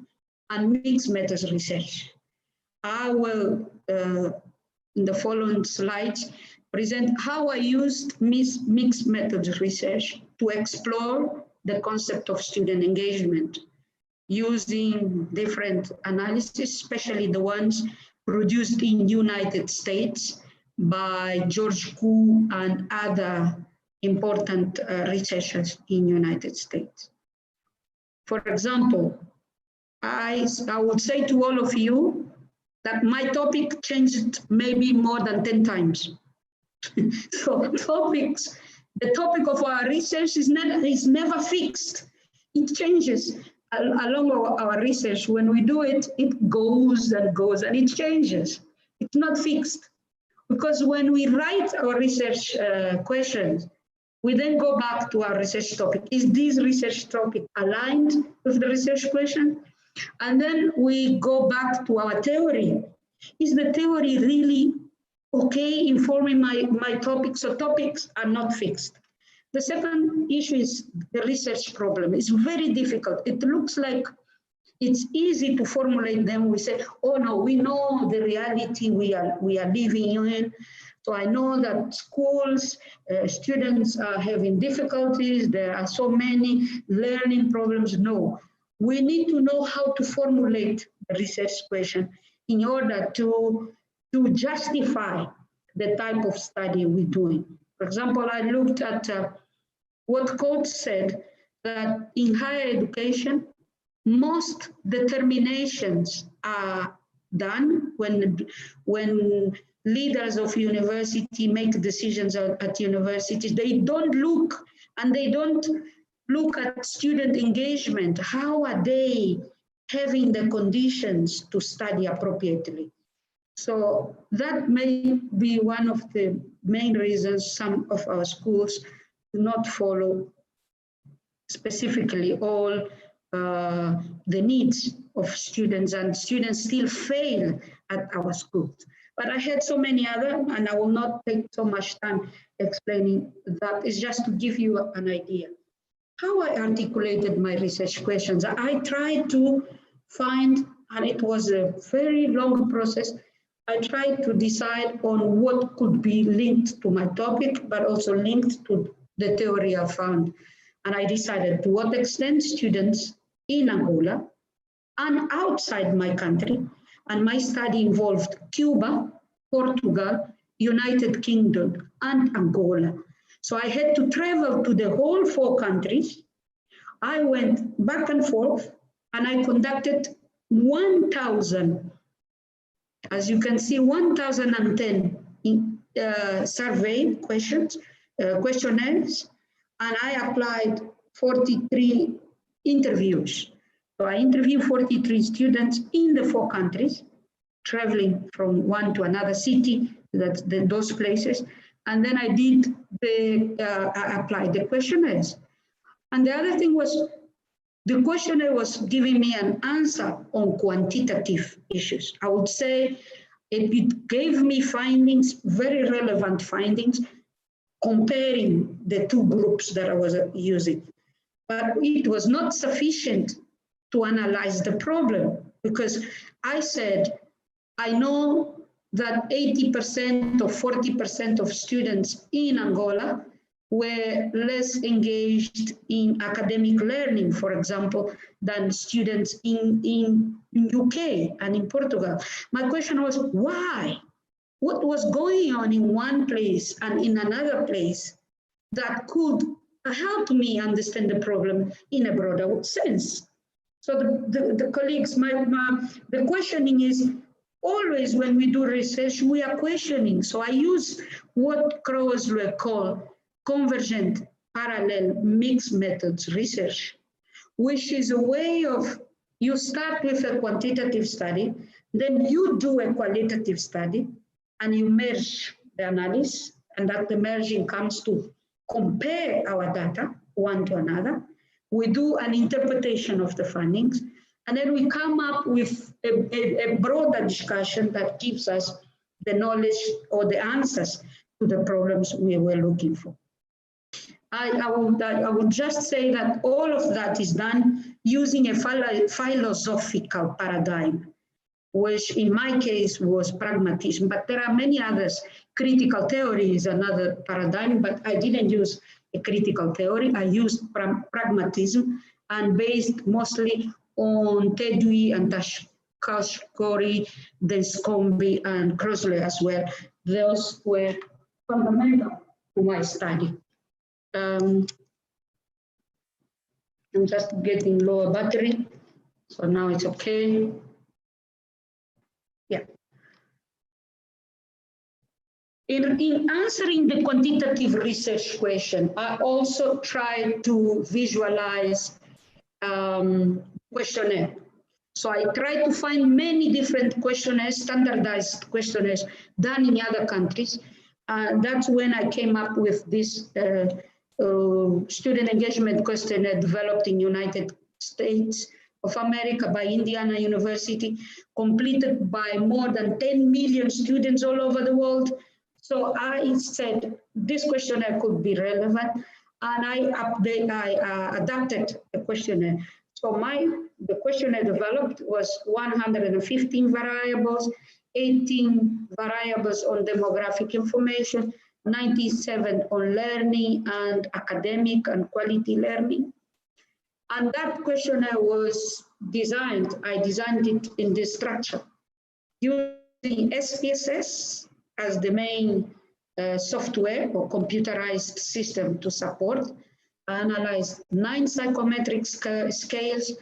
and mixed methods research. I will, in the following slides, present how I used mixed methods research to explore the concept of student engagement using different analysis, especially the ones produced in United States by George Koo and other important researchers in United States. For example, I would say to all of you that my topic changed maybe more than 10 times. So the topic of our research is never fixed. It changes along our research. When we do it, it goes and goes and it changes. It's not fixed. Because when we write our research questions, we then go back to our research topic. Is this research topic aligned with the research question? And then we go back to our theory. Is the theory really okay informing my topics? So topics are not fixed. The second issue is the research problem. It's very difficult. It looks like it's easy to formulate them. We say, oh no, we know the reality we are living in. So I know that schools, students are having difficulties. There are so many learning problems. No, we need to know how to formulate the research question in order to justify the type of study we're doing. For example, I looked at what Coates said, that in higher education, most determinations are done when leaders of university make decisions at universities. They don't look at student engagement. How are they having the conditions to study appropriately? So that may be one of the main reasons some of our schools do not follow specifically all the needs of students, and students still fail at our schools. But I had so many other, and I will not take so much time explaining that. It's just to give you an idea. How I articulated my research questions. I tried to find, and it was a very long process, I tried to decide on what could be linked to my topic, but also linked to the theory I found. And I decided to what extent students in Angola and outside my country, and my study involved Cuba, Portugal, United Kingdom, and Angola. So I had to travel to the whole 4 countries. I went back and forth, and I conducted 1,000, as you can see, 1,010 survey questions, questionnaires, and I applied 43 interviews. So I interviewed 43 students in the 4 countries, traveling from one to another city, those places, and then I did I applied the questionnaires. And the other thing was, the questionnaire was giving me an answer on quantitative issues. I would say it gave me findings, very relevant findings, comparing the 2 groups that I was using. But it was not sufficient to analyze the problem, because I said, I know that 80% or 40% of students in Angola were less engaged in academic learning, for example, than students in UK and in Portugal. My question was, why? What was going on in one place and in another place that could help me understand the problem in a broader sense? So the colleagues, the questioning is, always when we do research, we are questioning. So I use what Queiroz call convergent, parallel, mixed methods research, which is a way of, you start with a quantitative study, then you do a qualitative study, and you merge the analysis, and that the merging comes to compare our data one to another. We do an interpretation of the findings, and then we come up with a broader discussion that gives us the knowledge or the answers to the problems we were looking for. I would just say that all of that is done using a philosophical paradigm, which in my case was pragmatism, but there are many others. Critical theory is another paradigm, but I didn't use a critical theory. I used pragmatism, and based mostly on Tedui and Kashkori, Descombi, and Crosley as well. Those were fundamental to my study. I'm just getting lower battery, so now it's okay. Yeah. In answering the quantitative research question, I also tried to visualize questionnaire. So I tried to find many different questionnaires, standardized questionnaires done in other countries. And that's when I came up with this student engagement questionnaire developed in United States of America by Indiana University, completed by more than 10 million students all over the world. So I said this questionnaire could be relevant, and I adapted the questionnaire. So the questionnaire developed was 115 variables, 18 variables on demographic information, 97 on learning and academic and quality learning. And that questionnaire was designed, I designed it in this structure, using SPSS as the main software or computerized system to support. I analyzed 9 psychometric scales,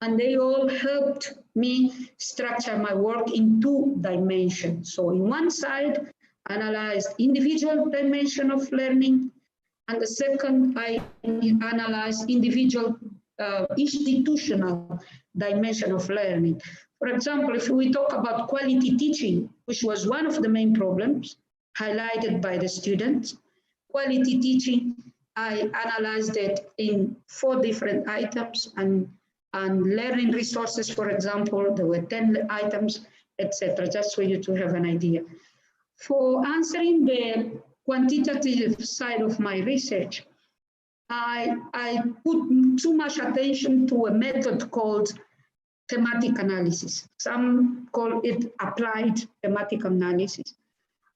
and they all helped me structure my work in 2 dimensions. So in one side, I analyzed individual dimension of learning, and the second, I analyzed individual institutional dimension of learning. For example, if we talk about quality teaching, which was one of the main problems highlighted by the students, quality teaching I analyzed it in 4 different items, and learning resources, for example, there were 10 items, etc., just for you to have an idea. For answering the quantitative side of my research, I put too much attention to a method called thematic analysis. Some call it applied thematic analysis.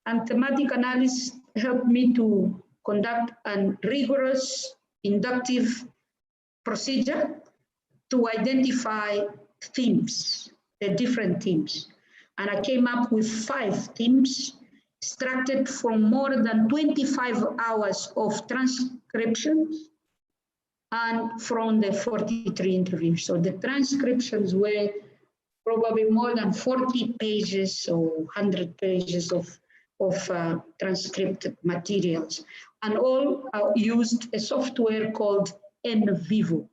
And thematic analysis helped me to conduct a rigorous inductive procedure to identify themes, the different themes. And I came up with 5 themes extracted from more than 25 hours of transcriptions and from the 43 interviews. So the transcriptions were probably more than 40 pages or 100 pages of transcript materials. And all used a software called M.Vivo,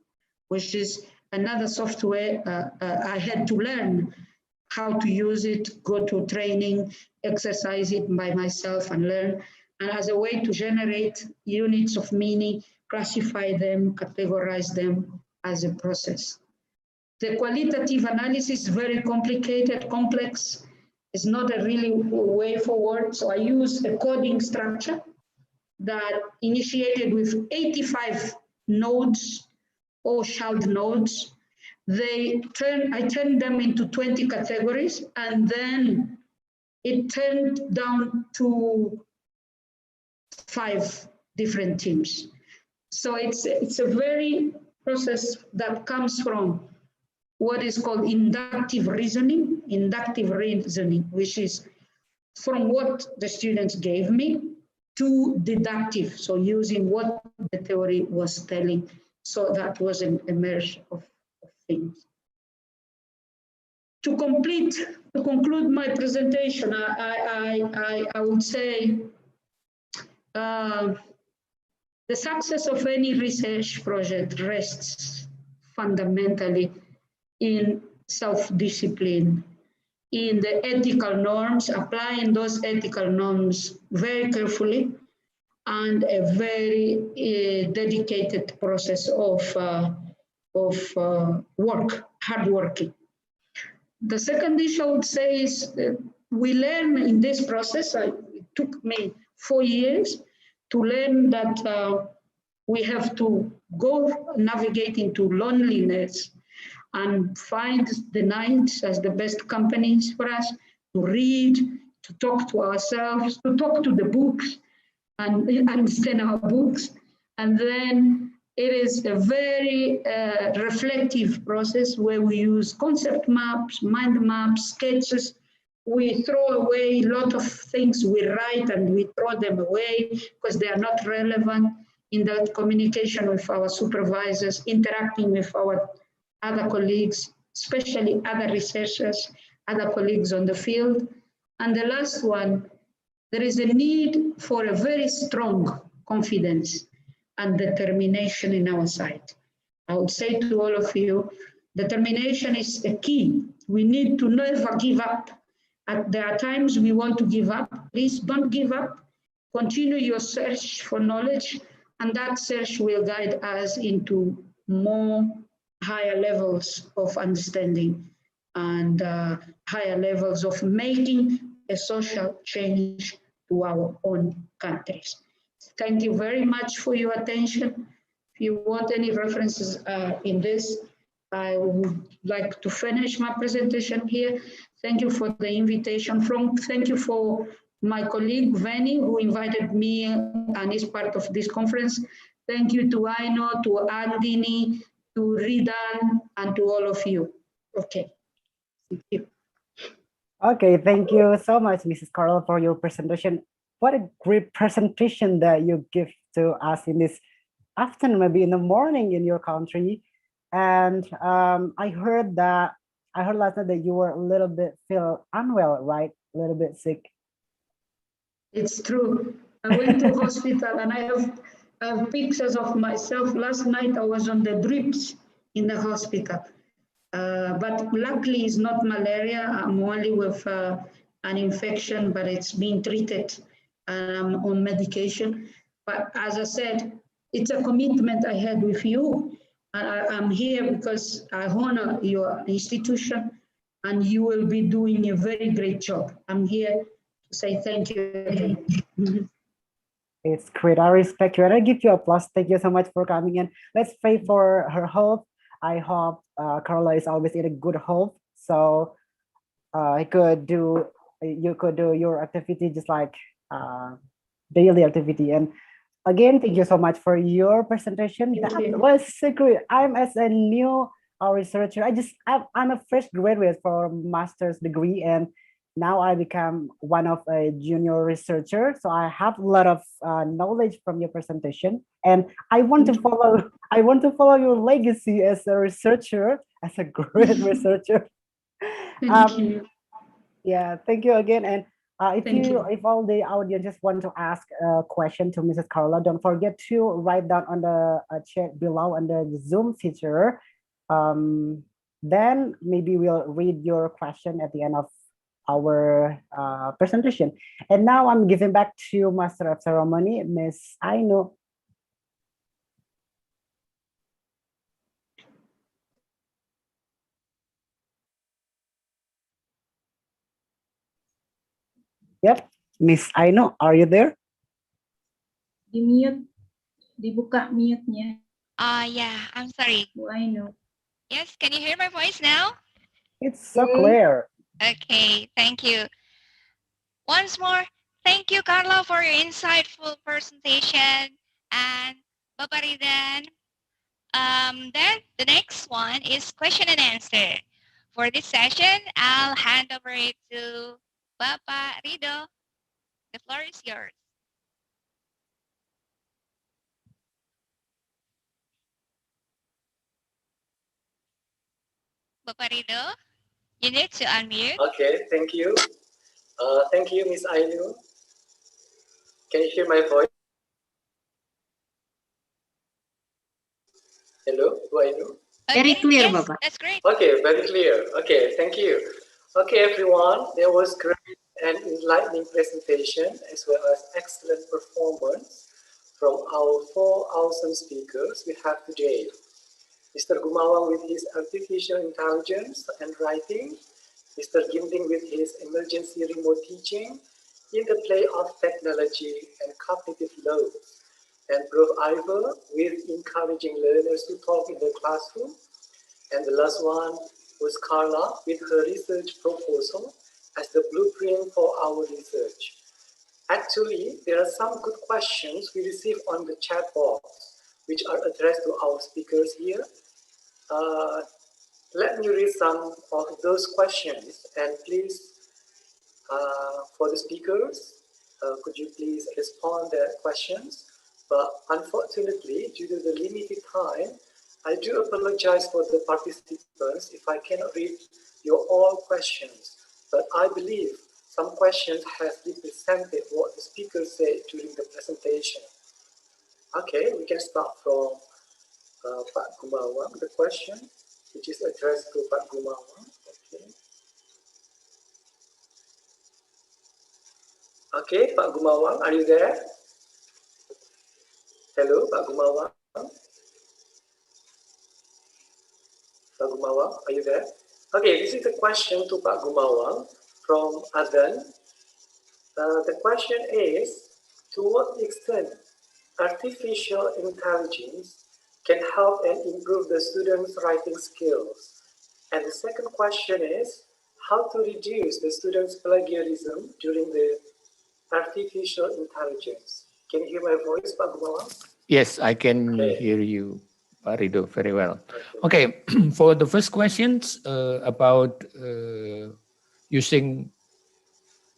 which is another software I had to learn how to use it, go to training, exercise it by myself and learn, and as a way to generate units of meaning, classify them, categorize them as a process. The qualitative analysis is very complicated, complex. It's not a really way forward. So I use a coding structure that initiated with 85 nodes or child nodes. I turned them into 20 categories, and then it turned down to 5 different teams. So it's a very process that comes from what is called inductive reasoning, which is from what the students gave me to deductive, so using what the theory was telling. So that was a merge of things. To conclude my presentation, I would say the success of any research project rests fundamentally in self-discipline, in the ethical norms, applying those ethical norms very carefully, and a very dedicated process of work, hard working. The second issue I would say is we learn in this process, it took me 4 years to learn that we have to go navigate into loneliness and find the nights as the best companies for us to read, to talk to ourselves, to talk to the books and understand our books. And then it is a very reflective process where we use concept maps, mind maps, sketches. We throw away a lot of things we write and we throw them away because they are not relevant in that communication with our supervisors, interacting with our other colleagues, especially other researchers, other colleagues on the field. And the last one, there is a need for a very strong confidence and determination in our side. I would say to all of you, determination is a key. We need to never give up. And there are times we want to give up. Please don't give up. Continue your search for knowledge, and that search will guide us into more higher levels of understanding and higher levels of making a social change to our own countries. Thank you very much for your attention. If you want any references in this, I would like to finish my presentation here. Thank you for the invitation. Thank you for my colleague, Veni, who invited me and is part of this conference. Thank you to Aino, to Andini, to Ridan, and to all of you. Okay, thank you. Okay, thank you so much, Mrs. Carla, for your presentation. What a great presentation that you give to us in this afternoon, maybe in the morning in your country. And I heard last night that you were a little bit feel unwell, right? A little bit sick. It's true. I went to hospital and I have pictures of myself. Last night I was on the drips in the hospital. But luckily it's not malaria. I'm only with an infection, but it's being treated on medication. But as I said, it's a commitment I had with you. I'm here because I honor your institution and you will be doing a very great job. I'm here to say thank you again. It's great. I respect you. And I give you applause. Thank you so much for coming in. Let's pray for her health. I hope Carla is always in a good health. So you could do your activity just like daily activity. And again, thank you so much for your presentation. That was so great. I'm as a new researcher. I'm a fresh graduate for master's degree, and now I become one of a junior researcher. So I have a lot of knowledge from your presentation, and I want to follow. I want to follow your legacy as a researcher, as a great researcher. Thank you. Yeah, thank you again. And if all the audience just want to ask a question to Mrs. Carla, don't forget to write down on the chat below on the Zoom feature. Then maybe we'll read your question at the end of our presentation. And now I'm giving back to Master of Ceremony, Miss Ainu. Yep, Miss Ainu, are you there? Di mute, dibuka mute-nya. Yeah, I'm sorry. I know. Yes, can you hear my voice now? It's so clear. Okay, thank you. Once more, thank you, Carla, for your insightful presentation. And Bapak Ridan, then the next one is question and answer. For this session, I'll hand over it to Bapak Rido. The floor is yours. Bapak Rido, you need to unmute. Okay, thank you. Thank you, Miss Ainu. Can you hear my voice? Hello, do I know? Very clear, yes, Bapak. That's great. Okay, very clear. Okay, thank you. Okay, everyone, there was great and enlightening presentation as well as excellent performance from our 4 awesome speakers we have today. Mr. Gumawang with his artificial intelligence and writing, Mr. Ginting with his emergency remote teaching, interplay of technology and cognitive load, and Prof. Ivor with encouraging learners to talk in the classroom. And the last one was Carla with her research proposal as the blueprint for our research. Actually, there are some good questions we received on the chat box, which are addressed to our speakers here. Let me read some of those questions, and please, for the speakers, could you please respond to their questions? But unfortunately, due to the limited time, I do apologize for the participants if I cannot read your all questions. But I believe some questions have represented what the speaker said during the presentation. Okay, we can start from Pak Gumawang, the question, which is addressed to Pak Gumawang. Okay. Okay, Pak Gumawang, are you there? Hello, Pak Gumawang. Pak Gumawang, are you there? Okay, this is a question to Pak Gumawang from Adan. The question is, to what extent artificial intelligence can help and improve the students' writing skills? And the second question is, how to reduce the students' plagiarism during the artificial intelligence? Can you hear my voice, Pak Gumawang? Yes, I can hear you, Pak Rido, very well. Okay, for the first questions about using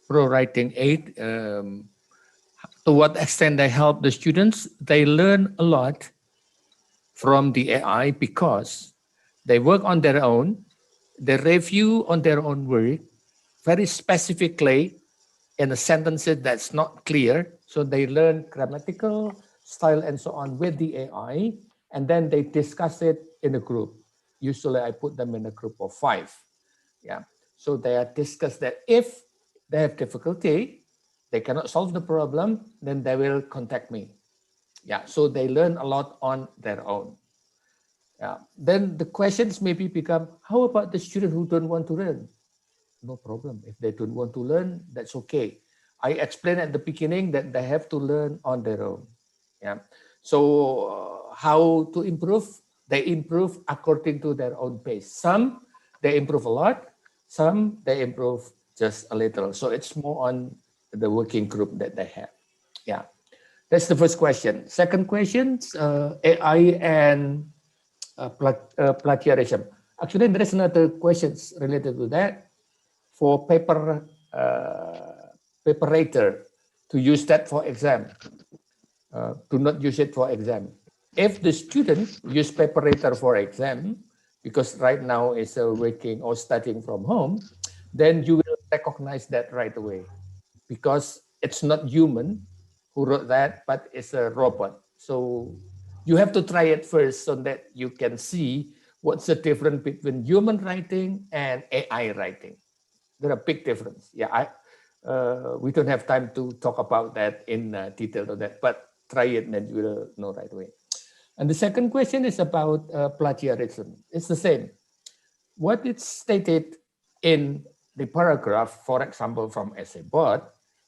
pro writing aid, to what extent they help the students, they learn a lot from the AI because they work on their own, they review on their own work very specifically in a sentences that's not clear. So they learn grammatical style and so on with the AI, and then they discuss it in a group. Usually I put them in a group of 5. Yeah. So they are discussed that if they have difficulty, they cannot solve the problem, then they will contact me. Yeah, so they learn a lot on their own. Yeah. Then the questions maybe become, how about the student who don't want to learn? No problem. If they don't want to learn, that's okay. I explained at the beginning that they have to learn on their own. Yeah. So how to improve? They improve according to their own pace. Some they improve a lot. Some they improve just a little. So it's more on the working group that they have. Yeah. That's the first question. Second question, AI and plagiarism. Actually, there is another questions related to that. For paper writer, to use that for exam. Do not use it for exam. If the student use paper writer for exam, because right now is working or studying from home, then you will recognize that right away, because it's not human who wrote that, but it's a robot. So you have to try it first so that you can see what's the difference between human writing and AI writing. There are big difference. Yeah, we don't have time to talk about that in detail of that, but try it and you will know right away. And the second question is about plagiarism. It's the same. What is stated in the paragraph, for example, from essay board,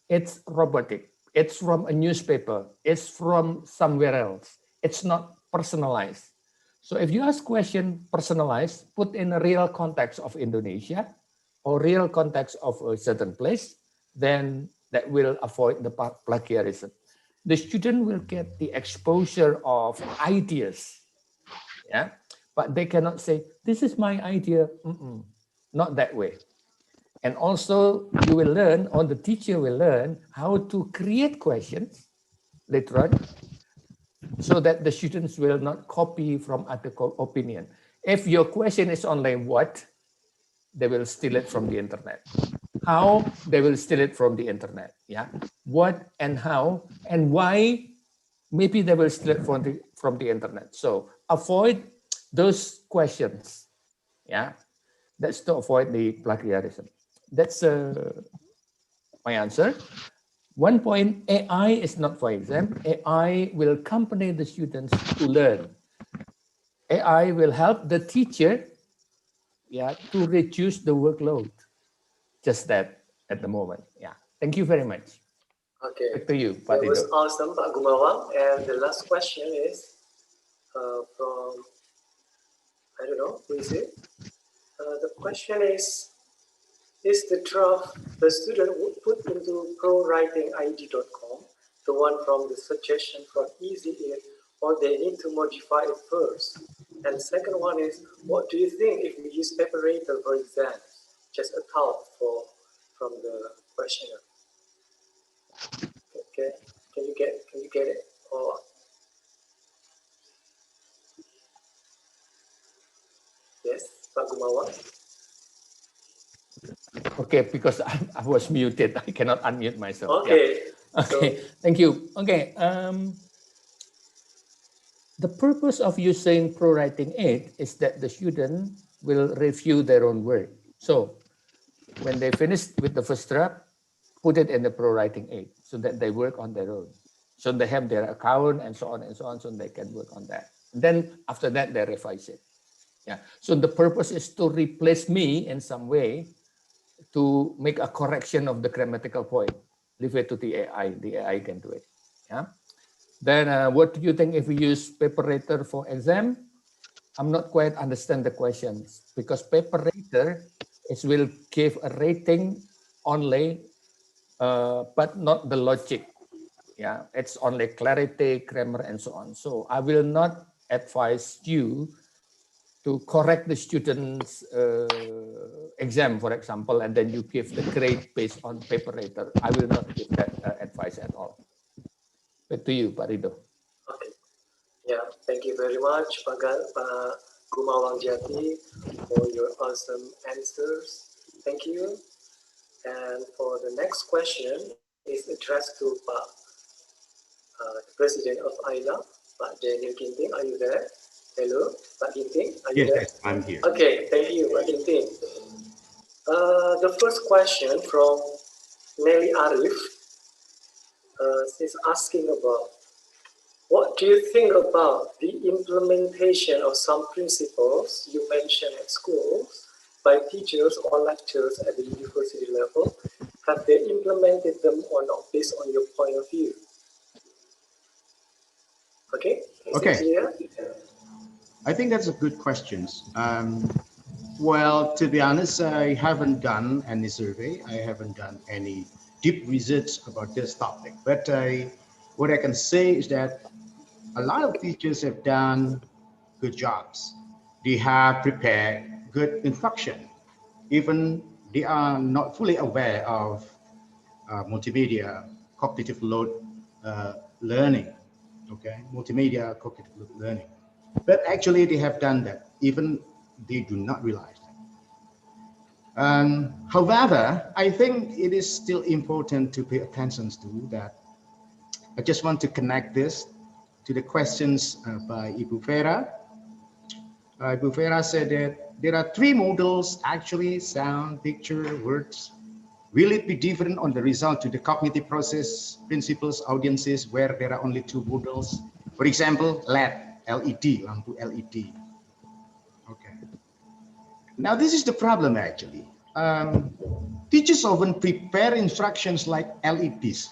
it's robotic. It's from a newspaper. It's from somewhere else. It's not personalized. So if you ask question personalized, put in a real context of Indonesia or real context of a certain place, then that will avoid the plagiarism. The student will get the exposure of ideas, yeah, but they cannot say, this is my idea. Not that way. And also you will learn, or the teacher will learn how to create questions later on, so that the students will not copy from other opinion. If your question is only what, they will steal it from the internet. How, they will steal it from the internet. Yeah, what and how and why, maybe they will steal it from the internet. So avoid those questions. Yeah, that's to avoid the plagiarism. That's my answer. One point, AI is not for exam. AI will accompany the students to learn. AI will help the teacher, yeah, to reduce the workload. Just that at the moment. Yeah. Thank you very much. Okay. Back to you, That Pak was Rido. awesome, Pak Gumawang. And the last question is from, I don't know, who is it? The question is the draft the student would put into prowritingid.com, the one from the suggestion from Easy It, or they need to modify it first? And the second one is, what do you think if we use Preparator for exams? Just a thought from the questioner. Okay, can you get it? Or yes, Pak Gumawang? Okay, because I was muted, I cannot unmute myself. Okay. Yeah. Okay, so, thank you. Okay. The purpose of using ProWriting 8 is that the student will review their own work. So when they finish with the first draft, put it in the ProWriting 8 so that they work on their own. So they have their account and so on, so they can work on that. And then after that, they revise it. Yeah. So the purpose is to replace me in some way, to make a correction of the grammatical point. Leave it to the AI. The AI can do it. Yeah. Then what do you think if we use Preparator for exam? I'm not quite understand the questions, because Preparator will give a rating only, but not the logic. Yeah, it's only clarity, grammar, and so on. So I will not advise you to correct the students' exam, for example, and then you give the grade based on Preparator. I will not give that advice at all. Back to you, Pak Rido. Okay. Yeah, thank you very much, Pak Gumawang Jati, for your awesome answers. Thank you. And for the next question is addressed to Pak, the President of IELA, Pak Daniel Ginting. Are you there? Hello, Pak Ginting, are you there? Yes, I'm here. Okay, thank you, Pak Ginting. The first question from Nelly Arif is asking about what do you think about the implementation of some principles you mentioned at schools by teachers or lecturers at the university level? Have they implemented them or not, based on your point of view? Okay. Okay. I think that's a good question. Well, to be honest, I haven't done any survey. I haven't done any deep research about this topic. But what I can say is that a lot of teachers have done good jobs. They have prepared good instruction. Even they are not fully aware of multimedia cognitive load learning. Okay, multimedia cognitive load learning. But actually, they have done that. Even they do not realize that. However, I think it is still important to pay attention to that. I just want to connect this to the questions by Ibu Vera. Ibu Vera said that there are 3 models, actually: sound, picture, words. Will it be different on the result to the cognitive process, principles, audiences, where there are only 2 models? For example, LED, lampu LED. Okay. Now this is the problem actually. Teachers often prepare instructions like LEDs.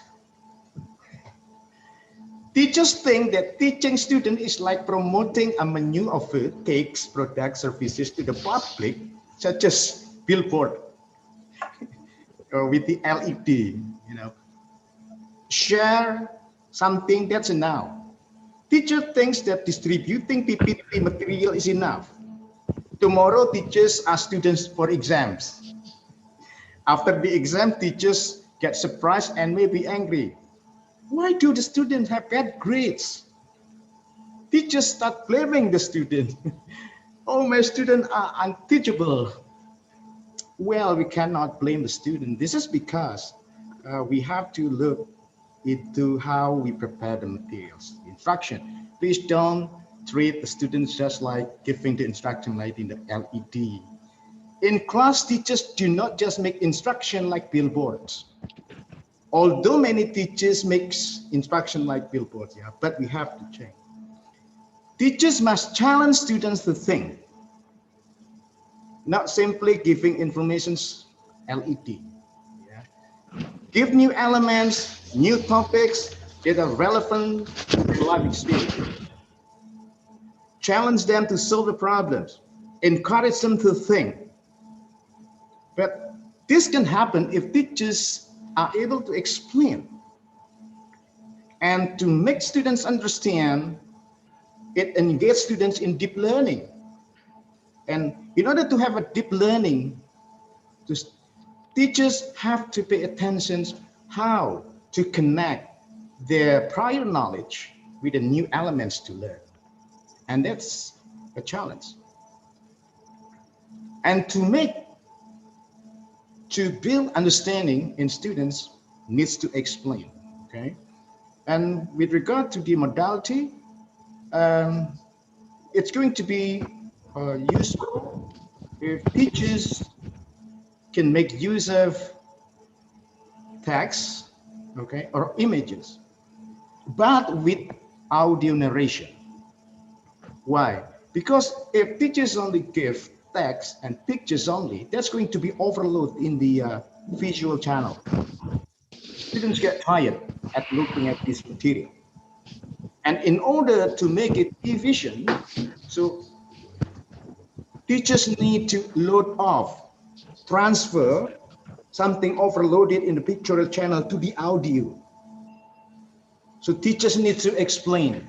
Teachers think that teaching students is like promoting a menu of food, cakes, products, services to the public, such as billboard with the LED, share something, that's enough. Teacher thinks that distributing PPT material is enough. Tomorrow, teachers ask students for exams. After the exam, teachers get surprised and may be angry. Why do the students have bad grades? Teachers start blaming the student. Oh, my students are unteachable. Well, we cannot blame the student. This is because we have to look into how we prepare the materials, the instruction. Please don't treat the students just like giving the instruction like in the LED. In class, teachers do not just make instruction like billboards. Although many teachers make instruction like billboards, yeah, but we have to change. Teachers must challenge students to think, not simply giving information LED. Yeah. Give new elements, new topics that are relevant to life experience. Challenge them to solve the problems. Encourage them to think. But this can happen if teachers are able to explain and to make students understand. It engages students in deep learning. And in order to have a deep learning, teachers have to pay attention how to connect their prior knowledge with the new elements to learn. And that's a challenge. And to build understanding in students needs to explain, okay? And with regard to the modality, it's going to be useful if teachers can make use of text, okay, or images, but with audio narration. Why? Because if teachers only give text and pictures only, that's going to be overload in the visual channel. Students get tired at looking at this material. And in order to make it efficient, so teachers need to load off, transfer something overloaded in the pictorial channel to the audio. So teachers need to explain.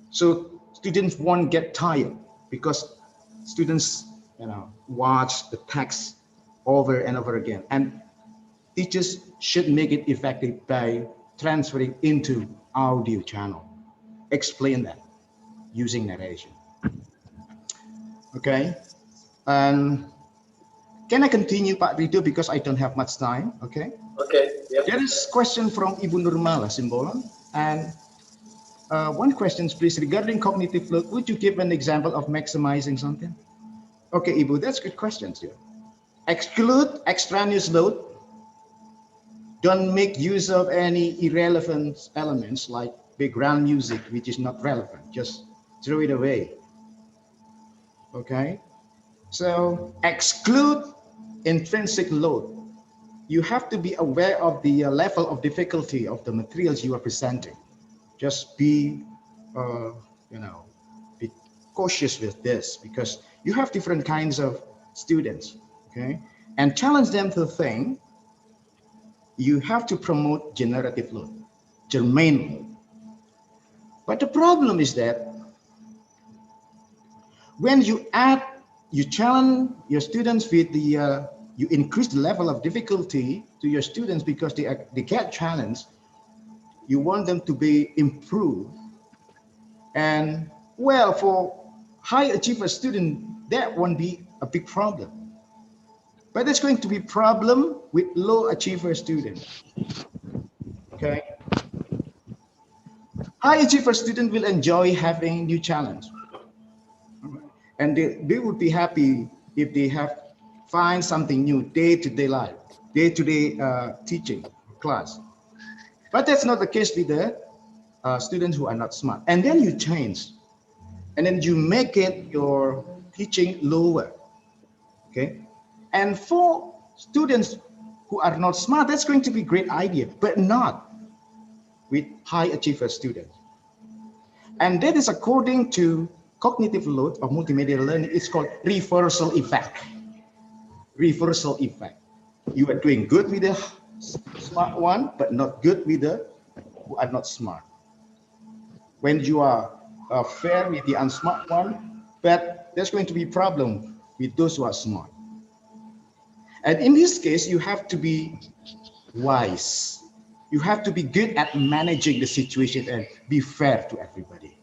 So students won't get tired because students, watch the text over and over again. And teachers should make it effective by transferring into audio channel. Explain that using narration. Okay. Can I continue, Pak Rido, because I don't have much time? Okay. Okay. Yep. There is a question from Ibu Nurmala Simbolon, and one question, please, regarding cognitive load. Would you give an example of maximizing something? Okay, Ibu, that's good questions here. Exclude extraneous load. Don't make use of any irrelevant elements like background music which is not relevant, just throw it away. Okay, so exclude intrinsic load. You have to be aware of the level of difficulty of the materials you are presenting. Just be, be cautious with this, because you have different kinds of students, okay? And challenge them to think. You have to promote generative load, germane load. But the problem is that when you challenge your students with the, you increase the level of difficulty to your students because they get challenged. You want them to be improved. And well, for high achiever student, that won't be a big problem. But there's going to be problem with low achiever students. Okay. High achiever student will enjoy having new challenge. And they would be happy if they find something new day-to-day life, day-to-day teaching class. But that's not the case with the students who are not smart. And then you change, and then you make it your teaching lower, okay? And for students who are not smart, that's going to be a great idea, but not with high achiever students. And that is according to cognitive load of multimedia learning. It's called reversal effect. Reversal effect. You are doing good with the smart one, but not good with the who are not smart. When you are fair with the unsmart one, but there's going to be a problem with those who are smart. And in this case, you have to be wise. You have to be good at managing the situation and be fair to everybody.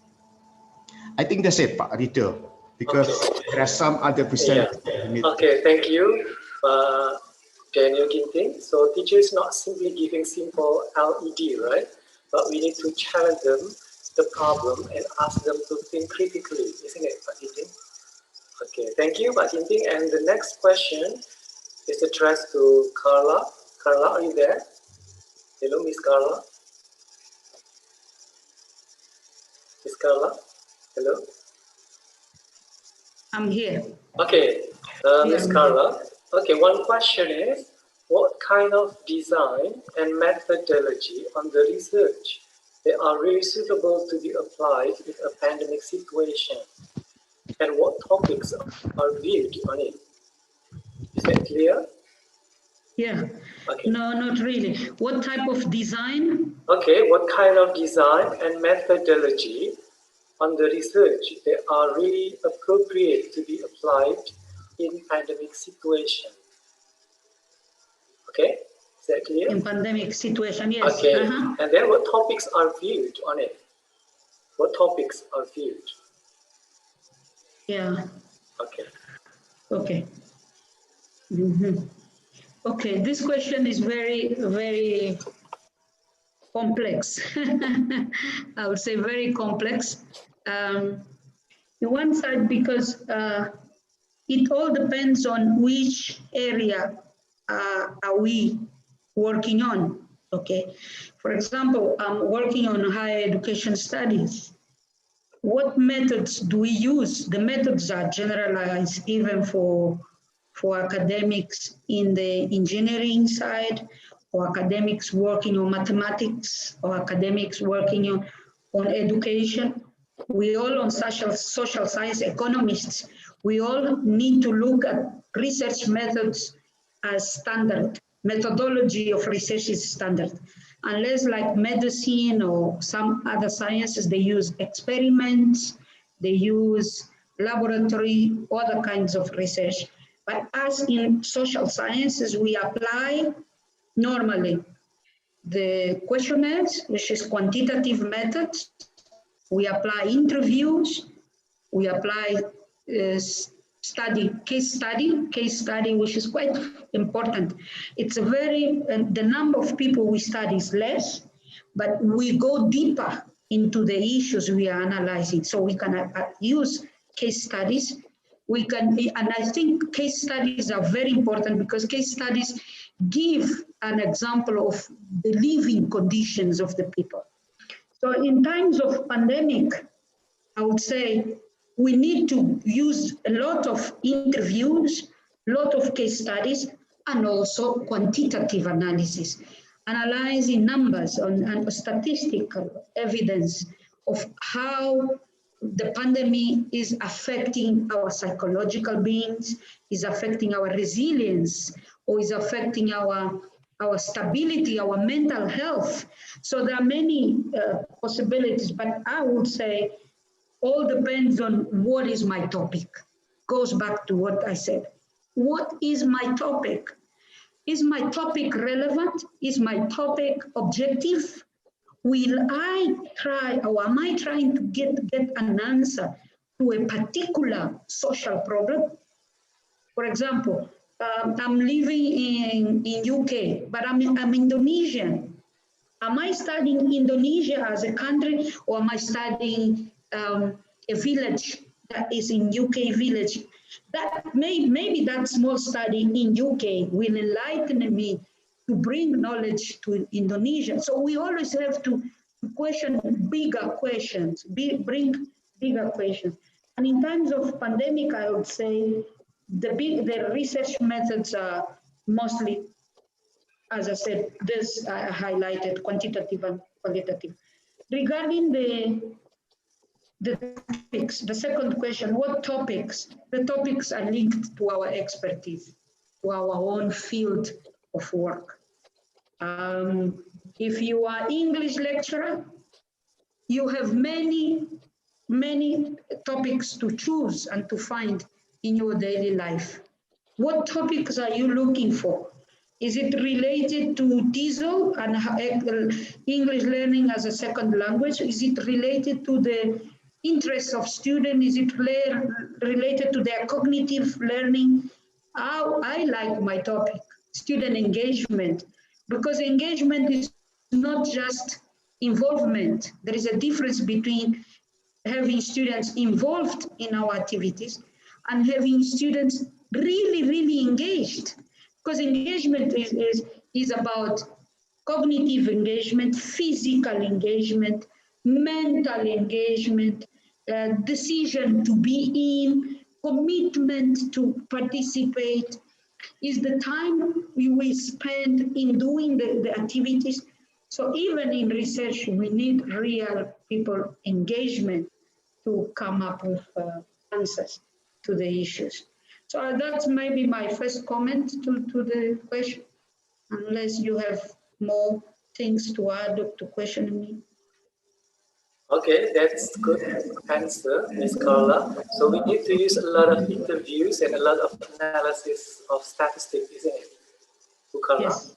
I think that's it, Pak Rito, because there are some other presenters. Yeah. Okay, thank you, Daniel Ginting. So teacher is not simply giving simple LED, right? But we need to challenge them the problem and ask them to think critically, isn't it, Pak Ginting? Okay, thank you, Pak Ginting. And the next question is addressed to Carla. Carla, are you there? Hello, Miss Carla. Miss Carla, hello. I'm here. Okay, Miss Carla. Okay, one question is, what kind of design and methodology on the research that are really suitable to be applied in a pandemic situation? And what topics are viewed on it? Is that clear? Yeah. Okay. No, not really. What type of design? Okay, what kind of design and methodology on the research that are really appropriate to be applied in pandemic situation? Okay, is that clear? In pandemic situation, yes. Okay, and then what topics are viewed on it? What topics are viewed? Yeah. Okay. Okay. Okay, this question is very, very complex. I would say very complex. In one side, because it all depends on which area are we working on, okay? For example, I'm working on higher education studies. What methods do we use? The methods are generalized even for academics in the engineering side, or academics working on mathematics, or academics working on education. We all on social science economists, we all need to look at research methods as standard. Methodology of research is standard. Unless like medicine or some other sciences, they use experiments, they use laboratory, other kinds of research. But as in social sciences, we apply normally the questionnaires, which is quantitative methods. We apply interviews. We apply case study, which is quite important. It's a very, the number of people we study is less, but we go deeper into the issues we are analyzing. So we can use case studies. We can, and I think case studies are very important because case studies give an example of the living conditions of the people. So in times of pandemic, I would say we need to use a lot of interviews, a lot of case studies, and also quantitative analysis, analyzing numbers and statistical evidence of how the pandemic is affecting our psychological beings, is affecting our resilience, or is affecting our stability, our mental health. So there are many possibilities, but I would say all depends on what is my topic. Goes back to what I said. What is my topic? Is my topic relevant? Is my topic objective? Will I try, or am I trying to get an answer to a particular social problem? For example, I'm living in UK, but I'm Indonesian. Am I studying Indonesia as a country, or am I studying a village that is in UK village? That maybe that small study in UK will enlighten me to bring knowledge to Indonesia. So we always have to question bigger questions, bring bigger questions. And in times of pandemic, I would say the research methods are mostly, as I said, this I highlighted quantitative and qualitative. Regarding the topics, the second question, what topics? The topics are linked to our expertise, to our own field of work. If you are English lecturer, you have many topics to choose and to find in your daily life. What topics are you looking for? Is it related to TESOL and English learning as a second language? Is it related to the interests of students? Is it related to their cognitive learning? I like my topic, student engagement, because engagement is not just involvement. There is a difference between having students involved in our activities and having students really engaged. Because engagement is about cognitive engagement, physical engagement, mental engagement, decision to be in, commitment to participate, is the time we spend in doing the activities. So even in research, we need real people engagement to come up with answers to the issues. So that's maybe my first comment to the question, unless you have more things to add to question me. Okay, that's good answer, Ms. Carla. So we need to use a lot of interviews and a lot of analysis of statistics, isn't it, Carla? Yes.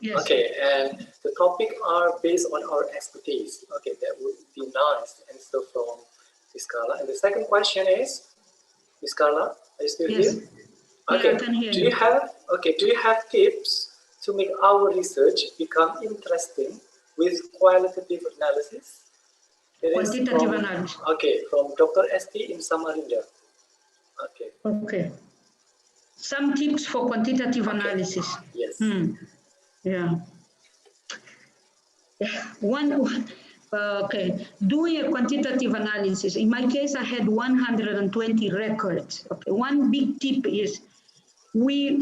Yes. Okay, and the topic are based on our expertise. Okay, that would be nice answer from Ms. Carla. And the second question is, Ms. Carla, are you still here? Okay. Yeah, I can hear Do you have tips to make our research become interesting with qualitative analysis? Quantitative analysis. Okay, from Dr. ST in Samarinda. Okay. Okay. Some tips for quantitative analysis. Yes. Yeah. Okay. Doing a quantitative analysis. In my case, I had 120 records. Okay. One big tip is we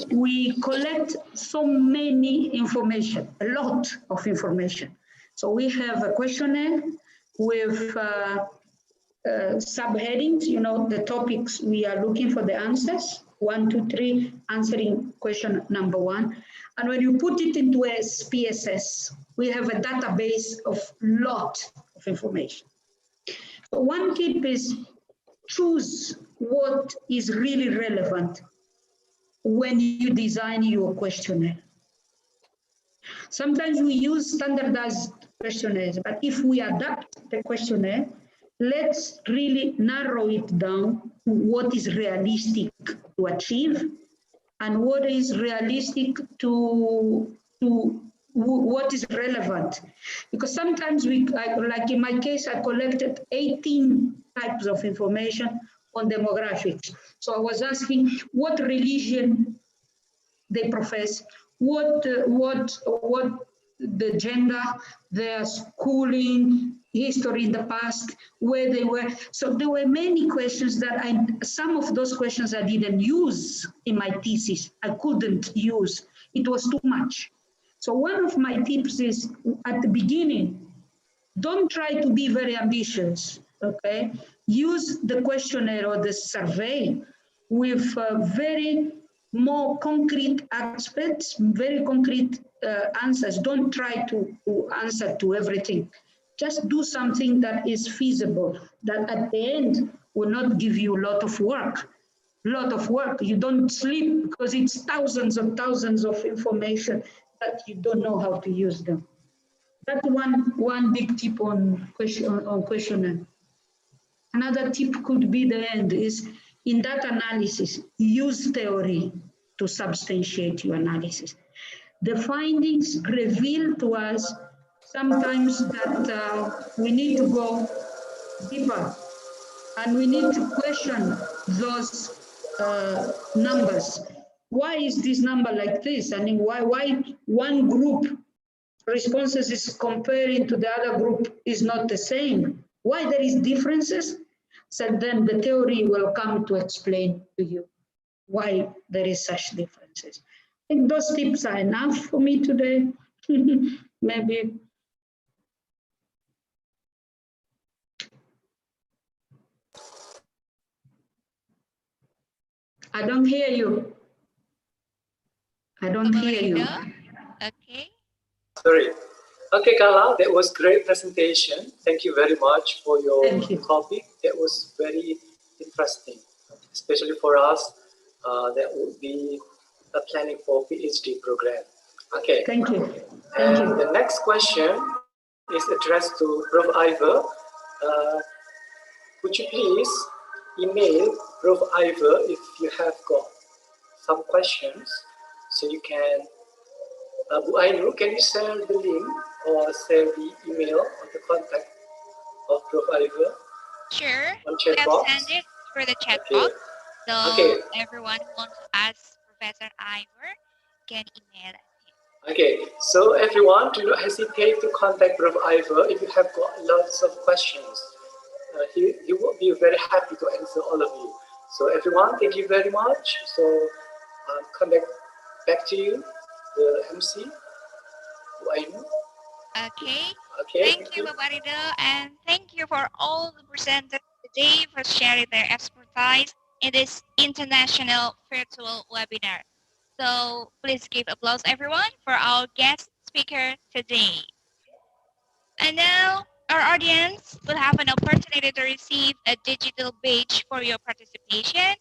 collect so many information, a lot of information. So we have a questionnaire with subheadings, you know, the topics we are looking for the answers, 1, 2, 3, answering question number 1. And when you put it into a SPSS, we have a database of lot of information. So one tip is choose what is really relevant when you design your questionnaire. Sometimes we use standardized questionnaires, but if we adapt the questionnaire, let's really narrow it down to what is realistic to achieve and what is realistic to what is relevant. Because sometimes like in my case, I collected 18 types of information on demographics. So I was asking what religion they profess, what the gender, their schooling, history in the past, where they were. So there were many questions that some of those questions I didn't use in my thesis. I couldn't use. It was too much. So one of my tips is at the beginning, don't try to be very ambitious, okay? Use the questionnaire or the survey with very more concrete aspects, very concrete answers. Don't try to answer to everything. Just do something that is feasible, that at the end will not give you a lot of work. You don't sleep because it's thousands of information that you don't know how to use them. That's one big tip on questionnaire. Another tip could be the end is in data analysis, use theory to substantiate your analysis. The findings reveal to us sometimes that we need to go deeper and we need to question those numbers. Why is this number like this? I mean, why one group responses is comparing to the other group is not the same? Why there is differences? So then the theory will come to explain to you why there is such differences. I think those tips are enough for me today. Maybe. I don't hear you. I don't hear you. Okay. Sorry. Okay, Carla, that was great presentation. Thank you very much for your topic. That was very interesting, especially for us that would be planning for PhD program. Okay. Thank you. And the next question is addressed to Prof. Ivor. Would you please email Prof. Ivor if you have got some questions, so you can. Bu Ainu, can you share the link or share the email on the contact of Prof. Ivor? Sure. On We chat have box? sent it through the chat Okay. box. So Okay. everyone who wants to ask Professor Ivor can email him. Okay, so everyone, do not hesitate to contact Prof. Ivor if you have got lots of questions. He will be very happy to answer all of you. So everyone, thank you very much. So come back to you, the MC. Okay. Okay. Thank you, Bapak Rido, and thank you for all the presenters today for sharing their expertise in this international virtual webinar. So please give applause, everyone, for our guest speaker today. And now our audience will have an opportunity to receive a digital badge for your participation.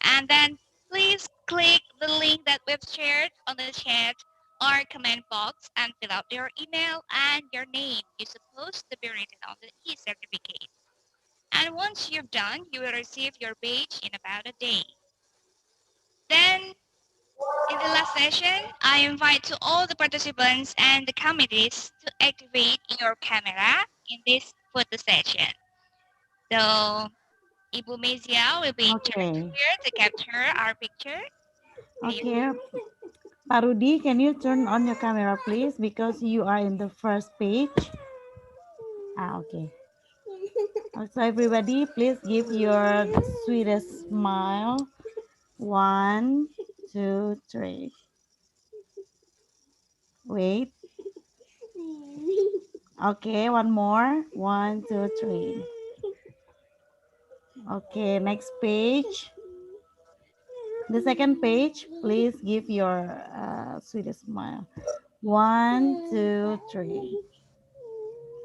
And then please click the link that we've shared on the chat or comment box and fill out your email and your name is supposed to be written on the e-certificate. And once you've done, you will receive your badge in about a day. Then in the last session, I invite to all the participants and the committees to activate your camera in this photo session. So Ibu Mezia will be in charge here to capture our picture. Okay. Pak Rudi, can you turn on your camera, please? Because you are in the first page. Okay. So everybody, please give your sweetest smile. 1, 2, 3. Wait. Okay, one more. 1, 2, 3. Okay, next page. The second page, please give your sweetest smile. 1, 2, 3.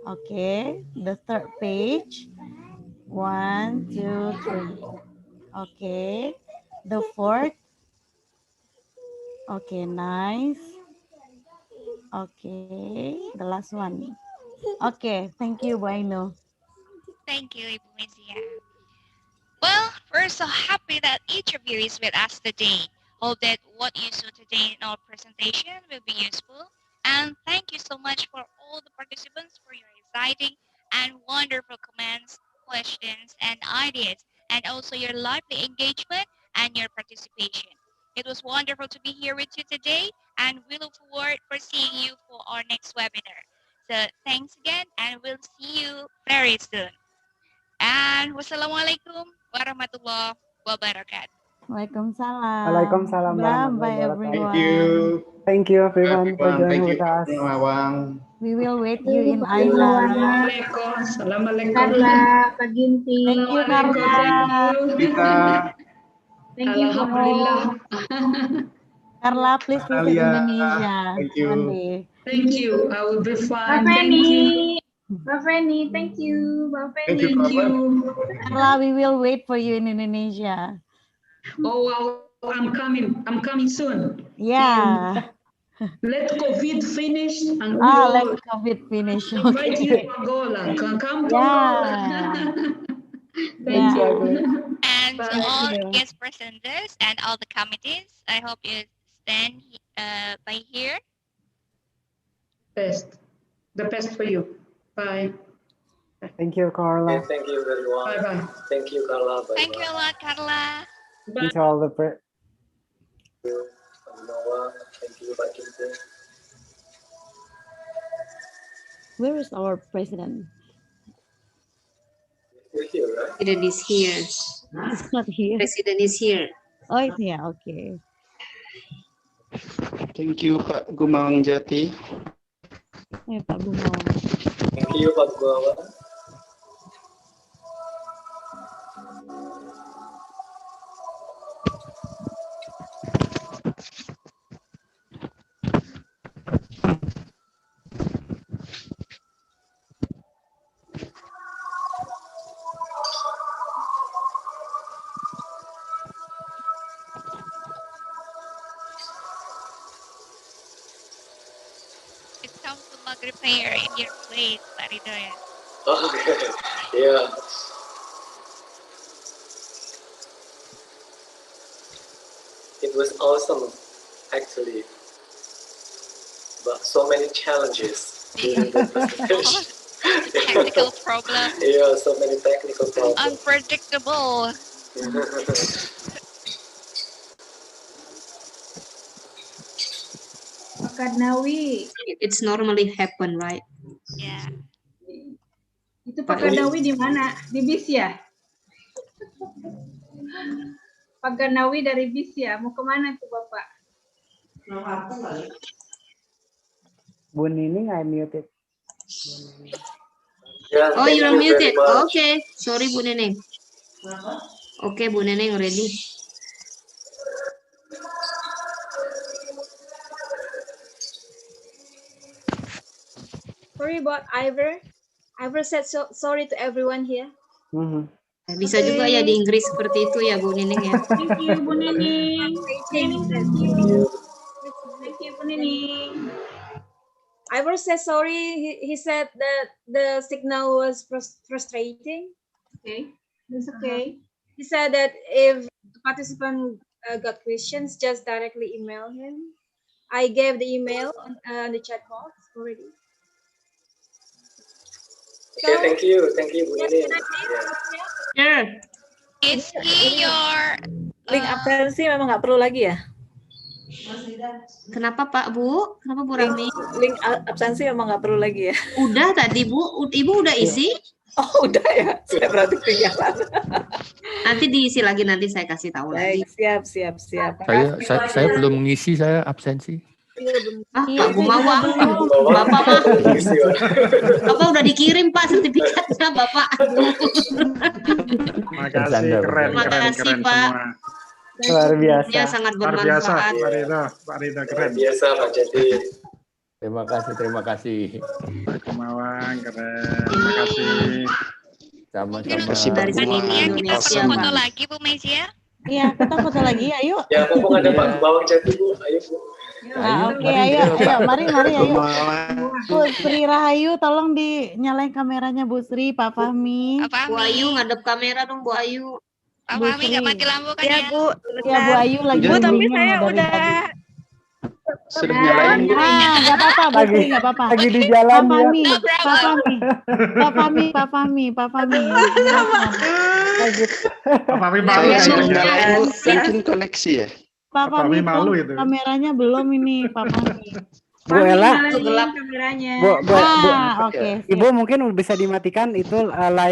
Okay, the third page. 1, 2, 3. Okay, the fourth. Okay, nice. Okay, the last one. Okay, thank you, Bueno. Thank you, Ibu Mezia. Well, we're so happy that each of you is with us today. Hope that what you saw today in our presentation will be useful. And thank you so much for all the participants for your exciting and wonderful comments, questions, and ideas, and also your lively engagement and your participation. It was wonderful to be here with you today, and we look forward for seeing you for our next webinar. So thanks again, and we'll see you very soon. And wassalamualaikum warahmatullahi wabarakatuh. Waalaikumsalam. Waalaikumsalam Bye warahmatullahi everyone. wabarakatuh. Thank you everyone for joining with us. Gumawang. We will wait you in IELA. Assalamualaikum. Carla, Pak Ginting. Thank you, Carla. Kita. Thank you. Alhamdulillah. Carla, please visit Alia. Indonesia Thank you. one day. Thank you. I will be fine. Mbak Thank you. Feni. Mbak Feni, thank you. Mbak Feni. Thank you, Thank you. Carla, we will wait for you in Indonesia. Oh, wow. I'm coming. I'm coming soon. Yeah. Let COVID finish and we Let will COVID finish. invite you Okay. to Angola. Come to Yeah. Thank Yeah. you. And to Bye. all guest presenters and all the committees, I hope you stand by here. Best. The best for you. Bye. Thank you, Carla. Thank you everyone. Bye-bye. Thank you, Carla. Bye-bye. Thank you a lot, Carla. And to all the Noah. Thank you, Pak Ginting. Where is our president? You're here, right? President is here. He's not here. President is here. Oh, it's here. Okay. Thank you, Pak Gumawang Jati. Pak Gumawang. Thank you, Pak Gumawang. It's time to Maghrib prayer in your place, Pak Ridhoyan. Okay, yeah. It was awesome, actually, but so many challenges during the presentation. Technical problem. Yeah, so many technical problems. Unpredictable. Pak Kadnawi. It's normally happen, right? Yeah. Itu Pak Kadnawi di mana? Di bis ya? Pak Kadnawi dari bis ya? Mau kemana tuh Bapak? Bu Nining, I muted. Yeah, Oh, thank you're you very muted. much. Okay, sorry Bu Neneng. Okay, Bu Neneng ready. Sorry about Ivor. Ivor said sorry to everyone here. Bisa juga ya di Inggris seperti itu ya Bu Neneng ya. Thank you Bu Nining. Thank you. Thank you Bu Nining. Ivor said sorry. He said that the signal was frustrating. Okay, that's okay. He said that if the participant got questions, just directly email him. I gave the email on the chat box already. Okay, thank you Bu Nining. Sure. Is he your link absensi memang nggak perlu lagi ya? Kenapa Pak Bu? Kenapa Bu Rami? Link absensi memang nggak perlu lagi ya? Udah tadi Bu, Ibu udah isi? Oh udah ya, saya berarti ketinggalan. Nanti diisi lagi, nanti saya kasih tahu lagi. Siap. Saya belum mengisi, saya absensi. Pak Gumawang, Bapak mah, Bapak udah dikirim Pak sertifikatnya Bapak. Terima kasih Pak. Luar biasa. Ya, sangat bermanfaat. Pak Ridho keren. Biasa Pak Jati. Terima kasih. Pak Gumawang keren. Terima kasih. Sama-sama. Dari seluruh Indonesia Foto Pak. lagi Bu Mezia. Iya, kita foto lagi, ayo. Ya, mumpung ada Pak Gumawang Jati Bu, ayo Bu. Oke, ayo, mari, ayo. Bu Sri Rahayu, tolong dinyalain kameranya Bu Sri, Pak Fahmi. Bu Ayu ngadep kamera dong Bu Ayu. Pak Fahmi nggak mati lampu kan ya? Bu. Ya Bu Ayu lagi. Bu, tapi bingung saya dari udah. tadi. Sudah nyalain Bu. Nggak apa-apa, Bu Sri, nggak apa-apa. Lagi di jalan Pak ya. Fahmi. Pak Fahmi mungkin koneksi ya. Papa Mami Mi malu itu. kameranya belum ini, Papa Mi. Bu Ella, Gelap kameranya. Bu, Oke. Ibu mungkin bisa dimatikan itu live